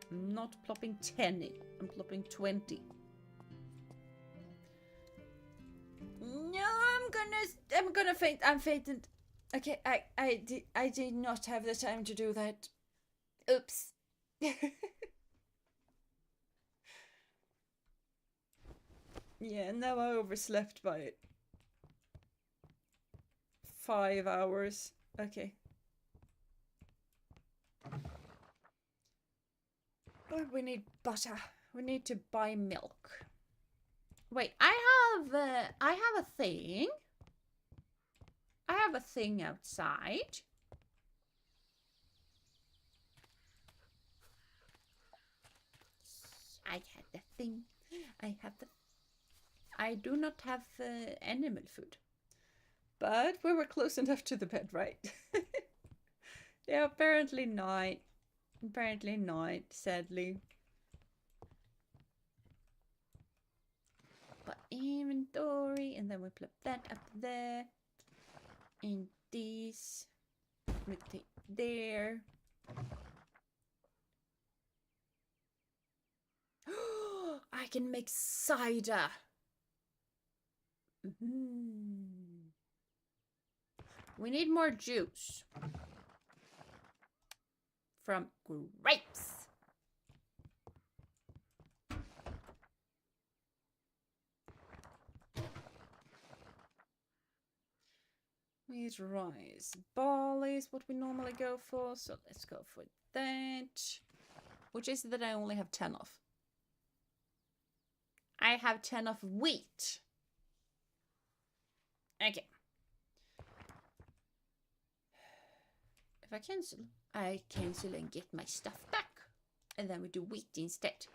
I'm not plopping 10 in. I'm plopping 20. No, I'm gonna faint. I'm fainted. Okay, I did not have the time to do that. Oops. Yeah, now I overslept by 5 hours. Okay. Oh, we need butter. We need to buy milk. Wait, I have a thing. I have a thing outside. I had the thing. I have the... I do not have animal food. But we were close enough to the bed, right? Yeah, apparently not. Apparently not, sadly. But inventory, and then we plop that up there. And this we take there. I can make cider. We need more juice from grapes. We need rice. Barley is what we normally go for, so let's go for that. Which is that I only have 10 of. I have 10 of wheat. Okay. If I cancel and get my stuff back. And then we do wheat instead.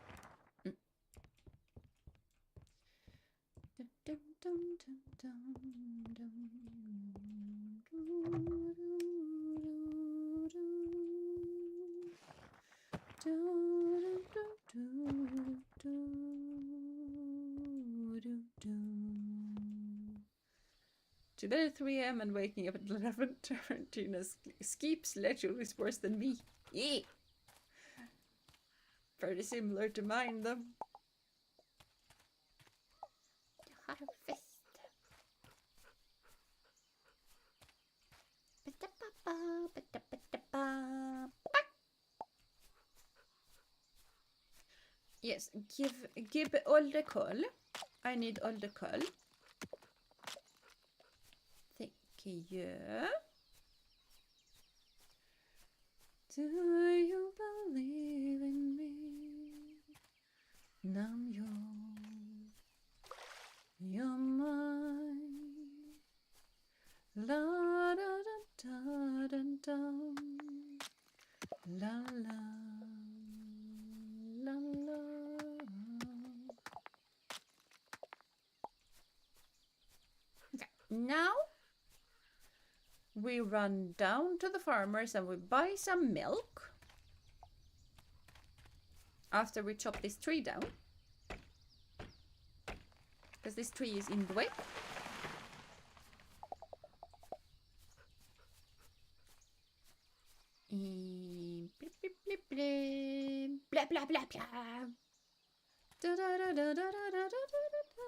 To bed at 3 a.m. and waking up at 11. Tarantina's Skeep schedule is worse than me. Yeah. Pretty similar to mine, though. Harvest. Yes, give all the coal. I need all the coal. Thank you. Do you believe in me? Now you're mine. La da da da da da. La la la la. Okay, now we run down to the farmers and we buy some milk. After we chop this tree down. Because this tree is in the way. Blip, blip, blip, blip. Blah, blah, blah, blah. Da, da, da, da, da, da, da, da, da, da.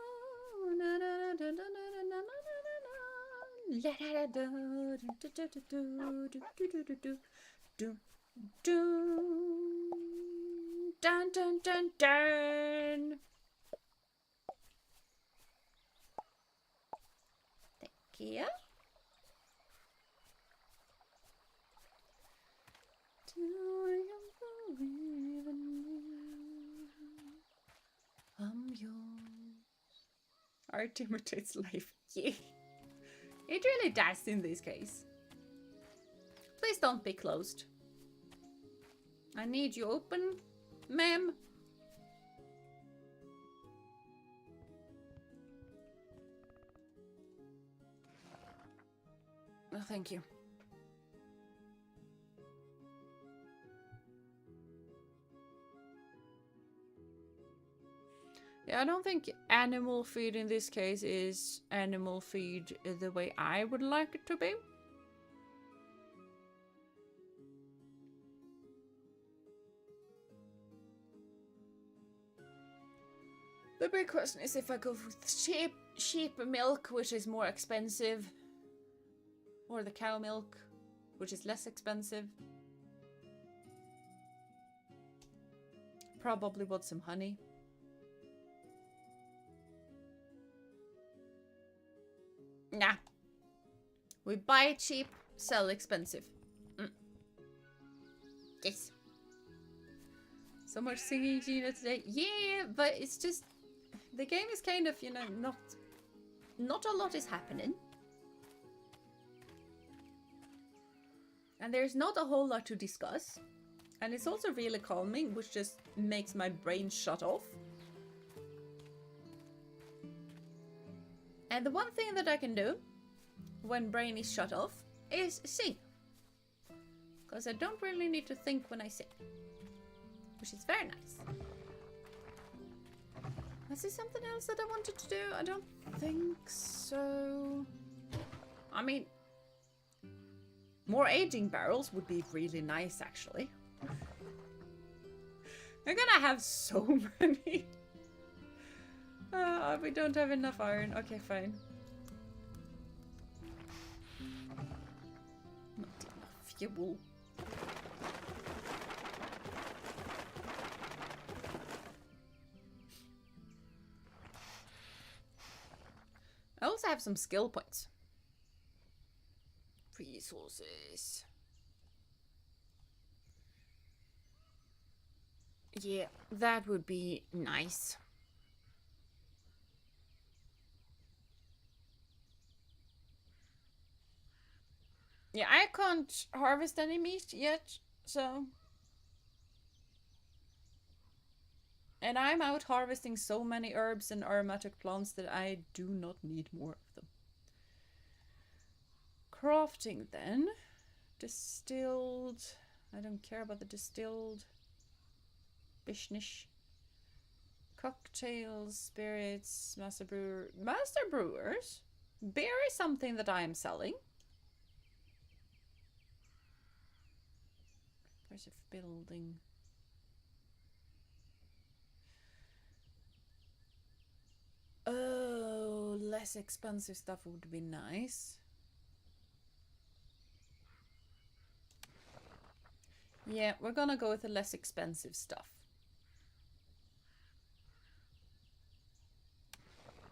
Dun dun dun dun. Thank you. Do you believe in me? I'm yours. Art imitates life. Yeah. It really does in this case. Please don't be closed. I need you open, ma'am. Oh, thank you. Yeah, I don't think animal feed in this case is animal feed the way I would like it to be. The big question is if I go with sheep milk, which is more expensive, or the cow milk, which is less expensive. Probably want some honey. Nah. We buy cheap, sell expensive. Yes. So much singing Gina today. Yeah, but it's just... The game is kind of, you know, not a lot is happening. And there's not a whole lot to discuss. And it's also really calming, which just makes my brain shut off. And the one thing that I can do when brain is shut off is sing. Because I don't really need to think when I sing. Which is very nice. Was there something else that I wanted to do? I don't think so. I mean, more aging barrels would be really nice, actually. I'm gonna have so many. We don't have enough iron. Okay, fine. Not enough fuel. I also have some skill points. Resources. Yeah, that would be nice. Yeah, I can't harvest any meat yet, so... And I'm out harvesting so many herbs and aromatic plants that I do not need more of them. Crafting then. Distilled. I don't care about the distilled. Bishnish. Cocktails, spirits, master brewers. Beer is something that I am selling. Price of building. Oh, less expensive stuff would be nice. Yeah, we're gonna go with the less expensive stuff.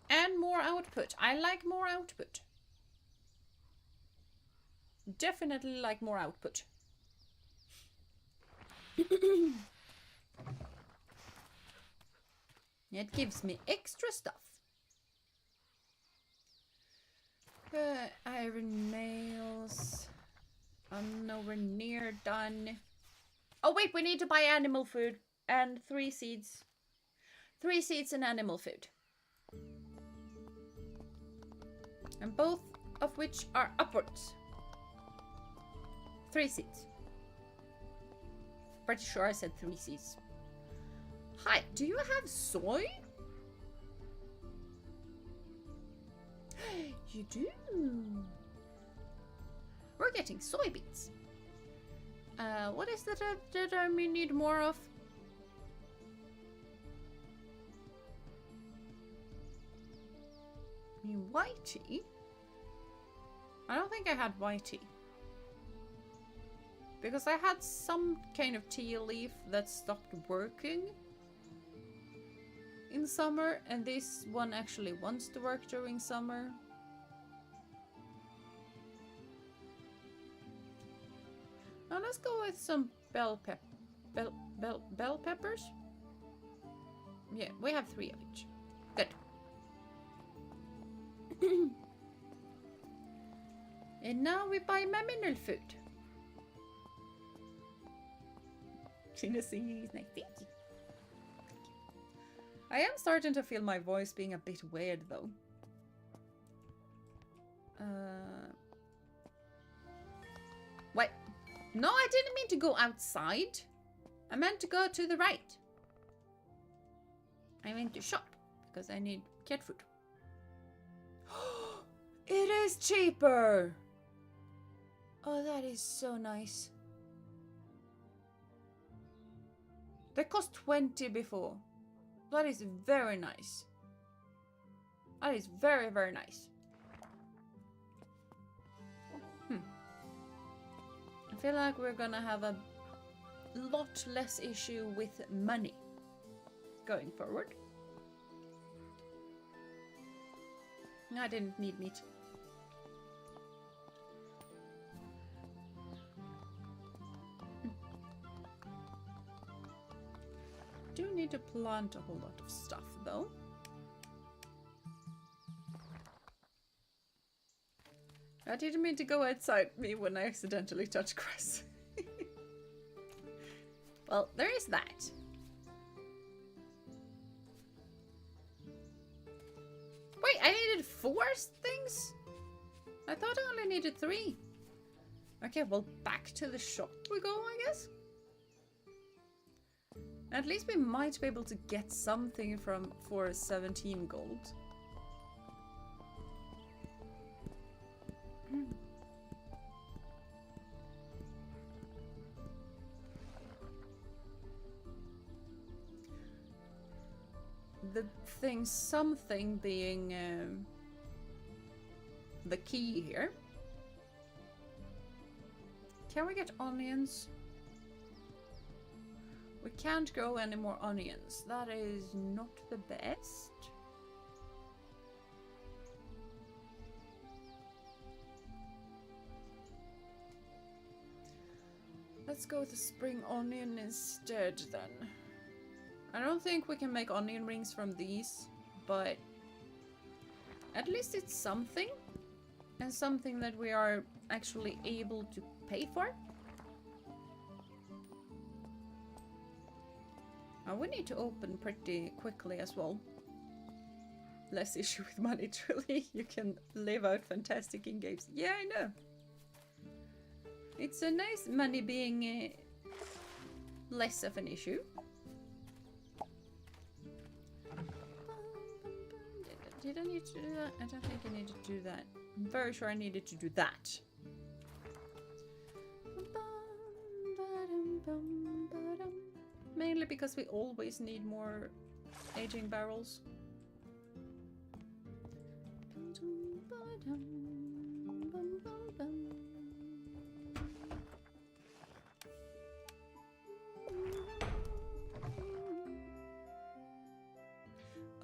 And more output. I like more output. Definitely like more output. It gives me extra stuff. Iron nails. I'm nowhere near done. Oh wait, we need to buy animal food and 3 seeds. 3 seeds and animal food. And both of which are upwards. 3 seeds. Pretty sure I said 3 seeds. Hi, do you have soy? You do. We're getting soybeans. What is that we need more of? White tea? I don't think I had white tea. Because I had some kind of tea leaf that stopped working in summer, and this one actually wants to work during summer. Now let's go with some bell peppers. Yeah, we have 3 of each. Good. And now we buy my mineral food. Tennessee is nice. Thank you. I am starting to feel my voice being a bit weird though. Wait. No, I didn't mean to go outside. I meant to go to the right. I meant to shop because I need cat food. It is cheaper. Oh, that is so nice. They cost 20 before. That is very nice. That is very, very nice. I feel like we're gonna have a lot less issue with money going forward. I didn't need meat. Do need to plant a whole lot of stuff though. I didn't mean to go outside me when I accidentally touched grass. Well, there is that. Wait, I needed 4 things? I thought I only needed 3. Okay, well, back to the shop we go, I guess. At least we might be able to get something for 17 gold. The thing, something being the key here. Can we get onions? We can't grow any more onions. That is not the best. Let's go with the spring onion instead then. I don't think we can make onion rings from these, but at least it's something, and something that we are actually able to pay for. We need to open pretty quickly as well. Less issue with money, truly. You can live out fantastic in games. Yeah, I know. It's a nice money being less of an issue. Did I need to do that? I don't think I needed to do that. I'm very sure I needed to do that. Mainly because we always need more aging barrels.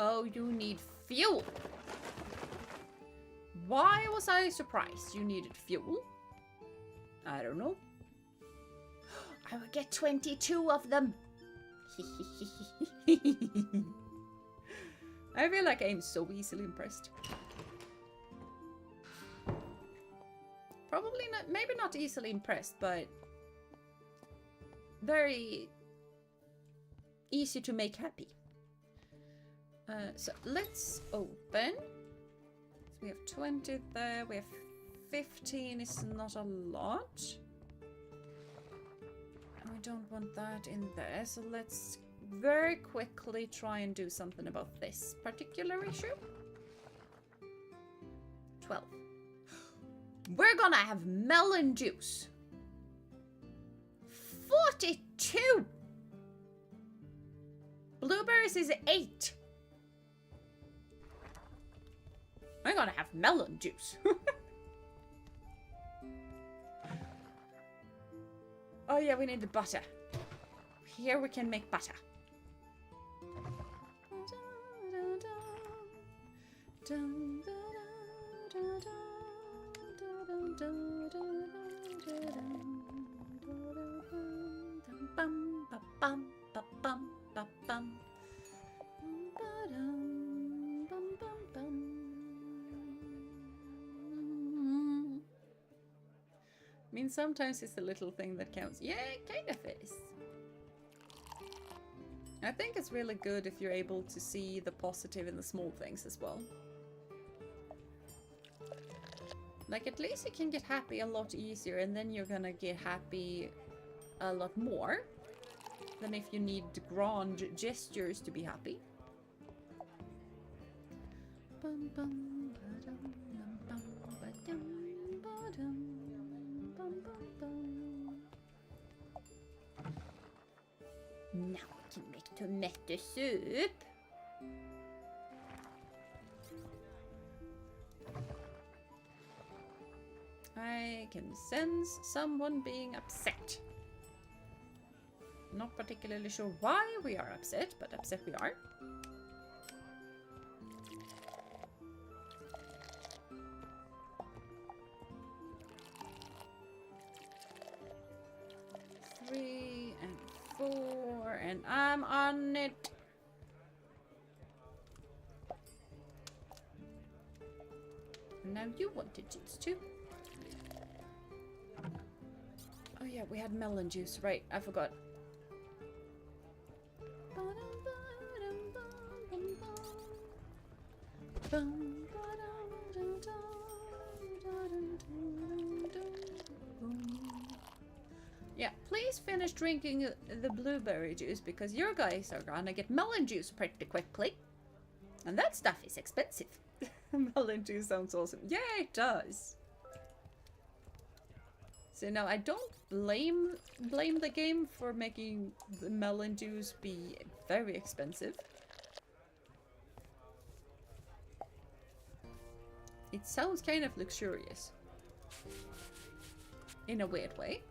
Oh, you need fuel. Why was I surprised you needed fuel? I don't know. I will get 22 of them. I feel like I'm so easily impressed. Probably not, maybe not easily impressed, but very easy to make happy. So let's open. So we have 20 there, we have 15, is not a lot. And we don't want that in there, so let's very quickly try and do something about this particular issue. 12. We're gonna have melon juice. 42! Blueberries is 8. I'm gonna have melon juice. Oh yeah, we need the butter. Here we can make butter. I mean, sometimes it's the little thing that counts. Yeah, it kind of is. I think it's really good if you're able to see the positive in the small things as well. Like, at least you can get happy a lot easier, and then you're gonna get happy a lot more than if you need grand gestures to be happy. Now we can make tomato soup. I can sense someone being upset. Not particularly sure why we are upset, but upset we are. Three and 4, and I'm on it. And now you wanted juice too. Oh yeah, we had melon juice, right? I forgot. Yeah, please finish drinking the blueberry juice because your guys are gonna get melon juice pretty quickly. And that stuff is expensive. Melon juice sounds awesome. Yeah, it does. So now I don't blame the game for making the melon juice be very expensive. It sounds kind of luxurious. In a weird way.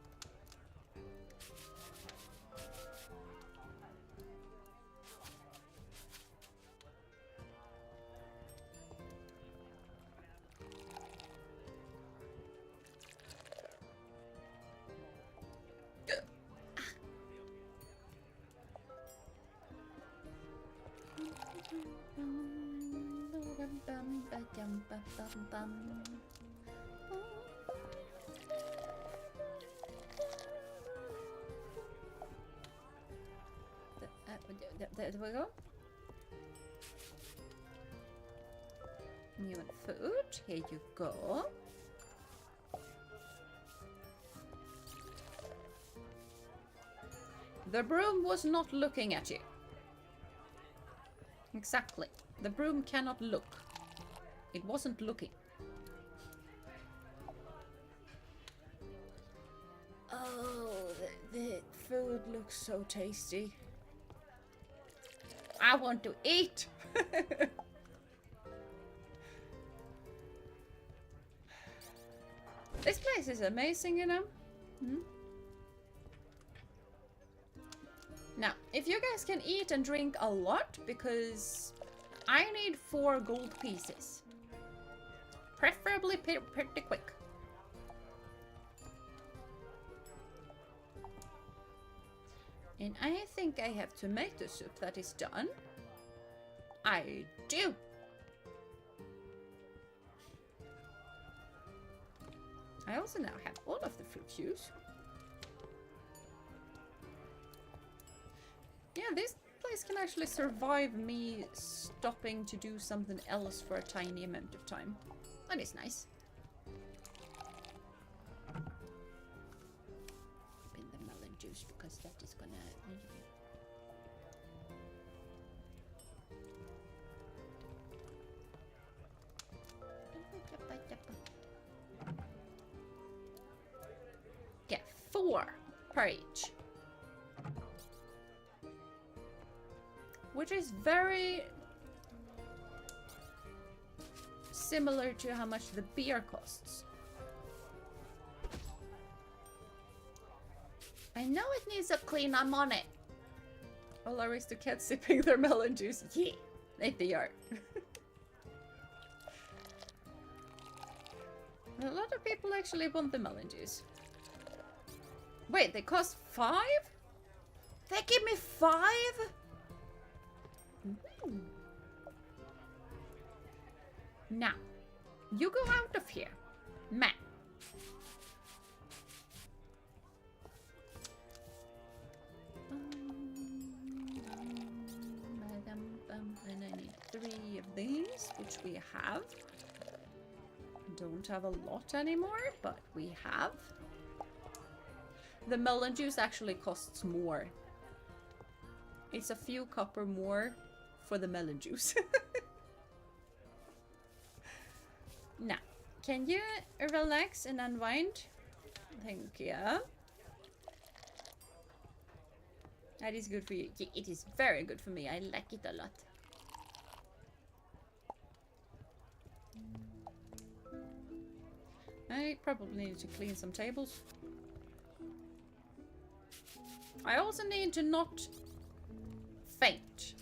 There we go. You want food? Here you go. The broom was not looking at you. Exactly. The broom cannot look. It wasn't looking. Oh, the food looks so tasty. I want to eat! This place is amazing, you know? Hmm? Now, if you guys can eat and drink a lot, because I need 4 gold pieces. Preferably pretty quick. And I think I have tomato soup that is done. I do! I also now have all of the fruit juice. Yeah, this place can actually survive me stopping to do something else for a tiny amount of time. That is nice. In the melon juice because that is gonna... Get 4 per each. Which is very similar to how much the beer costs. I know it needs a clean, I'm on it. All aristocrats sipping their melon juice. Yeah, they are. A lot of people actually want the melon juice. Wait, they cost 5? They give me 5? Ooh. Now, you go out of here, man. And I need 3 of these, which we have. Don't have a lot anymore, but we have. The melon juice actually costs more. It's a few copper more for the melon juice. Now, can you relax and unwind? Thank you. That is good for you. Yeah, it is very good for me. I like it a lot. I probably need to clean some tables. I also need to not faint.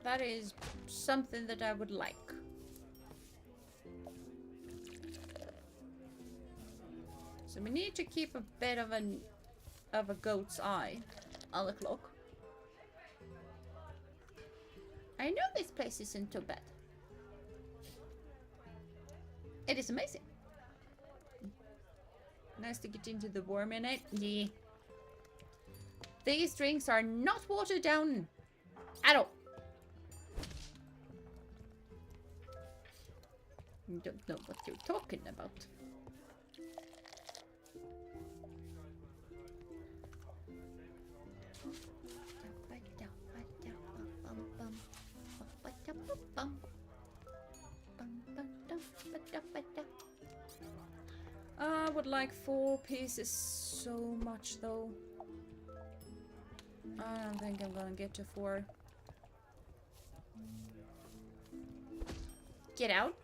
That is something that I would like. So we need to keep a bit of a goat's eye on the clock. I know this place isn't too bad. It is amazing. Nice to get into the warm in it. Yeah. These drinks are not watered down at all. You don't know what you're talking about. I would like 4 pieces so much though. I don't think I'm gonna get to 4. Get out.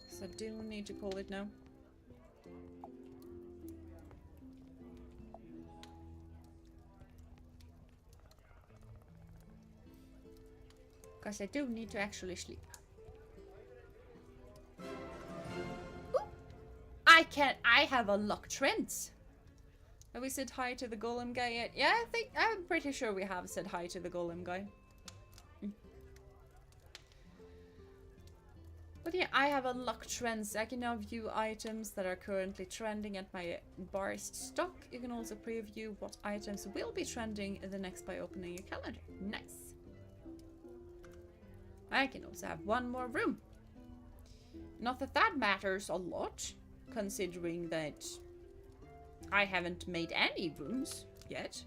So I do need to call it now. Because I do need to actually sleep. Ooh. I have unlocked trends. Have we said hi to the golem guy yet? Yeah, I'm pretty sure we have said hi to the golem guy. But yeah, I have unlocked trends. I can now view items that are currently trending at my bar's stock. You can also preview what items will be trending in the next by opening your calendar. Nice. I can also have one more room. Not that that matters a lot, considering that I haven't made any rooms yet.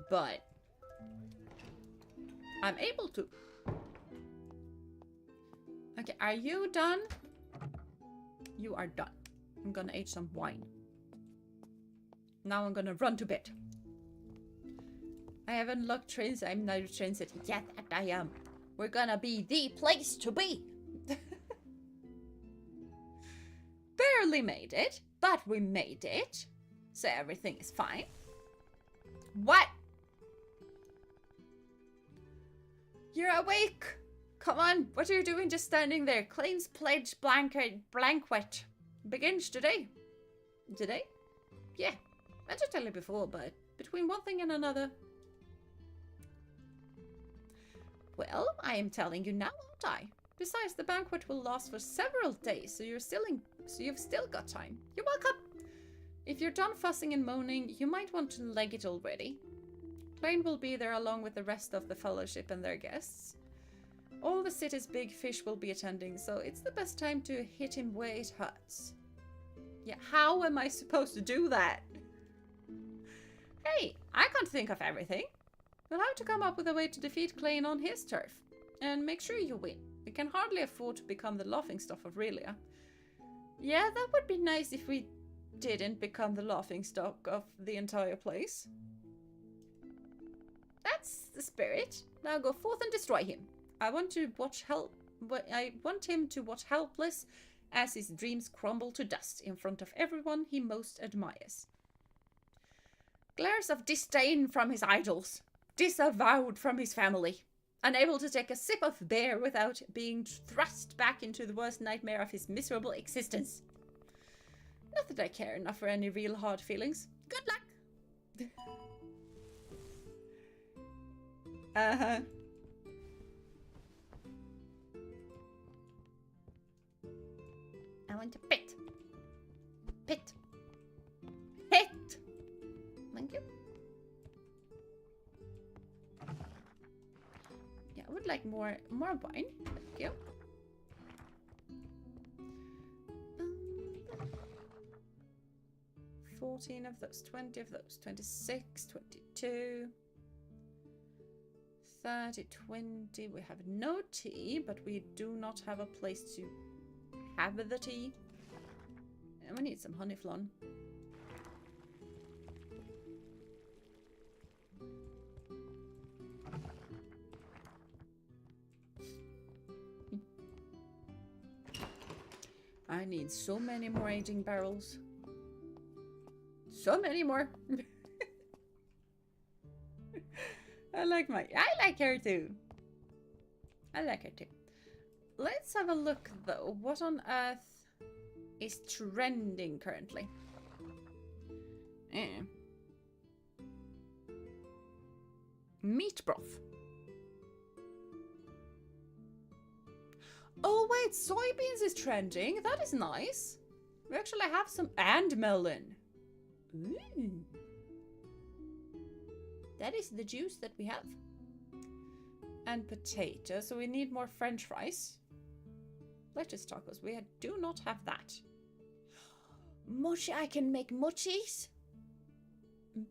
But I'm able to. Okay, are you done? You are done. I'm gonna age some wine. Now I'm gonna run to bed. I have unlocked trains. I'm now train city. Yeah, that I am. We're gonna be the place to be. Barely made it, but we made it. So everything is fine. What? You're awake. Come on, what are you doing just standing there? Claims pledge blanket begins today. Today? Yeah, I just tell you before, but between one thing and another. Well, I am telling you now, aren't I? Besides, the banquet will last for several days, so you've still got time. You're welcome. If you're done fussing and moaning, you might want to leg it already. Blaine will be there along with the rest of the fellowship and their guests. All the city's big fish will be attending, so it's the best time to hit him where it hurts. Yeah, how am I supposed to do that? Hey, I can't think of everything. You'll have to come up with a way to defeat Klein on his turf. And make sure you win. We can hardly afford to become the laughingstock of Relia. Yeah, that would be nice if we didn't become the laughingstock of the entire place. That's the spirit. Now go forth and destroy him. I want him to watch helpless as his dreams crumble to dust in front of everyone he most admires. Glares of disdain from his idols, disavowed from his family, unable to take a sip of beer without being thrust back into the worst nightmare of his miserable existence. Not that I care enough for any real hard feelings. Good luck! Uh-huh. I want to pit. Pit. Pit! Thank you. Yeah, I would like more wine. Thank you. 14 of those, 20 of those, 26, 22, 30, 20. We have no tea, but we do not have a place to have the tea. And we need some honey flan. I need so many more aging barrels. So many more. I like her too. I like her too. Let's have a look though. What on earth is trending currently? Meat broth. Oh wait, soybeans is trending. That is nice. We actually have some, and melon. Ooh. That is the juice that we have. And potato, so we need more french fries. Lettuce tacos, we do not have that. Mochi, I can make mochis.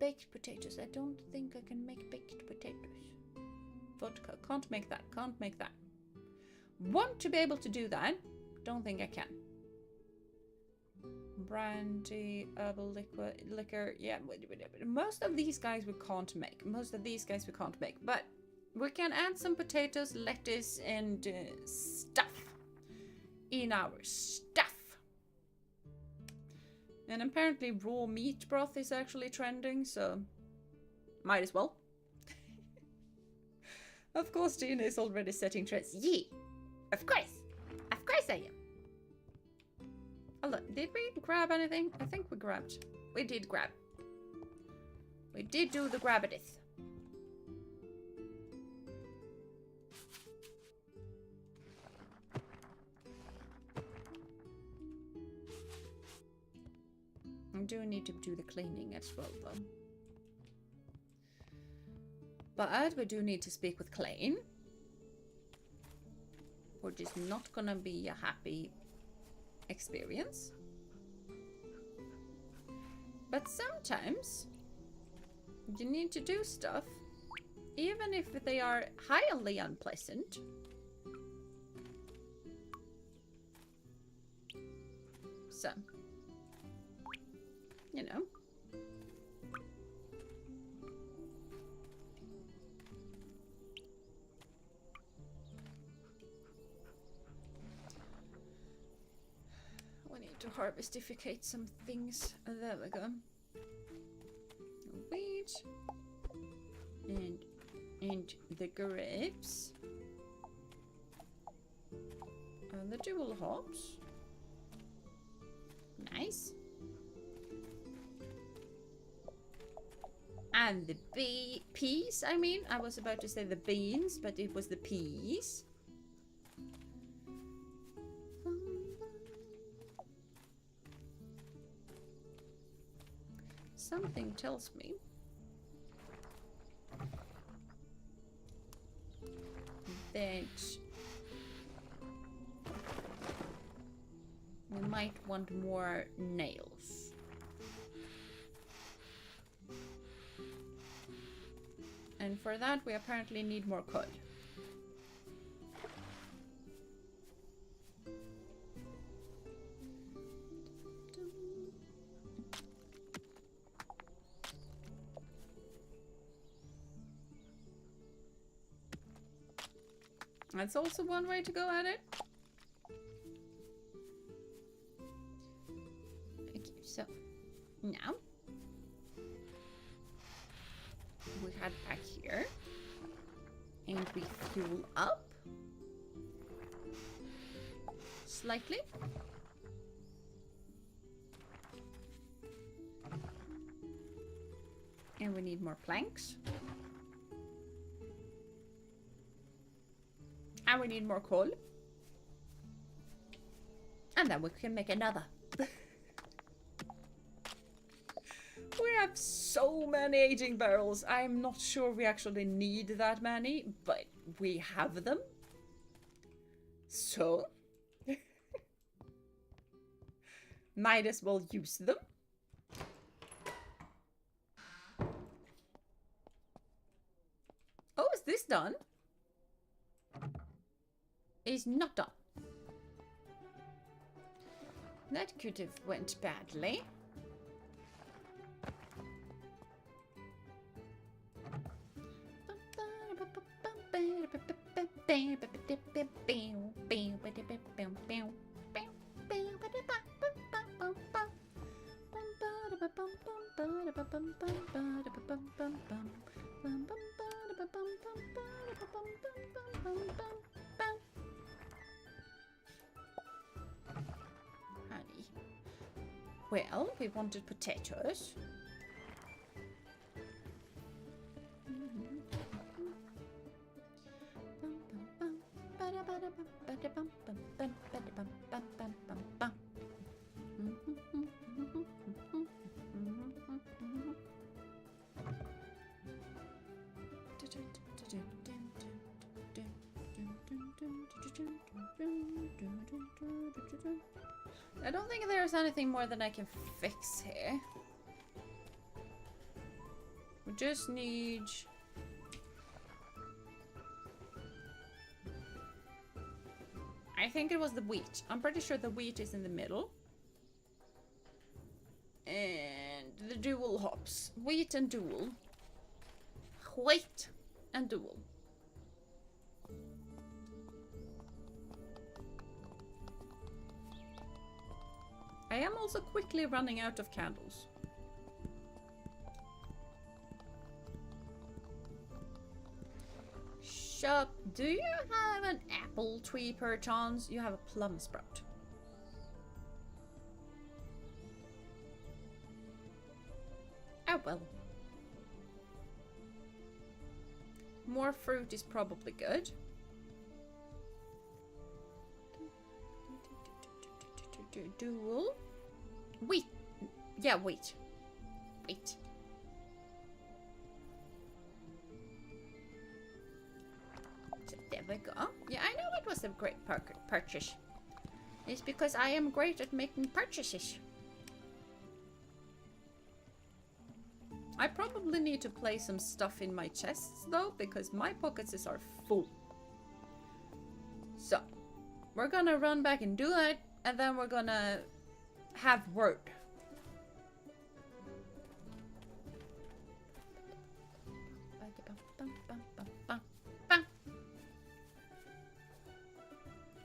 Baked potatoes, I don't think I can make baked potatoes. Vodka, can't make that, can't make that. Want to be able to do that, don't think I can. Brandy, herbal liquor, yeah. Most of these guys we can't make. But we can add some potatoes, lettuce, and stuff in our stuff. And apparently raw meat broth is actually trending, so might as well. Of course, Gina is already setting trends. Yeah, of course I am. Oh, look, did we grab anything? I think we grabbed. We did grab. We did do the grab-a-dith. I do need to do the cleaning as well, though. But we do need to speak with Klein. Which is not gonna be a happy experience. But sometimes you need to do stuff even if they are highly unpleasant. So, you know. We need to harvestificate some things. There we go. Wheat. And the grapes. And the dual hops. Nice. And the peas, I mean. I was about to say the beans, but it was the peas. Something tells me that we might want more nails. And for that we apparently need more coal. That's also one way to go at it. Okay, so now we head back here and we fuel up slightly. And we need more planks. And we need more coal. And then we can make another. We have so many aging barrels. I'm not sure we actually need that many, but we have them. So, might as well use them. Oh, is this done? Is not done. That could have went badly. Honey. Well, we wanted potatoes. I don't think there's anything more that I can fix here. We just need... I think it was the wheat. I'm pretty sure the wheat is in the middle. And the dual hops. Wheat and dual. Wheat and dual. I am also quickly running out of candles. Shop, do you have an apple tree per chance? You have a plum sprout. Oh well. More fruit is probably good. Dual. Wheat. Yeah, wheat. Wheat. is a great purchase. It's because I am great at making purchases. I probably need to place some stuff in my chests though, because my pockets are full. So, we're gonna run back and do that, and then we're gonna have word.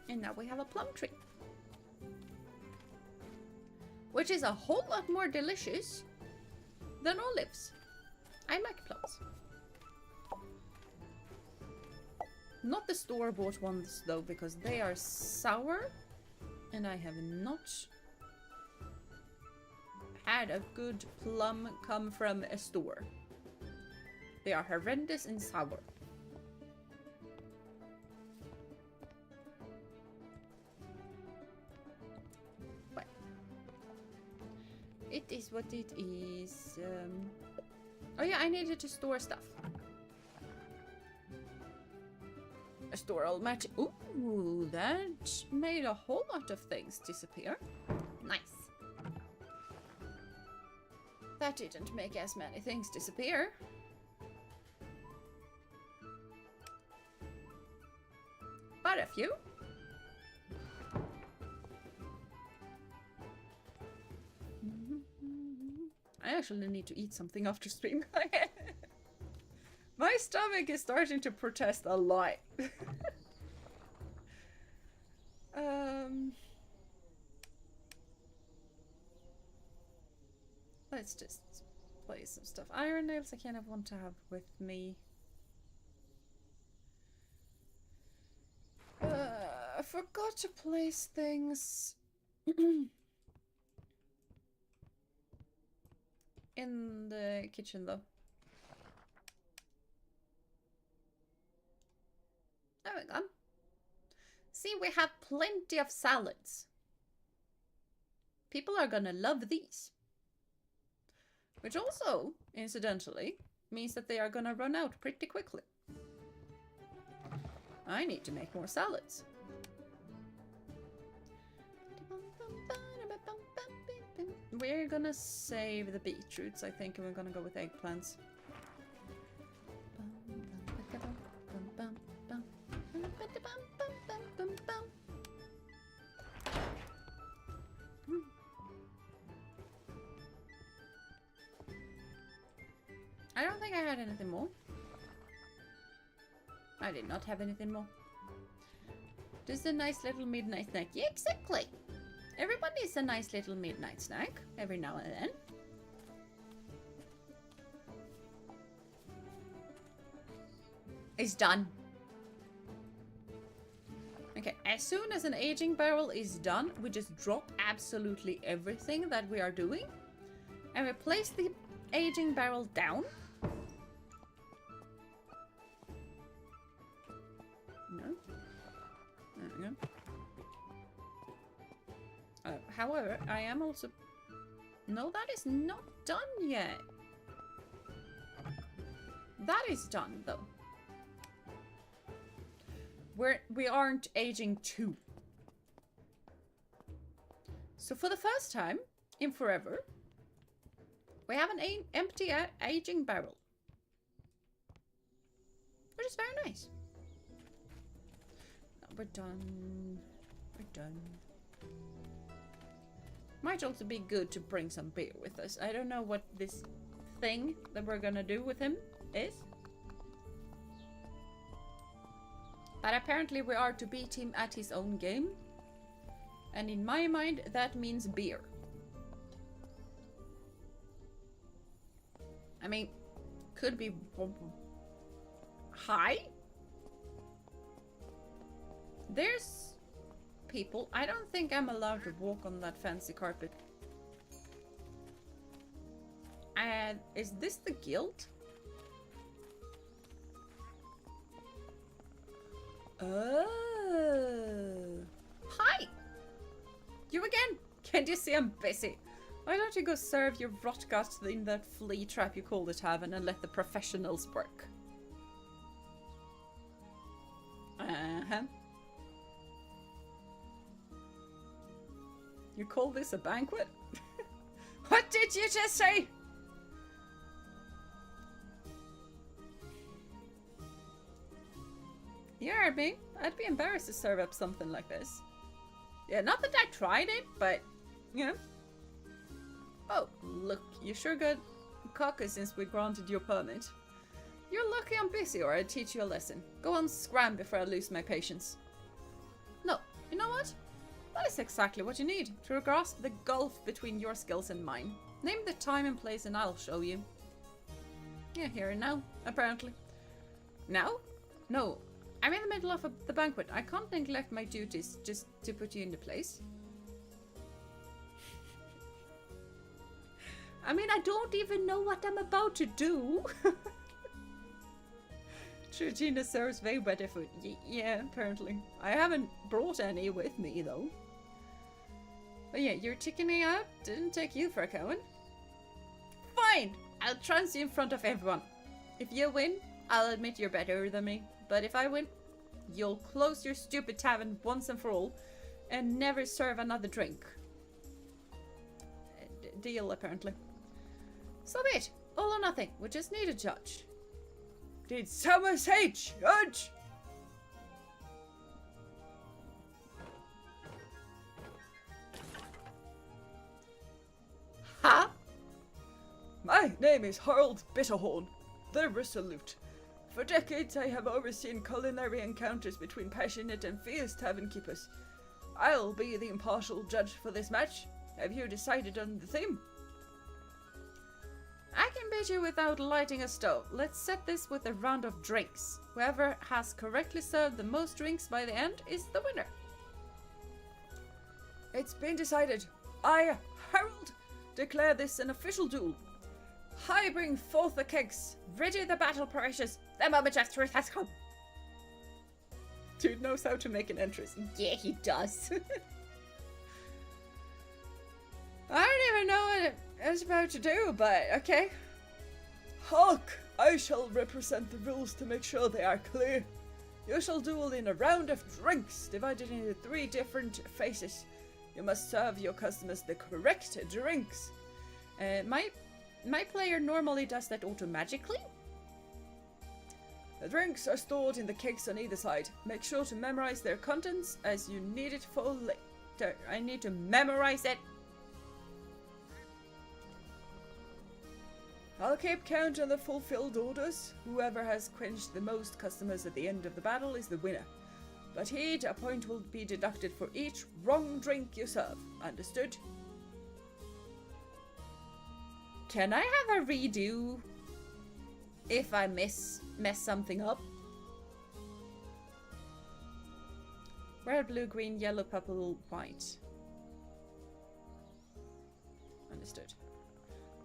And now we have a plum tree. Which is a whole lot more delicious than olives. I like plums. Not the store-bought ones though, because they are sour. And I have not had a good plum come from a store. They are horrendous and sour. It is what it is. Oh yeah, I needed to store stuff. A store all match. Ooh, that made a whole lot of things disappear. Nice. That didn't make as many things disappear. But a few. I actually need to eat something after stream. My stomach is starting to protest a lot. Let's just play some stuff. Iron nails I kind of want to have with me. I forgot to place things in the kitchen though. There we go. See, we have plenty of salads. People are gonna love these. Which also, incidentally, means that they are gonna run out pretty quickly. I need to make more salads. We're gonna save the beetroots, I think, and we're gonna go with eggplants. I don't think I had anything more. I did not have anything more. Just a nice little midnight snack. Yeah, exactly. Everybody needs a nice little midnight snack every now and then. It's done. Okay, as soon as an aging barrel is done, we just drop absolutely everything that we are doing. And we place the aging barrel down. No. There we go. However, I am also... No, that is not done yet. That is done, though. We aren't aging 2. So for the first time in forever, we have an empty aging barrel. Which is very nice. No, we're done. We're done. Might also be good to bring some beer with us. I don't know what this thing that we're gonna do with him is. But apparently we are to beat him at his own game. And in my mind, that means beer. I mean, could be high. There's people. I don't think I'm allowed to walk on that fancy carpet. And is this the guild? Oh. Hi! You again? Can't you see I'm busy? Why don't you go serve your rotgut in that flea trap you call the tavern and let the professionals work? Uh-huh. You call this a banquet? What did you just say? You heard me. I'd be embarrassed to serve up something like this. Yeah, not that I tried it, but, you know. Oh, look, you sure got cocky since we granted your permit. You're lucky I'm busy or I'd teach you a lesson. Go on, scram before I lose my patience. No, you know what? That is exactly what you need to grasp the gulf between your skills and mine. Name the time and place and I'll show you. Yeah, here and now, apparently. Now? No, I'm in the middle of the banquet. I can't neglect my duties just to put you into place. I mean, I don't even know what I'm about to do. Georgina serves way better food. Yeah, apparently. I haven't brought any with me, though. But yeah, you're chickening out. Didn't take you for a coward. Fine! I'll trounce you in front of everyone. If you win, I'll admit you're better than me. But if I win, you'll close your stupid tavern once and for all and never serve another drink. Deal, apparently. So be it. All or nothing. We just need a judge. Did someone say judge? Ha! My name is Harold Bitterhorn, the Resolute. For decades I have overseen culinary encounters between passionate and fierce tavern keepers. I'll be the impartial judge for this match. Have you decided on the theme? I can beat you without lighting a stove. Let's set this with a round of drinks. Whoever has correctly served the most drinks by the end is the winner. It's been decided. I, Harold, declare this an official duel. I bring forth the kegs. Ready the battle precious. The moment of truth has come. Dude knows how to make an entrance. Yeah, he does. I don't even know what I was about to do, but okay. Hawk, I shall represent the rules to make sure they are clear. You shall duel in a round of drinks, divided into 3 different phases. You must serve your customers the correct drinks. My player normally does that auto-magically. The drinks are stored in the kegs on either side. Make sure to memorize their contents as you need it for later. I need to memorize it. I'll keep count on the fulfilled orders. Whoever has quenched the most customers at the end of the battle is the winner. But heed, a point will be deducted for each wrong drink you serve. Understood? Can I have a redo if I mess something up? Red, blue, green, yellow, purple, white. Understood.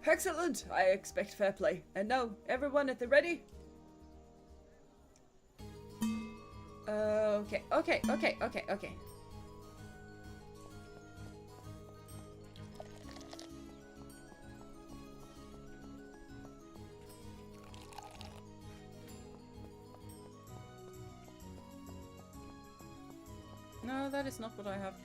Excellent! I expect fair play. And now, everyone at the ready? Okay. No, that is not what I have.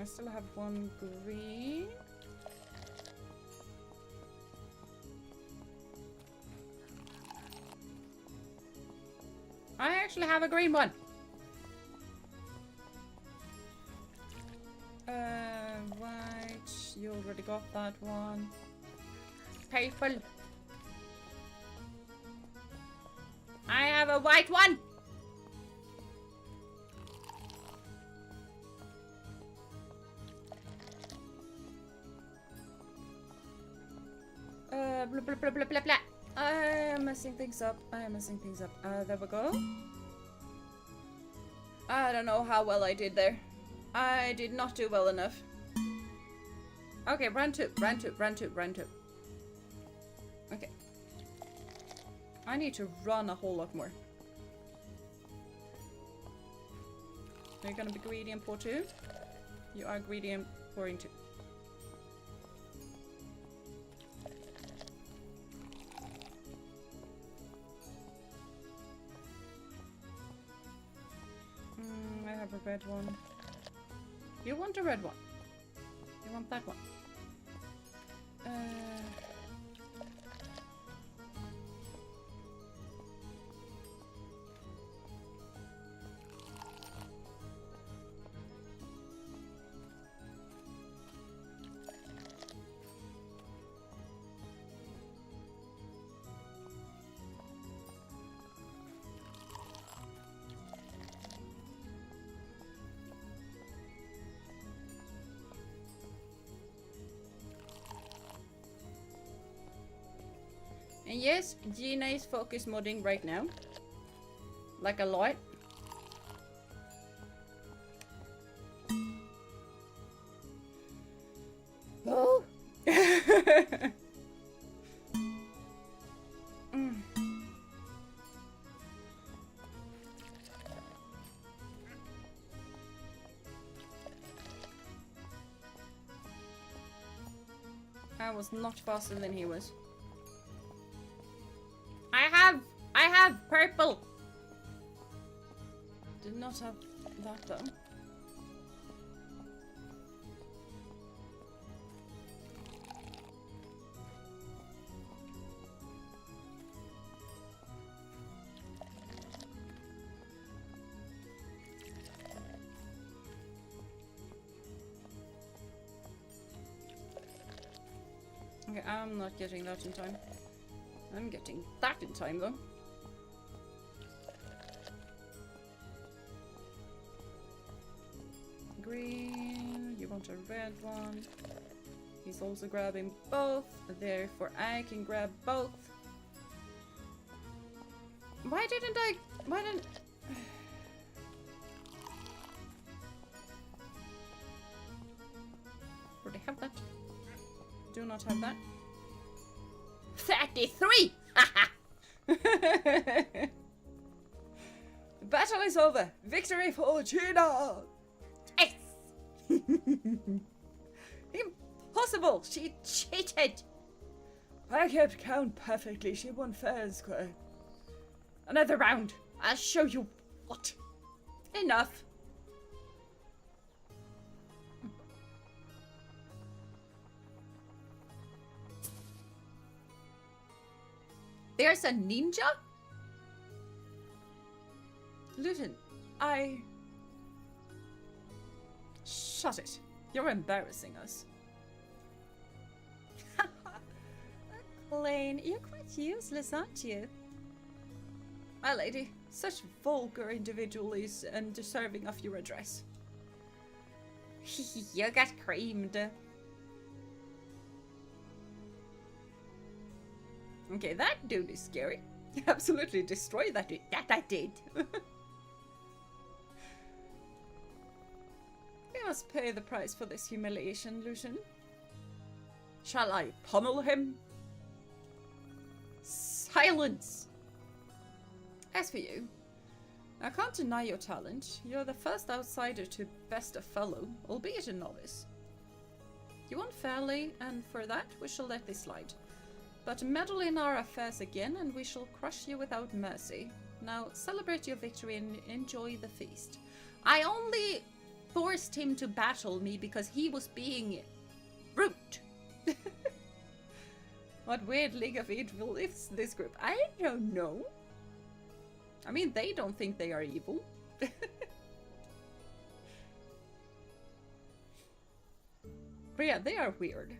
I still have 1 green. I actually have a green one. White. You already got that one. Purple. I have a white one. Blah, blah, blah, blah, blah, blah. I am messing things up. There we go. I don't know how well I did there. I did not do well enough. Okay, round two. Okay. I need to run a whole lot more. Are you gonna be greedy and pour 2? You are greedy and pouring 2. red one. You want a red one. You want that one. And yes, Gina is focus modding right now. Like a lot. Oh! I was not faster than he was. I have purple. Did not have that though. Okay, I'm not getting that in time. I'm getting that in time though. Green, you want a red one. He's also grabbing both, therefore I can grab both. Why didn't do they have that? Do not have that. 33! The battle is over. Victory for Gina! Yes! Impossible! She cheated! I kept count perfectly. She won fair and square. Another round. I'll show you what. Enough. There's a ninja? Luton, Shut it. You're embarrassing us. Lane, you're quite useless, aren't you? My lady, such vulgar individual is undeserving of your address. You got creamed. Okay, that dude is scary. Absolutely destroy that dude. That I did. We must pay the price for this humiliation, Lucian. Shall I pummel him? Silence! As for you, I can't deny your talent. You're the first outsider to best a fellow, albeit a novice. You won fairly, and for that we shall let this slide. But meddle in our affairs again, and we shall crush you without mercy. Now celebrate your victory and enjoy the feast. I only forced him to battle me because he was being rude. What weird League of Evil is this group? I don't know. I mean, they don't think they are evil. But yeah, they are weird.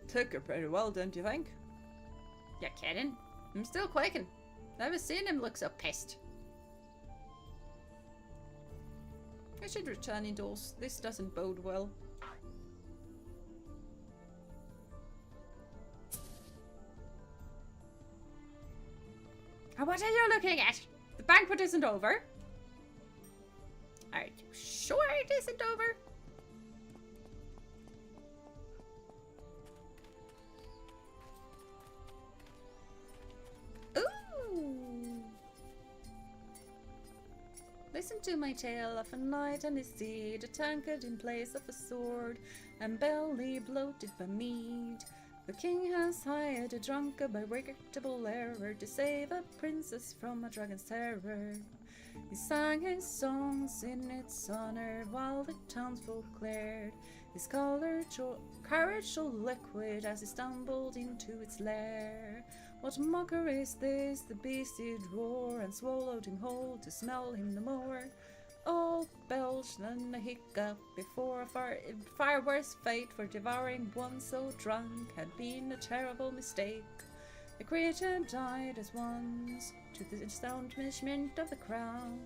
Took her pretty well, don't you think? You're kidding? I'm still quaking. Never seen him look so pissed. I should return indoors. This doesn't bode well. What are you looking at? The banquet isn't over. Are you sure it isn't over? Ooh! Listen to my tale of a knight and his steed, a tankard in place of a sword, and belly bloated by mead. The king has hired a drunkard by regrettable error to save a princess from a dragon's terror. He sang his songs in its honor while the townsfolk glared. His courage so liquid as he stumbled into its lair. What mockery is this? The beast did roar and swallowed him whole to smell him no more. All belched and a hiccup before far worse fate, for devouring one so drunk had been a terrible mistake. The creature died as once, to the astonishment of the crowd,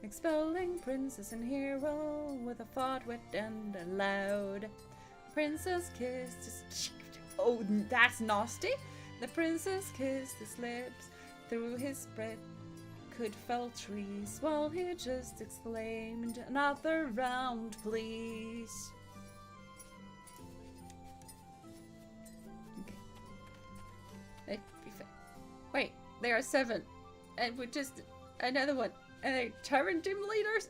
expelling princess and hero with a thought wet and loud. The princess kissed his... Oh, that's nasty! The princess kissed his lips through his breath. Could fell trees, while he just exclaimed, "Another round, please." Okay. Let's be fair. Wait, there are 7, and we're just another one, and they're tavern gym leaders.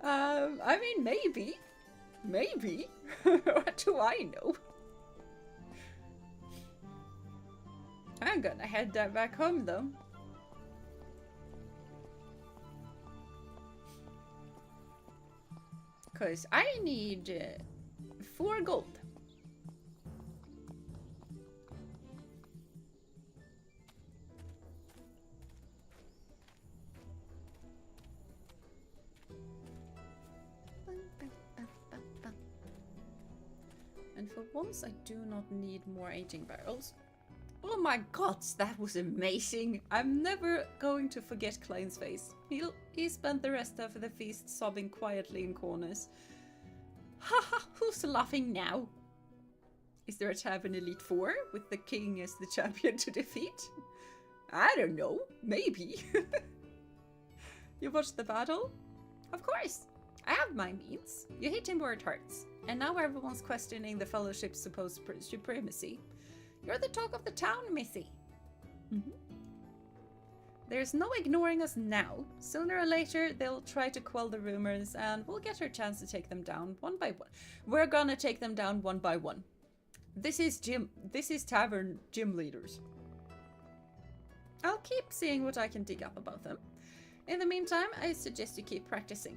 I mean, maybe. What do I know? I'm gonna head back home though. Cause I need 4 gold. And for once I do not need more aging barrels. Oh my god, that was amazing! I'm never going to forget Klein's face. He spent the rest of the feast sobbing quietly in corners. Haha, who's laughing now? Is there a Tavern Elite 4 with the king as the champion to defeat? I don't know, maybe. You watched the battle? Of course! I have my means. You hit him where it hurts. And now everyone's questioning the Fellowship's supposed supremacy. You're the talk of the town, Missy. There's no ignoring us now. Sooner or later, they'll try to quell the rumors, and we'll get our chance to take them down one by one. We're gonna take them down one by one. This is Tavern Gym Leaders. I'll keep seeing what I can dig up about them. In the meantime, I suggest you keep practicing.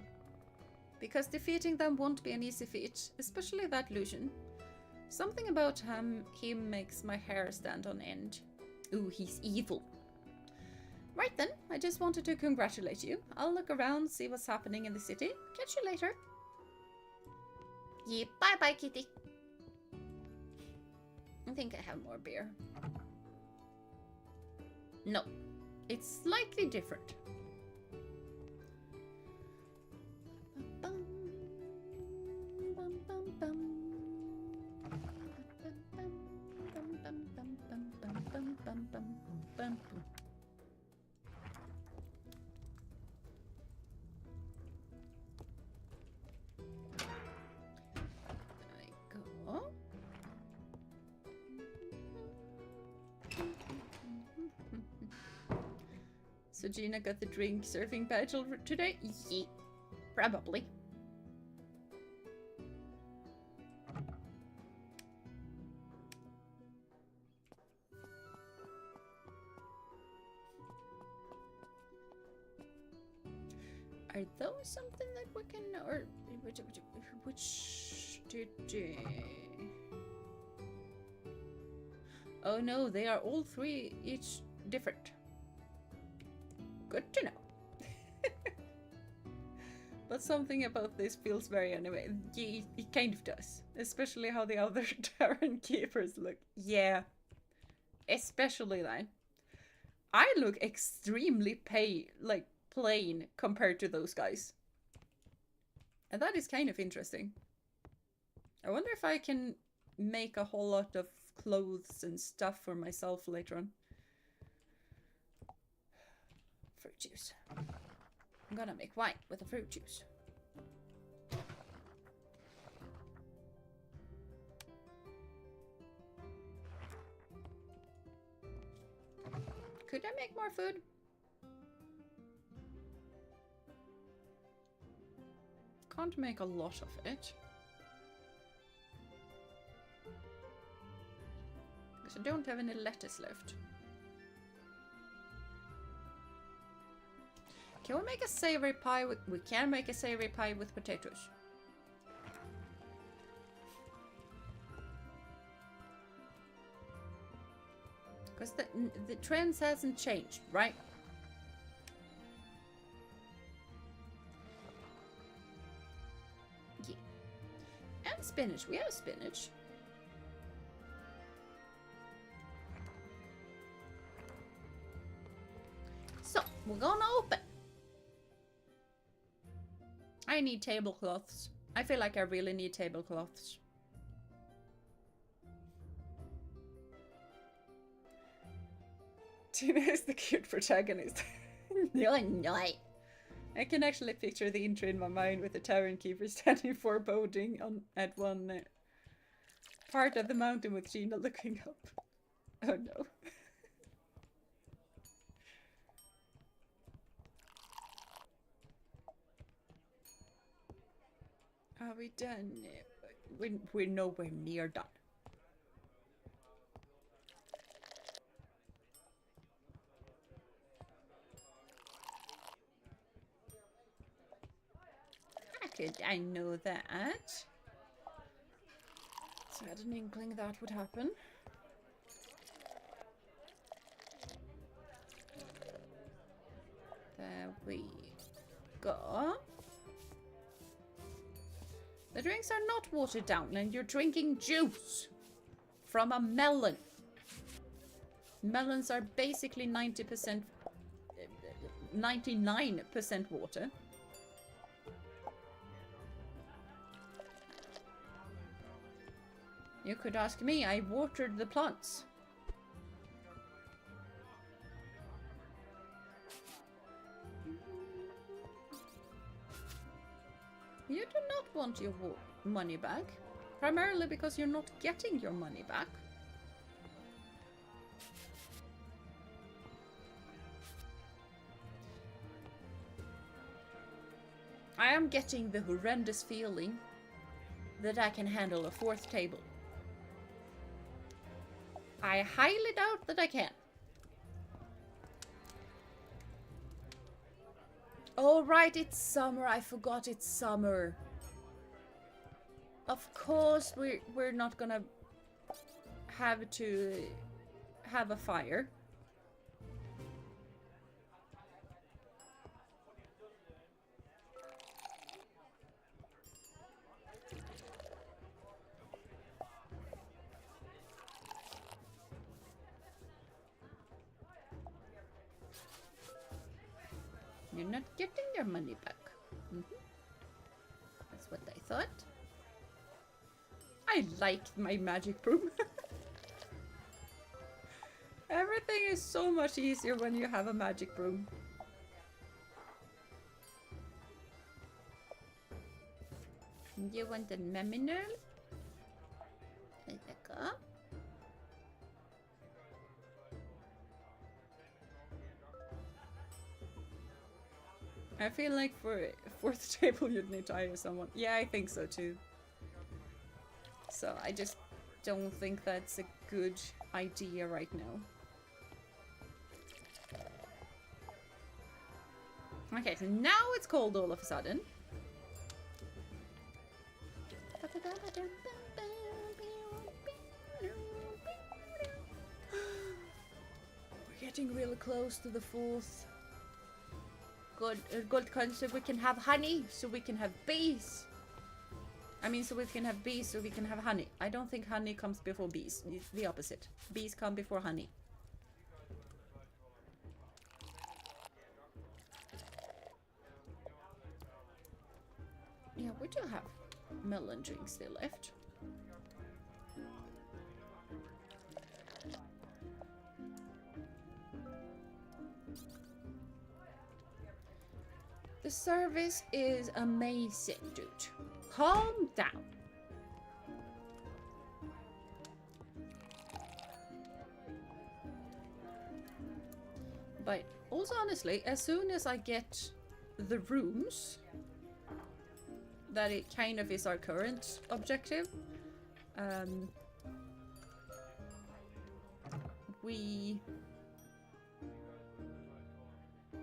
Because defeating them won't be an easy feat, especially that Lucian. Something about him makes my hair stand on end. Ooh, he's evil. Right then, I just wanted to congratulate you. I'll look around, see what's happening in the city. Catch you later. Yeah, bye-bye, kitty. I think I have more beer. No, it's slightly different. So Gina got the drink surfing battle today? Yeah, probably. Are those something that we can, or which did? Oh no, they are all 3 each different. Good to know. But something about this feels very anime. Yeah, it kind of does. Especially how the other tavern keepers look. Yeah. Especially that. I look extremely plain compared to those guys. And that is kind of interesting. I wonder if I can make a whole lot of clothes and stuff for myself later on. Fruit juice. I'm gonna make wine with the fruit juice. Could I make more food? Can't make a lot of it. Because I don't have any lettuce left. Can we make a savory pie with... We can make a savory pie with potatoes. Because the trends hasn't changed, right? Yeah. And spinach. We have spinach. So, we're gonna open. I need tablecloths. I feel like I really need tablecloths. Tina is the cute protagonist. No, no. I can actually picture the intro in my mind with the tavern keeper standing foreboding at one part of the mountain with Gina looking up. Oh no. Are we done? We're nowhere near done. How could I know that? So I had an inkling that would happen. There we go. The drinks are not watered down and you're drinking juice from a melon. Melons are basically 99% water. You could ask me, I watered the plants. You do not want your money back, primarily because you're not getting your money back. I am getting the horrendous feeling that I can handle a fourth table. I highly doubt that I can. Oh right, it's summer. I forgot it's summer. Of course we're not gonna have to have a fire. You're not getting your money back. That's what I thought. I like my magic broom. Everything is so much easier when you have a magic broom. You want a meminol? There you go. I feel like for a fourth table you'd need to hire someone. Yeah, I think so too. So I just don't think that's a good idea right now. Okay, so now it's cold all of a sudden. We're getting really close to the fourth. Good, so we can have honey, so we can have bees. I mean, so we can have bees, so we can have honey. I don't think honey comes before bees. It's the opposite. Bees come before honey. Yeah, we do have melon drinks still left. The service is amazing, dude. Calm down. But also honestly, as soon as I get the rooms, that it kind of is our current objective,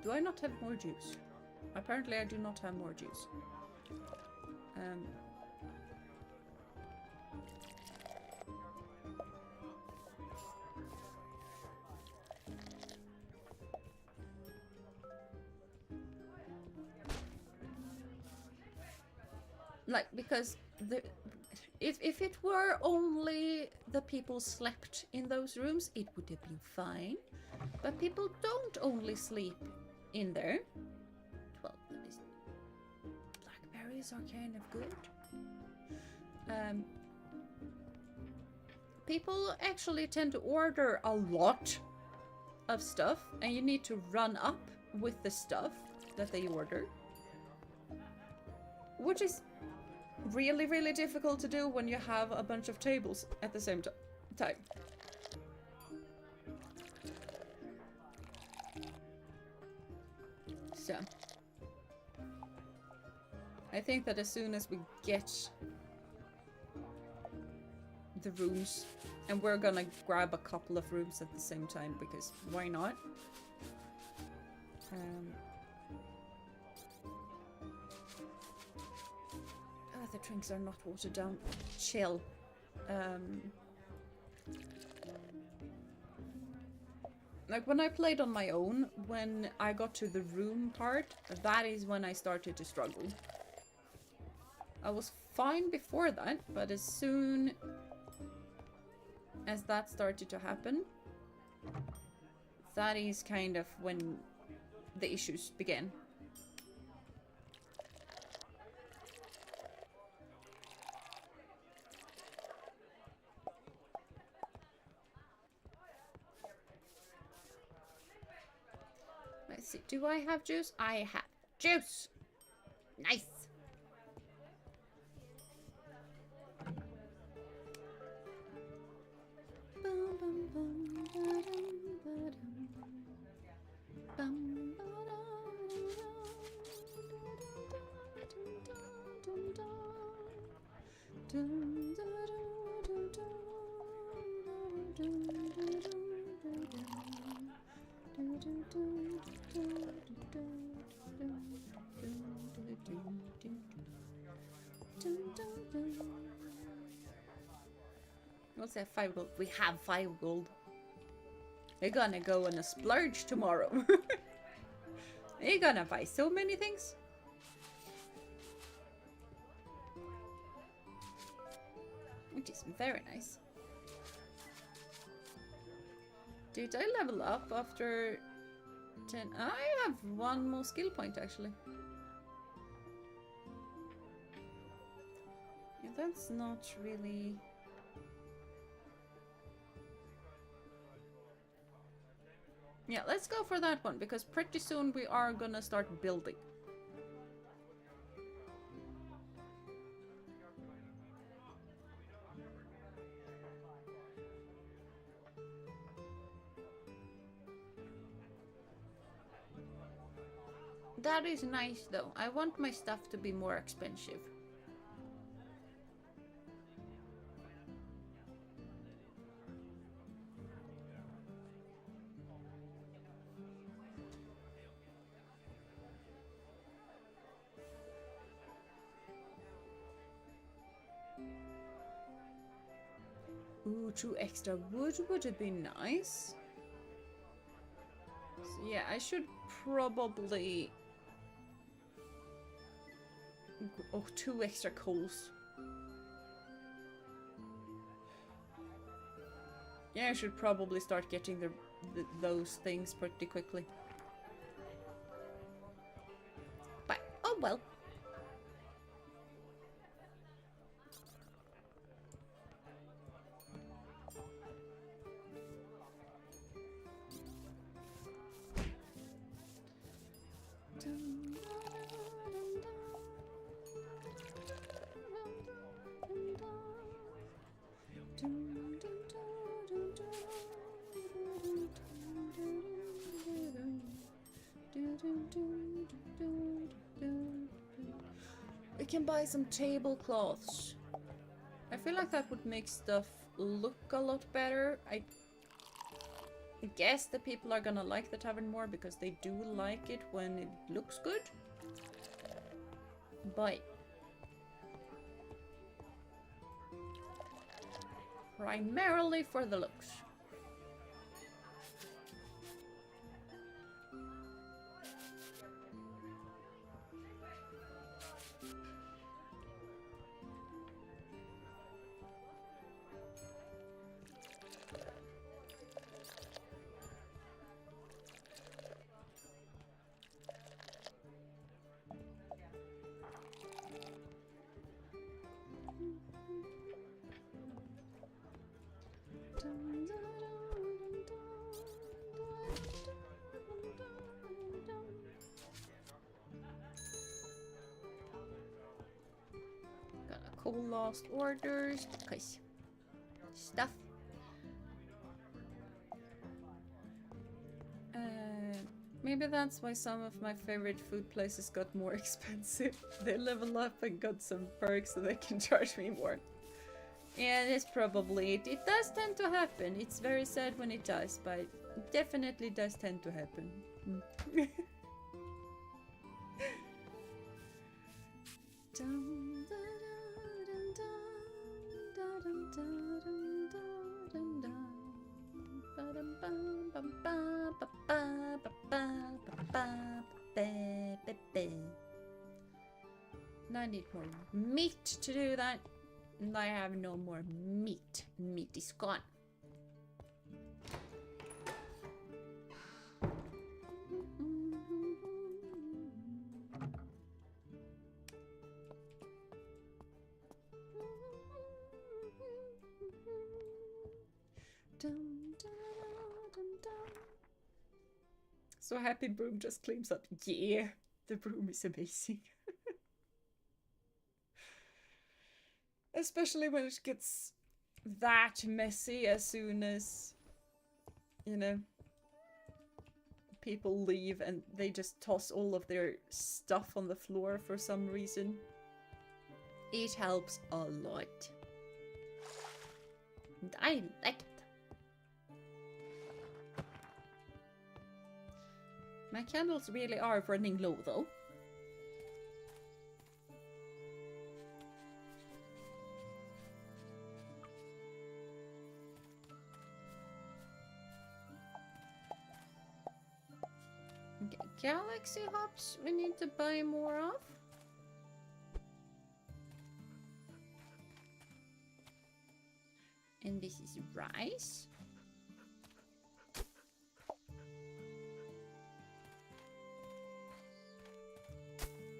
do I not have more juice? Apparently I do not have more juice. Like, because if it were only the people slept in those rooms, it would have been fine. But people don't only sleep in there. Well, blackberries are kind of good. People actually tend to order a lot of stuff, and you need to run up with the stuff that they order. Which is really, really difficult to do when you have a bunch of tables at the same time. So, I think that as soon as we get the rooms, and we're gonna grab a couple of rooms at the same time, because why not? The drinks are not watered down. Chill. Like when I played on my own, when I got to the room part, that is when I started to struggle. I was fine before that, but as soon as that started to happen, that is kind of when the issues began. Let's see, do I have juice? I have juice! Nice! What's that? 5 gold. We have 5 gold. We're gonna go on a splurge tomorrow. We're gonna buy so many things. Which is very nice. Did I level up after 10? I have 1 more skill point actually. Yeah, that's not really... Yeah, let's go for that one, because pretty soon we are gonna start building. That is nice though. I want my stuff to be more expensive. Ooh, 2 extra wood would have been nice. So yeah, I should probably... Oh, 2 extra coals. Yeah, I should probably start getting those things pretty quickly. But, oh well. We can buy some tablecloths. I feel like that would make stuff look a lot better. I guess the people are gonna like the tavern more because they do like it when it looks good. but primarily for the looks. Gonna call last orders because stuff. Maybe that's why some of my favorite food places got more expensive. They level up and got some perks so they can charge me more. Yeah, it's probably it. It does tend to happen. It's very sad when it does, but it definitely does tend to happen. And I need more meat to do that. And I have no more meat. Meat is gone. So happy broom just claims up. Yeah, the broom is amazing. Especially when it gets that messy as soon as, you know, people leave and they just toss all of their stuff on the floor for some reason. It helps a lot. And I like it. My candles really are running low though. Okay, galaxy hops we need to buy more of. And this is rice.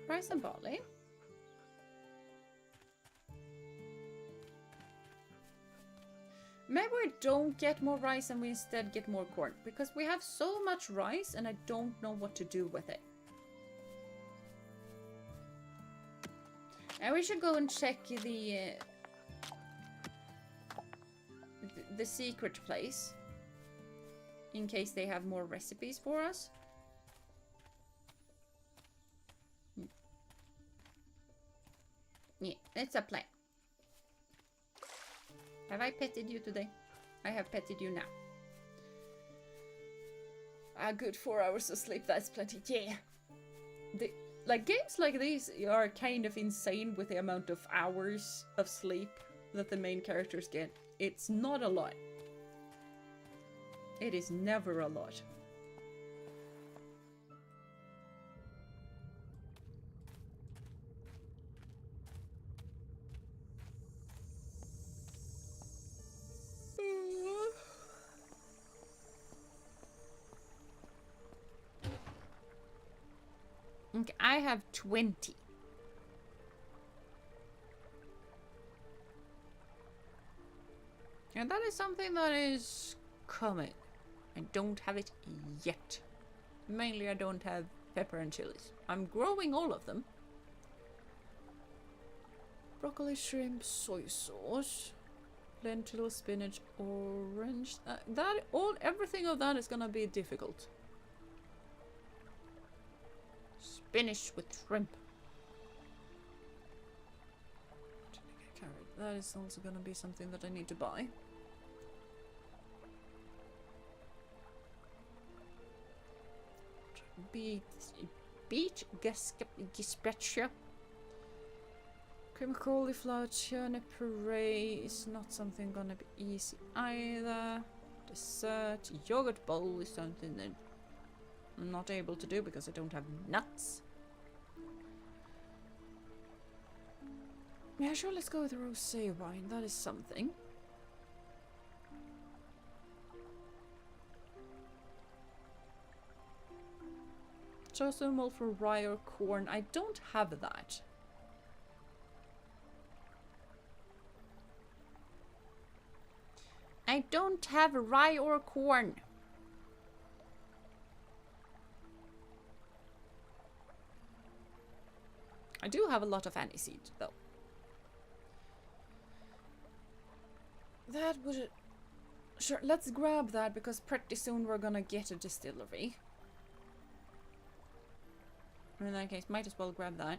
Rice and barley. Maybe we don't get more rice and we instead get more corn. Because we have so much rice and I don't know what to do with it. And we should go and check the secret place. In case they have more recipes for us. Yeah, it's a plan. Have I petted you today? I have petted you now. A good 4 hours of sleep, that's plenty. Yeah. Like, games like these are kind of insane with the amount of hours of sleep that the main characters get. It's not a lot. It is never a lot. Okay, I have 20. And that is something that is coming. I don't have it yet. Mainly I don't have pepper and chilies. I'm growing all of them. Broccoli, shrimp, soy sauce, lentil, spinach, orange. Everything of that is gonna be difficult. Spinach with shrimp. Carrot. That is also gonna be something that I need to buy. Beet gazpacho. Cream cauliflower, turnip puree is not something gonna be easy either. Dessert, yogurt bowl is something that I'm not able to do because I don't have nuts. Yeah, sure, let's go with the rosé wine. That is something. Chosen malt for rye or corn. I don't have that. I don't have rye or corn. I do have a lot of aniseed, though. That would... Sure, let's grab that, because pretty soon we're gonna get a distillery. In that case, might as well grab that.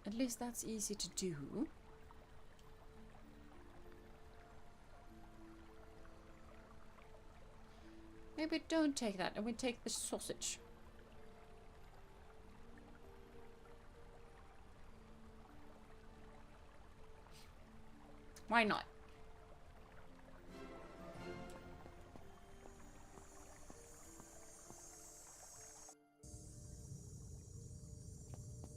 At least that's easy to do. Maybe don't take that, and we take the sausage. Why not?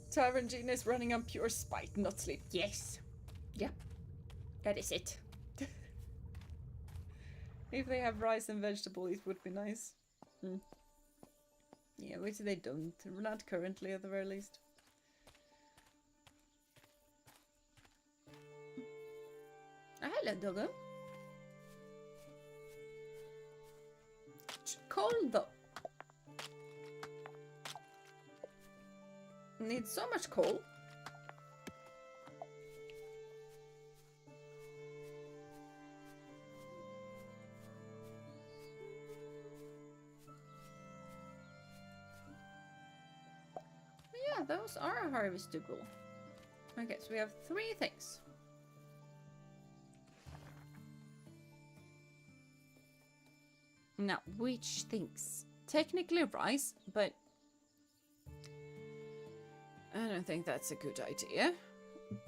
Tavern Gina is running on pure spite, not sleep. Yes. Yep. That is it. If they have rice and vegetables, it would be nice. Mm. Yeah, which they don't. Not currently, at the very least. Hello, doggo. It's cold, though. Need so much coal. Yeah, those are harvestable. Okay, so we have 3 things. Now, which things? Technically rice, but I don't think that's a good idea.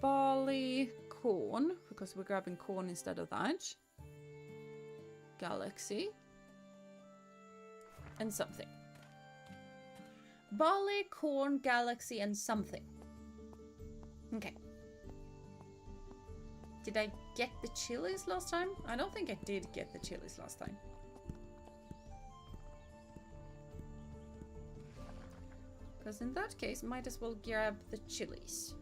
Barley, corn, because we're grabbing corn instead of that. Galaxy. And something. Barley, corn, galaxy, and something. Okay. Did I get the chilies last time? I don't think I did get the chilies last time. Because in that case, might as well grab the chilies.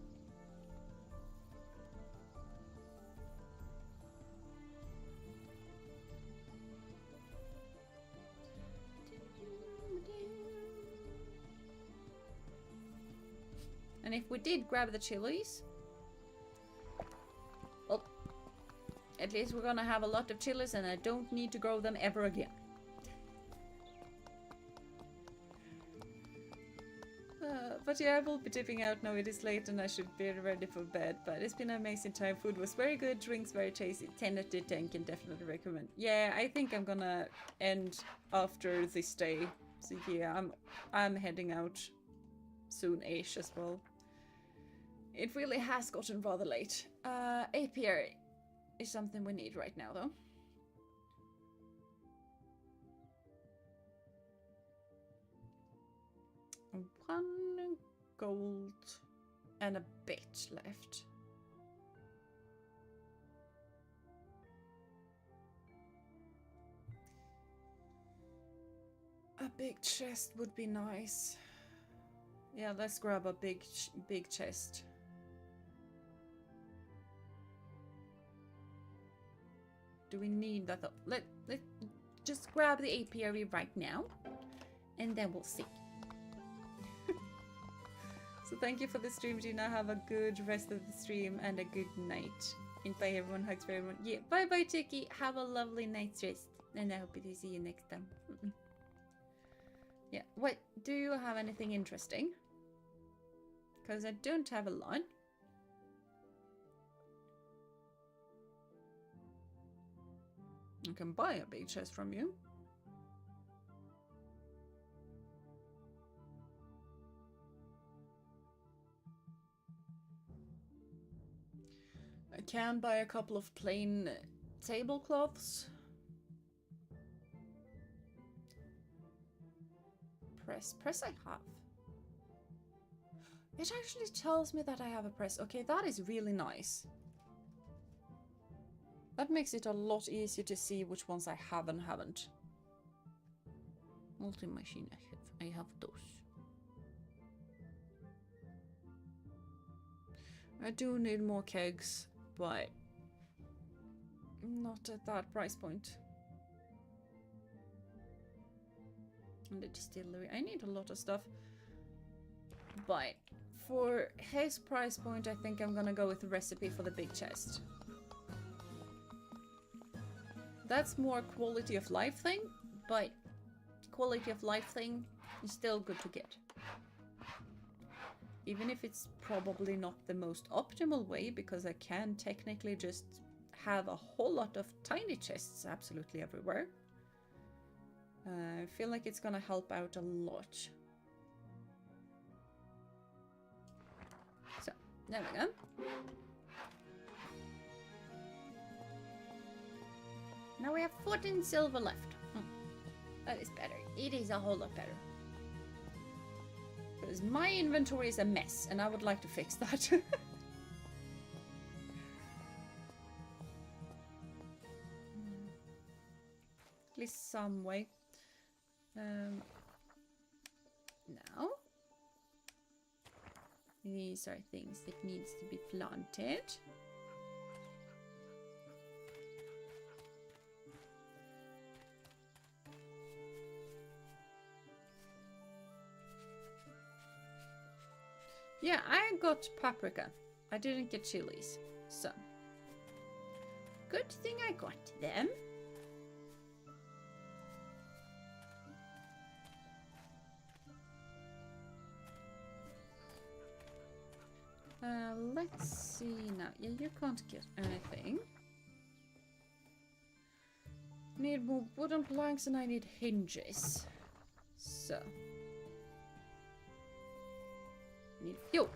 And if we did grab the chilies, well, at least we're gonna have a lot of chilies and I don't need to grow them ever again. But yeah, I will be dipping out now. It is late and I should be ready for bed. But it's been an amazing time. Food was very good. Drinks very tasty. 10 out of 10 can definitely recommend. Yeah, I think I'm gonna end after this day. So yeah, I'm heading out soon-ish as well. It really has gotten rather late. APR is something we need right now, though. One gold and a bit left. A big chest would be nice. Yeah, let's grab a big chest. Do we need that though? Let just grab the apiary right now, and then we'll see. So thank you for the stream, Gina. Have a good rest of the stream and a good night. And bye everyone, hugs for everyone. Yeah, bye bye Chicky. Have a lovely night's rest. And I hope to see you next time. Yeah, what, do you have anything interesting? Because I don't have a lot. I can buy a big chest from you. I can buy a couple of plain tablecloths. Press I have. It actually tells me that I have a press. Okay, that is really nice. That makes it a lot easier to see which ones I have and haven't. Multi-machine I have those. I do need more kegs, but not at that price point. And the distillery. I need a lot of stuff. But for his price point, I think I'm gonna go with the recipe for the big chest. That's more quality of life thing, but quality of life thing is still good to get. Even if it's probably not the most optimal way, because I can technically just have a whole lot of tiny chests absolutely everywhere. I feel like it's gonna help out a lot. So, there we go. Now we have 14 silver left. That is better. It is a whole lot better. Because my inventory is a mess, and I would like to fix that. At least some way. Now, these are things that needs to be planted. Yeah, I got paprika. I didn't get chilies, so good thing I got them. Let's see now. Yeah, you can't get anything. Need more wooden planks and I need hinges. So. Need fuel.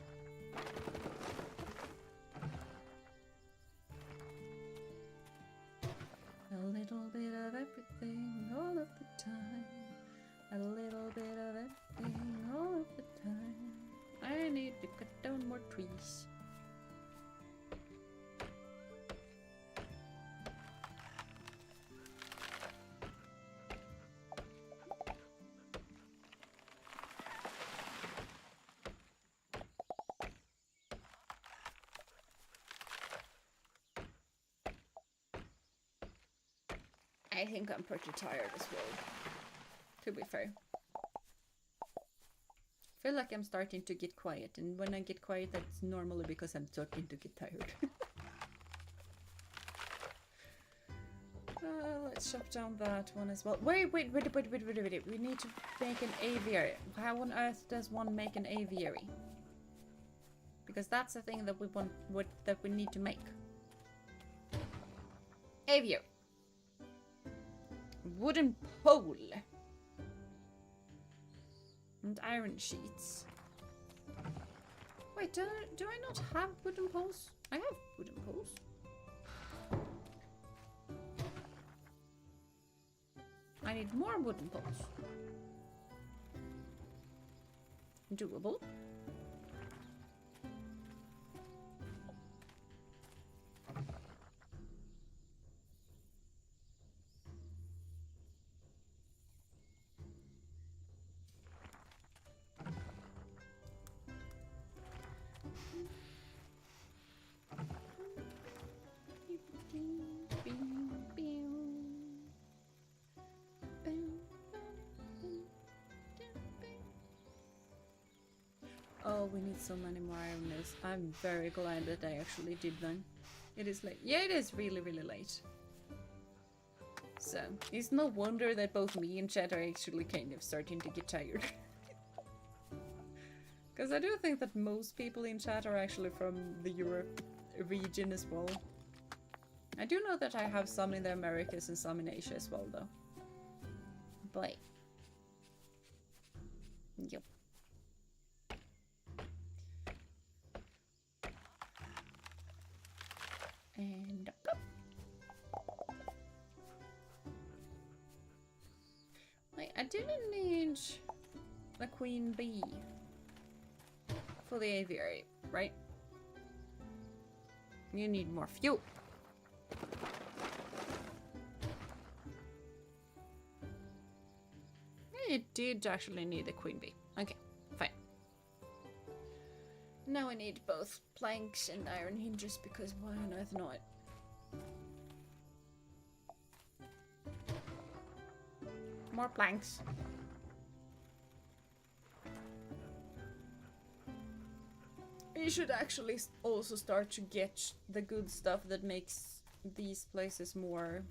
A little bit of everything all of the time. A little bit of everything all of the time. I need to cut down more trees. I think I'm pretty tired as well, to be fair. I feel like I'm starting to get quiet, and when I get quiet, that's normally because I'm starting to get tired. Let's chop down that one as well. Wait. We need to make an aviary. How on earth does one make an aviary? Because that's the thing that we want, that we need to make. Aviary. Wooden pole. And iron sheets. Wait, do I not have wooden poles? I have wooden poles. I need more wooden poles. Doable. Oh, we need so many more iron nails. I'm very glad that I actually did them. It is late. Yeah, it is really, really late. So, it's no wonder that both me and Chad are actually kind of starting to get tired. Because I do think that most people in chat are actually from the Europe region as well. I do know that I have some in the Americas and some in Asia as well, though. But... Yep. And... Wait, I didn't need the queen bee for the aviary, right? You need more fuel. It did actually need a queen bee. Okay, fine. Now I need both planks and iron hinges because why on earth not? More planks. You should actually also start to get the good stuff that makes these places more...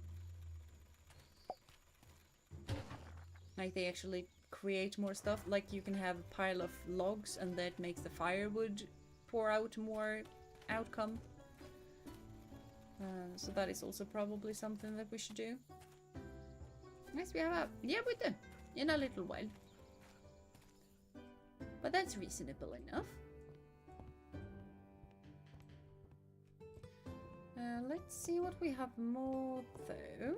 Like they actually create more stuff. Like you can have a pile of logs and that makes the firewood pour out more outcome. So that is also probably something that we should do. Yes, we have a... Yeah, we do. In a little while. But that's reasonable enough. Let's see what we have more, though.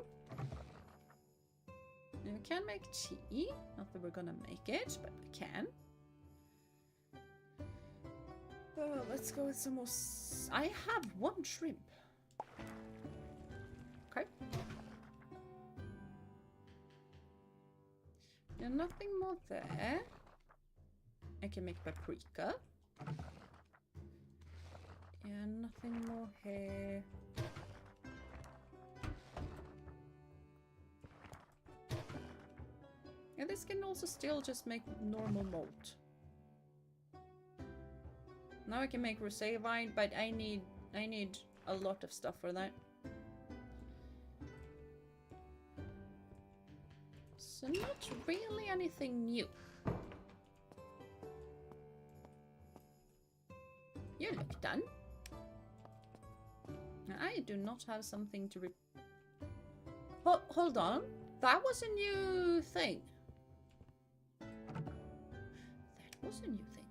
We can make tea. Not that we're gonna make it, but we can. Oh, let's go with some more... I have one shrimp. Okay. And nothing more there. I can make paprika. And nothing more here. And this can also still just make normal malt. Now I can make rosé wine, but I need a lot of stuff for that. So not really anything new. You look done. I do not have something to Oh, hold on. That was a new thing. That was a new thing.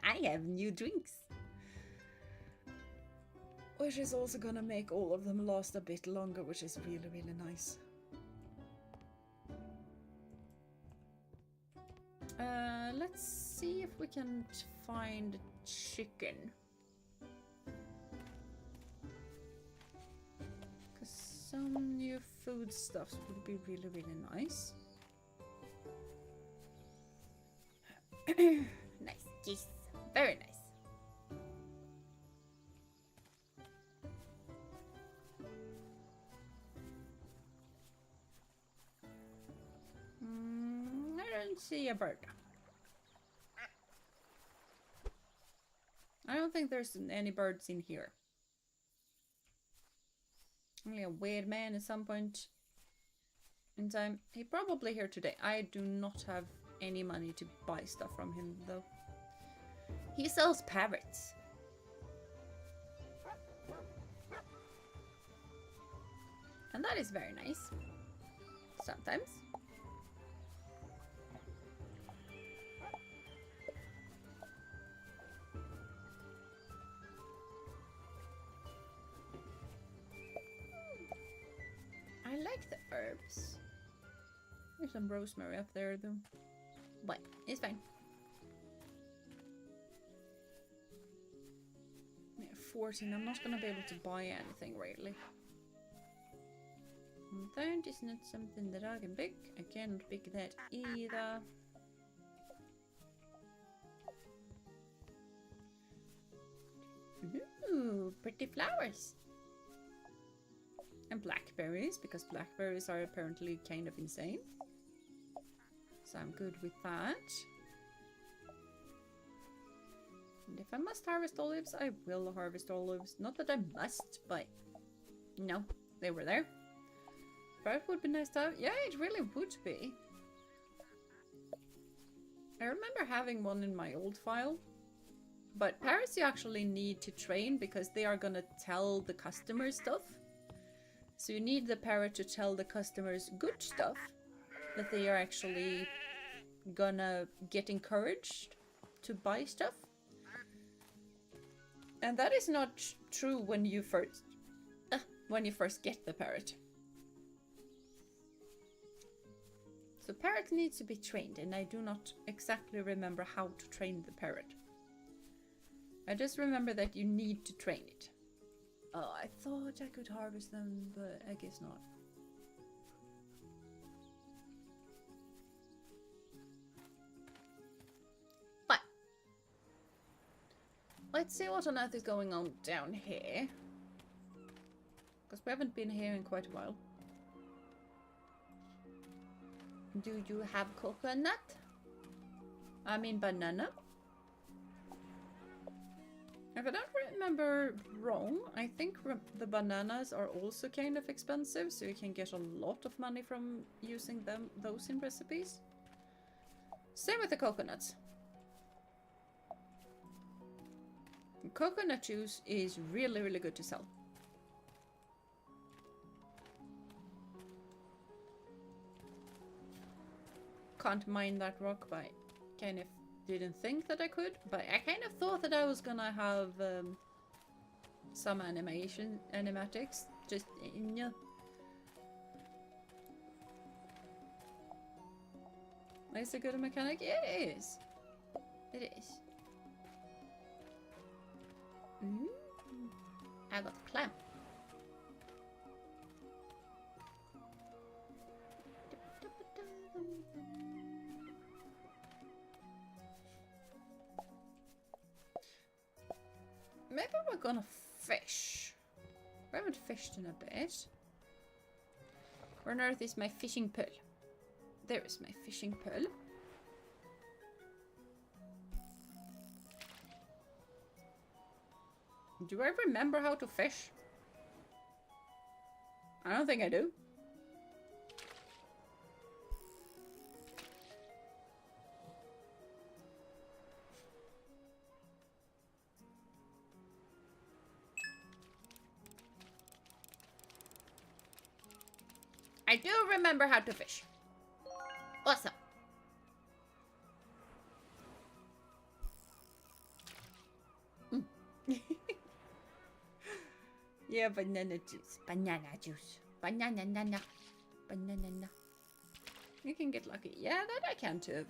I have new drinks. Which is also gonna make all of them last a bit longer, which is really, really nice. Let's see if we can find chicken. Because some new foodstuffs would be really, really nice. Nice, yes, very nice. I don't see a bird. I don't think there's any birds in here. Only a weird man at some point in time. He probably here today. I do not have any money to buy stuff from him though. He sells parrots. And that is very nice. Sometimes. I like the herbs. There's some rosemary up there though. But it's fine. Yeah, 14. I'm not gonna be able to buy anything really. And that is not something that I can pick. I cannot pick that either. Ooh, pretty flowers. And blackberries, because blackberries are apparently kind of insane. So I'm good with that. And if I must harvest olives, I will harvest olives. Not that I must, but no, they were there. But it would be nice to have. Yeah, it really would be. I remember having one in my old file. But parrots you actually need to train because they are gonna tell the customers stuff. So you need the parrot to tell the customers good stuff. That they are actually gonna get encouraged to buy stuff. And that is not true when you first get the parrot. So parrot needs to be trained, and I do not exactly remember how to train the parrot. I just remember that you need to train it. Oh, I thought I could harvest them, but I guess not. But let's see what on earth is going on down here. Because we haven't been here in quite a while. Do you have coconut? I mean banana? If I don't remember wrong, I think the bananas are also kind of expensive, so you can get a lot of money from using those in recipes. Same with the coconuts. Coconut juice is really, really good to sell. Can't mine that rock, but kind of didn't think that I could. But I kind of thought that I was gonna have some animatics. Just, yeah. Is it a good mechanic? Yeah, it is. It is. I got the clamp. Maybe we're gonna fish. We haven't fished in a bit. Where on earth is my fishing pole? There is my fishing pole. Do I remember how to fish? I don't think I do. I do remember how to fish. Awesome. Yeah, banana juice. Banana juice. Banana. Banana. You can get lucky. Yeah, that I can too.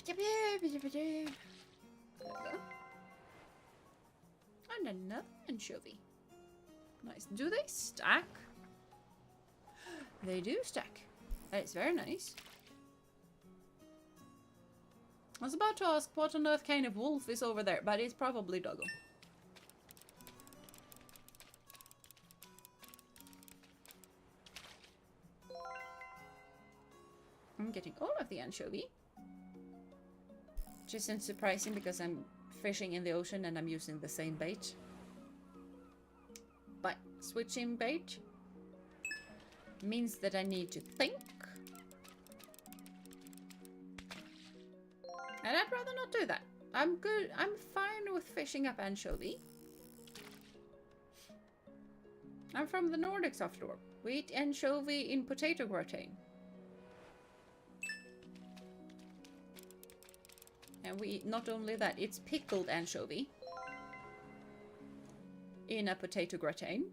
There we go. And another anchovy. Nice. Do they stack? They do stack. That is very nice. I was about to ask what on earth kind of wolf is over there, but it's probably doggo. I'm getting all of the anchovy. Which isn't surprising because I'm fishing in the ocean and I'm using the same bait. But switching bait means that I need to think. And I'd rather not do that. I'm good. I'm fine with fishing up anchovy. I'm from the Nordics after all. We eat anchovy in potato gratin. And we eat not only that, it's pickled anchovy in a potato gratin.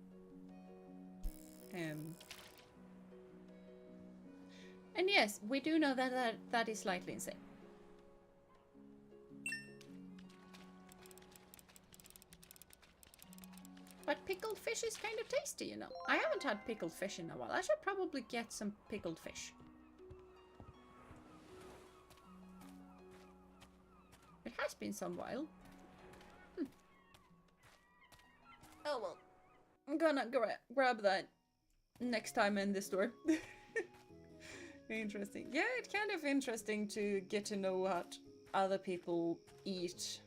And yes, we do know that is slightly insane. But pickled fish is kind of tasty, you know. I haven't had pickled fish in a while. I should probably get some pickled fish. It has been some while. Oh well. I'm gonna grab that next time in the store. Interesting. Yeah, it's kind of interesting to get to know what other people eat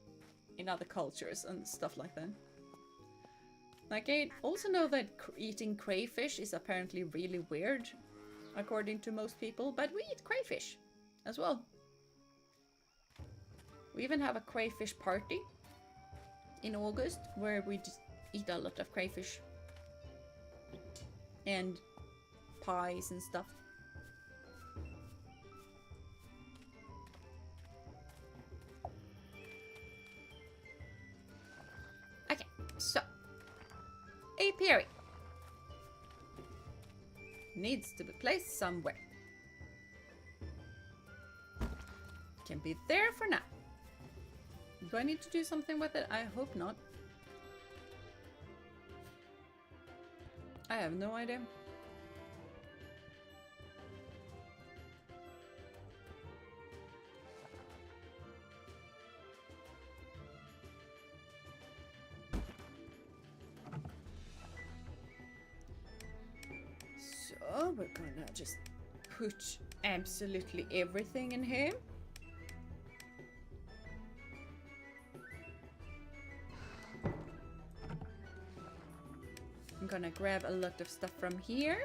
in other cultures and stuff like that. Like, I also know that eating crayfish is apparently really weird according to most people, but we eat crayfish as well. We even have a crayfish party in August where we just eat a lot of crayfish and pies and stuff. Okay, so apiary needs to be placed somewhere. Can be there for now. Do I need to do something with it? I hope not. I have no idea. So we're gonna just put absolutely everything in here. I'm gonna grab a lot of stuff from here.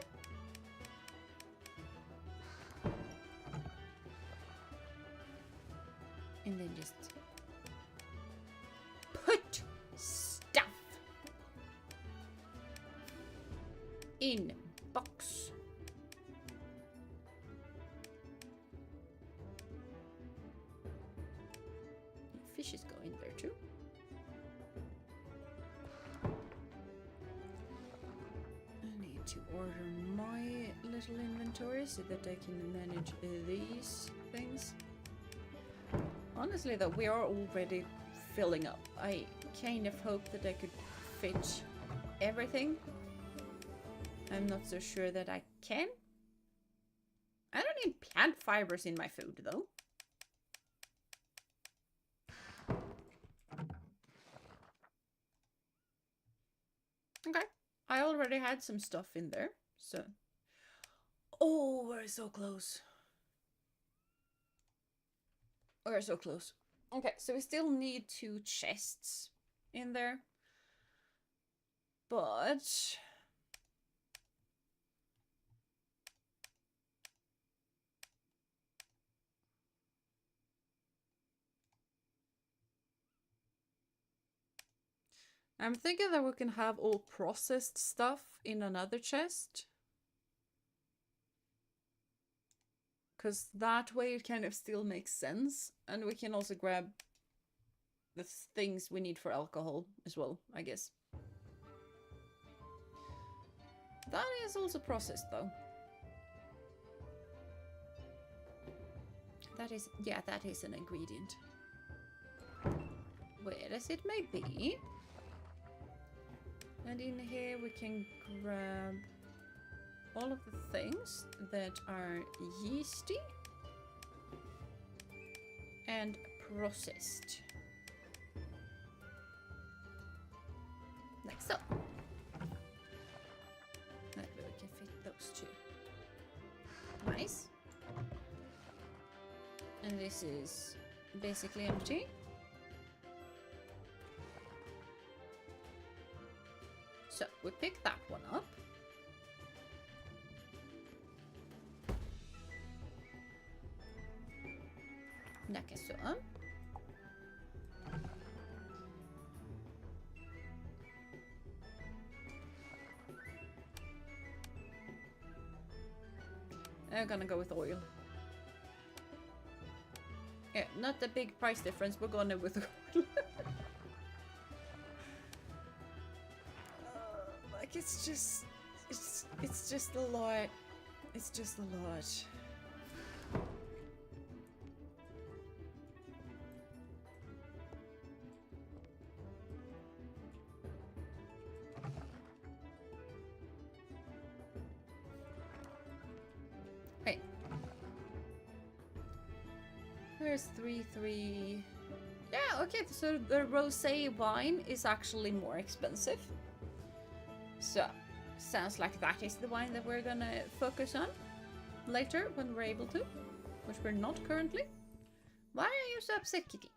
And then just put stuff in box. Fishes go in there too. To order my little inventory so that I can manage these things. Honestly though, we are already filling up. I kind of hope that I could fit everything. I'm not so sure that I can. I don't need plant fibers in my food though. Okay. I already had some stuff in there, so... Oh, we're so close. We're so close. Okay, so we still need 2 chests in there. But... I'm thinking that we can have all processed stuff in another chest. Because that way it kind of still makes sense. And we can also grab the things we need for alcohol as well, I guess. That is also processed though. That is, yeah, that is an ingredient. Whereas it may be. And in here we can grab all of the things that are yeasty and processed. Like so. That way we can fit those 2. Nice. And this is basically empty. So we pick that one up. Like so. I'm gonna go with oil. Yeah, not a big price difference. We're gonna with oil. Like it's just a lot. It's just a lot. Hey. There's 3. Yeah, okay, so the rosé wine is actually more expensive. So, sounds like that is the wine that we're gonna focus on later when we're able to, which we're not currently. Why are you so upset, Kitty?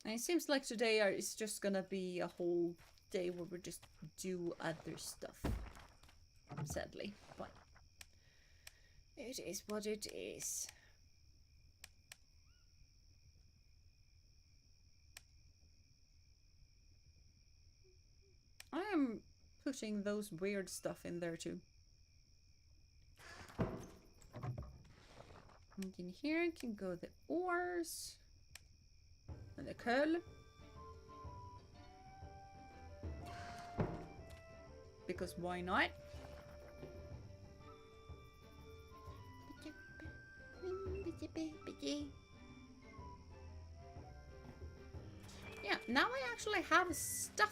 And it seems like today is just gonna be a whole day where we just do other stuff. Sadly, but it is what it is. I am putting those weird stuff in there too. And in here can go the ores and the coal. Because why not? Yeah, now I actually have stuff.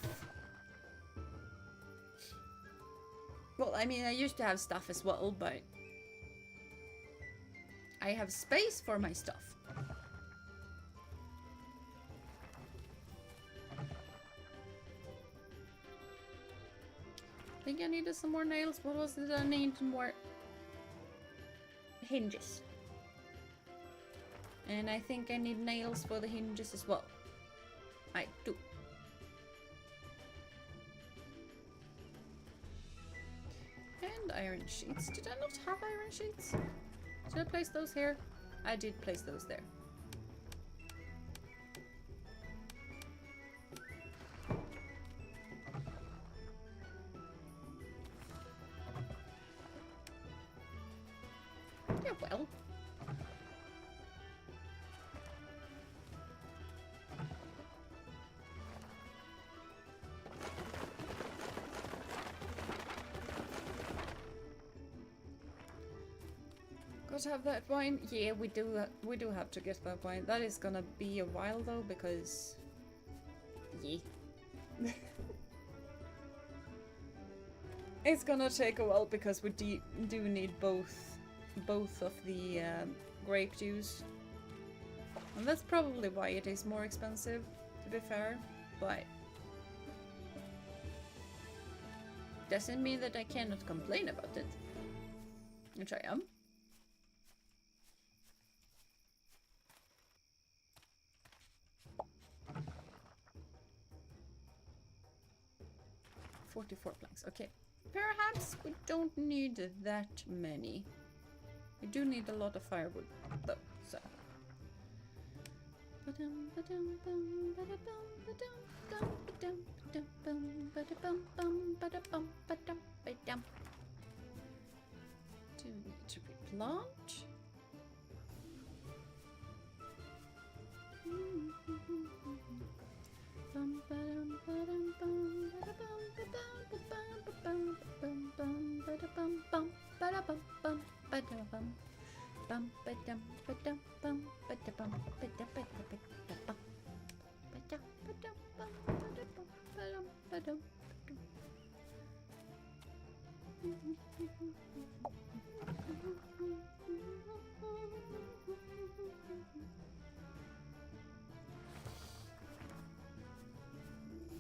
Well, I mean, I used to have stuff as well, but I have space for my stuff. I think I needed some more nails. What was it I needed more? Hinges. And I think I need nails for the hinges as well. I do. And iron sheets. Did I not have iron sheets? Did I place those here? I did place those there. Yeah, well. Gotta have that wine. Yeah, we do have to get that wine. That is gonna be a while though, because yeah. It's gonna take a while because we do need both of the grape juice. And that's probably why it is more expensive, to be fair, but doesn't mean that I cannot complain about it, which I am. "44 planks, okay. Perhaps we don't need that many. We do need a lot of firewood, though, so. Do we need to replant?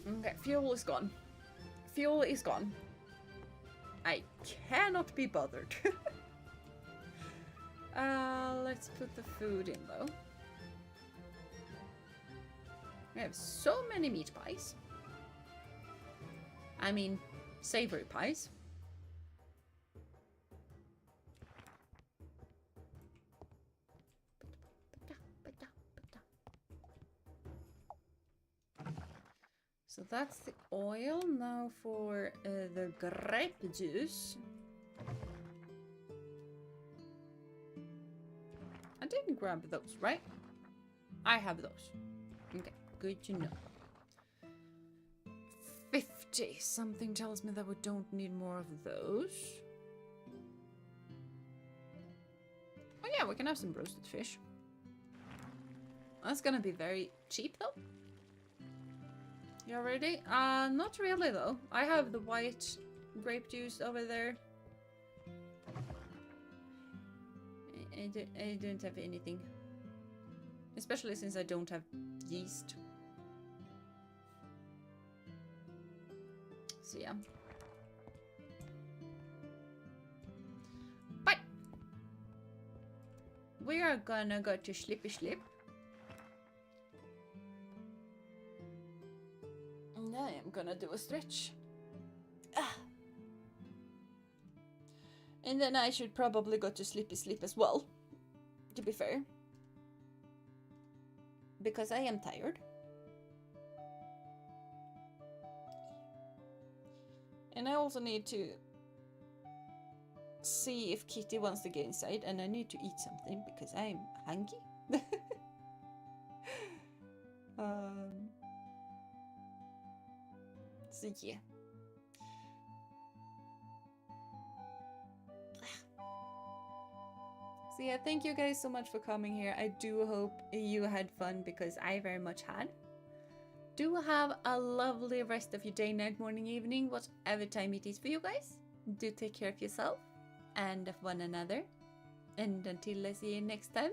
Okay, fuel is gone. Fuel is gone. I cannot be bothered. Let's put the food in though. We have so many meat pies. I mean, savory pies. So that's the oil. Now for the grape juice. I didn't grab those, right? I have those. Okay, good to know. 50. Something tells me that we don't need more of those. Oh yeah, we can have some roasted fish. That's gonna be very cheap though. You ready? Not really though. I have the white grape juice over there. I don't have anything. Especially since I don't have yeast. So yeah. But we are gonna go to Slippy Slip. And I am gonna do a stretch. Ah. And then I should probably go to sleep as well, to be fair. Because I am tired. And I also need to see if Kitty wants to get inside, and I need to eat something because I'm hungry. So yeah. So yeah, thank you guys so much for coming here. I do hope you had fun because I very much had. Do have a lovely rest of your day, night, morning, evening, whatever time it is for you guys. Do take care of yourself and of one another. And until I see you next time,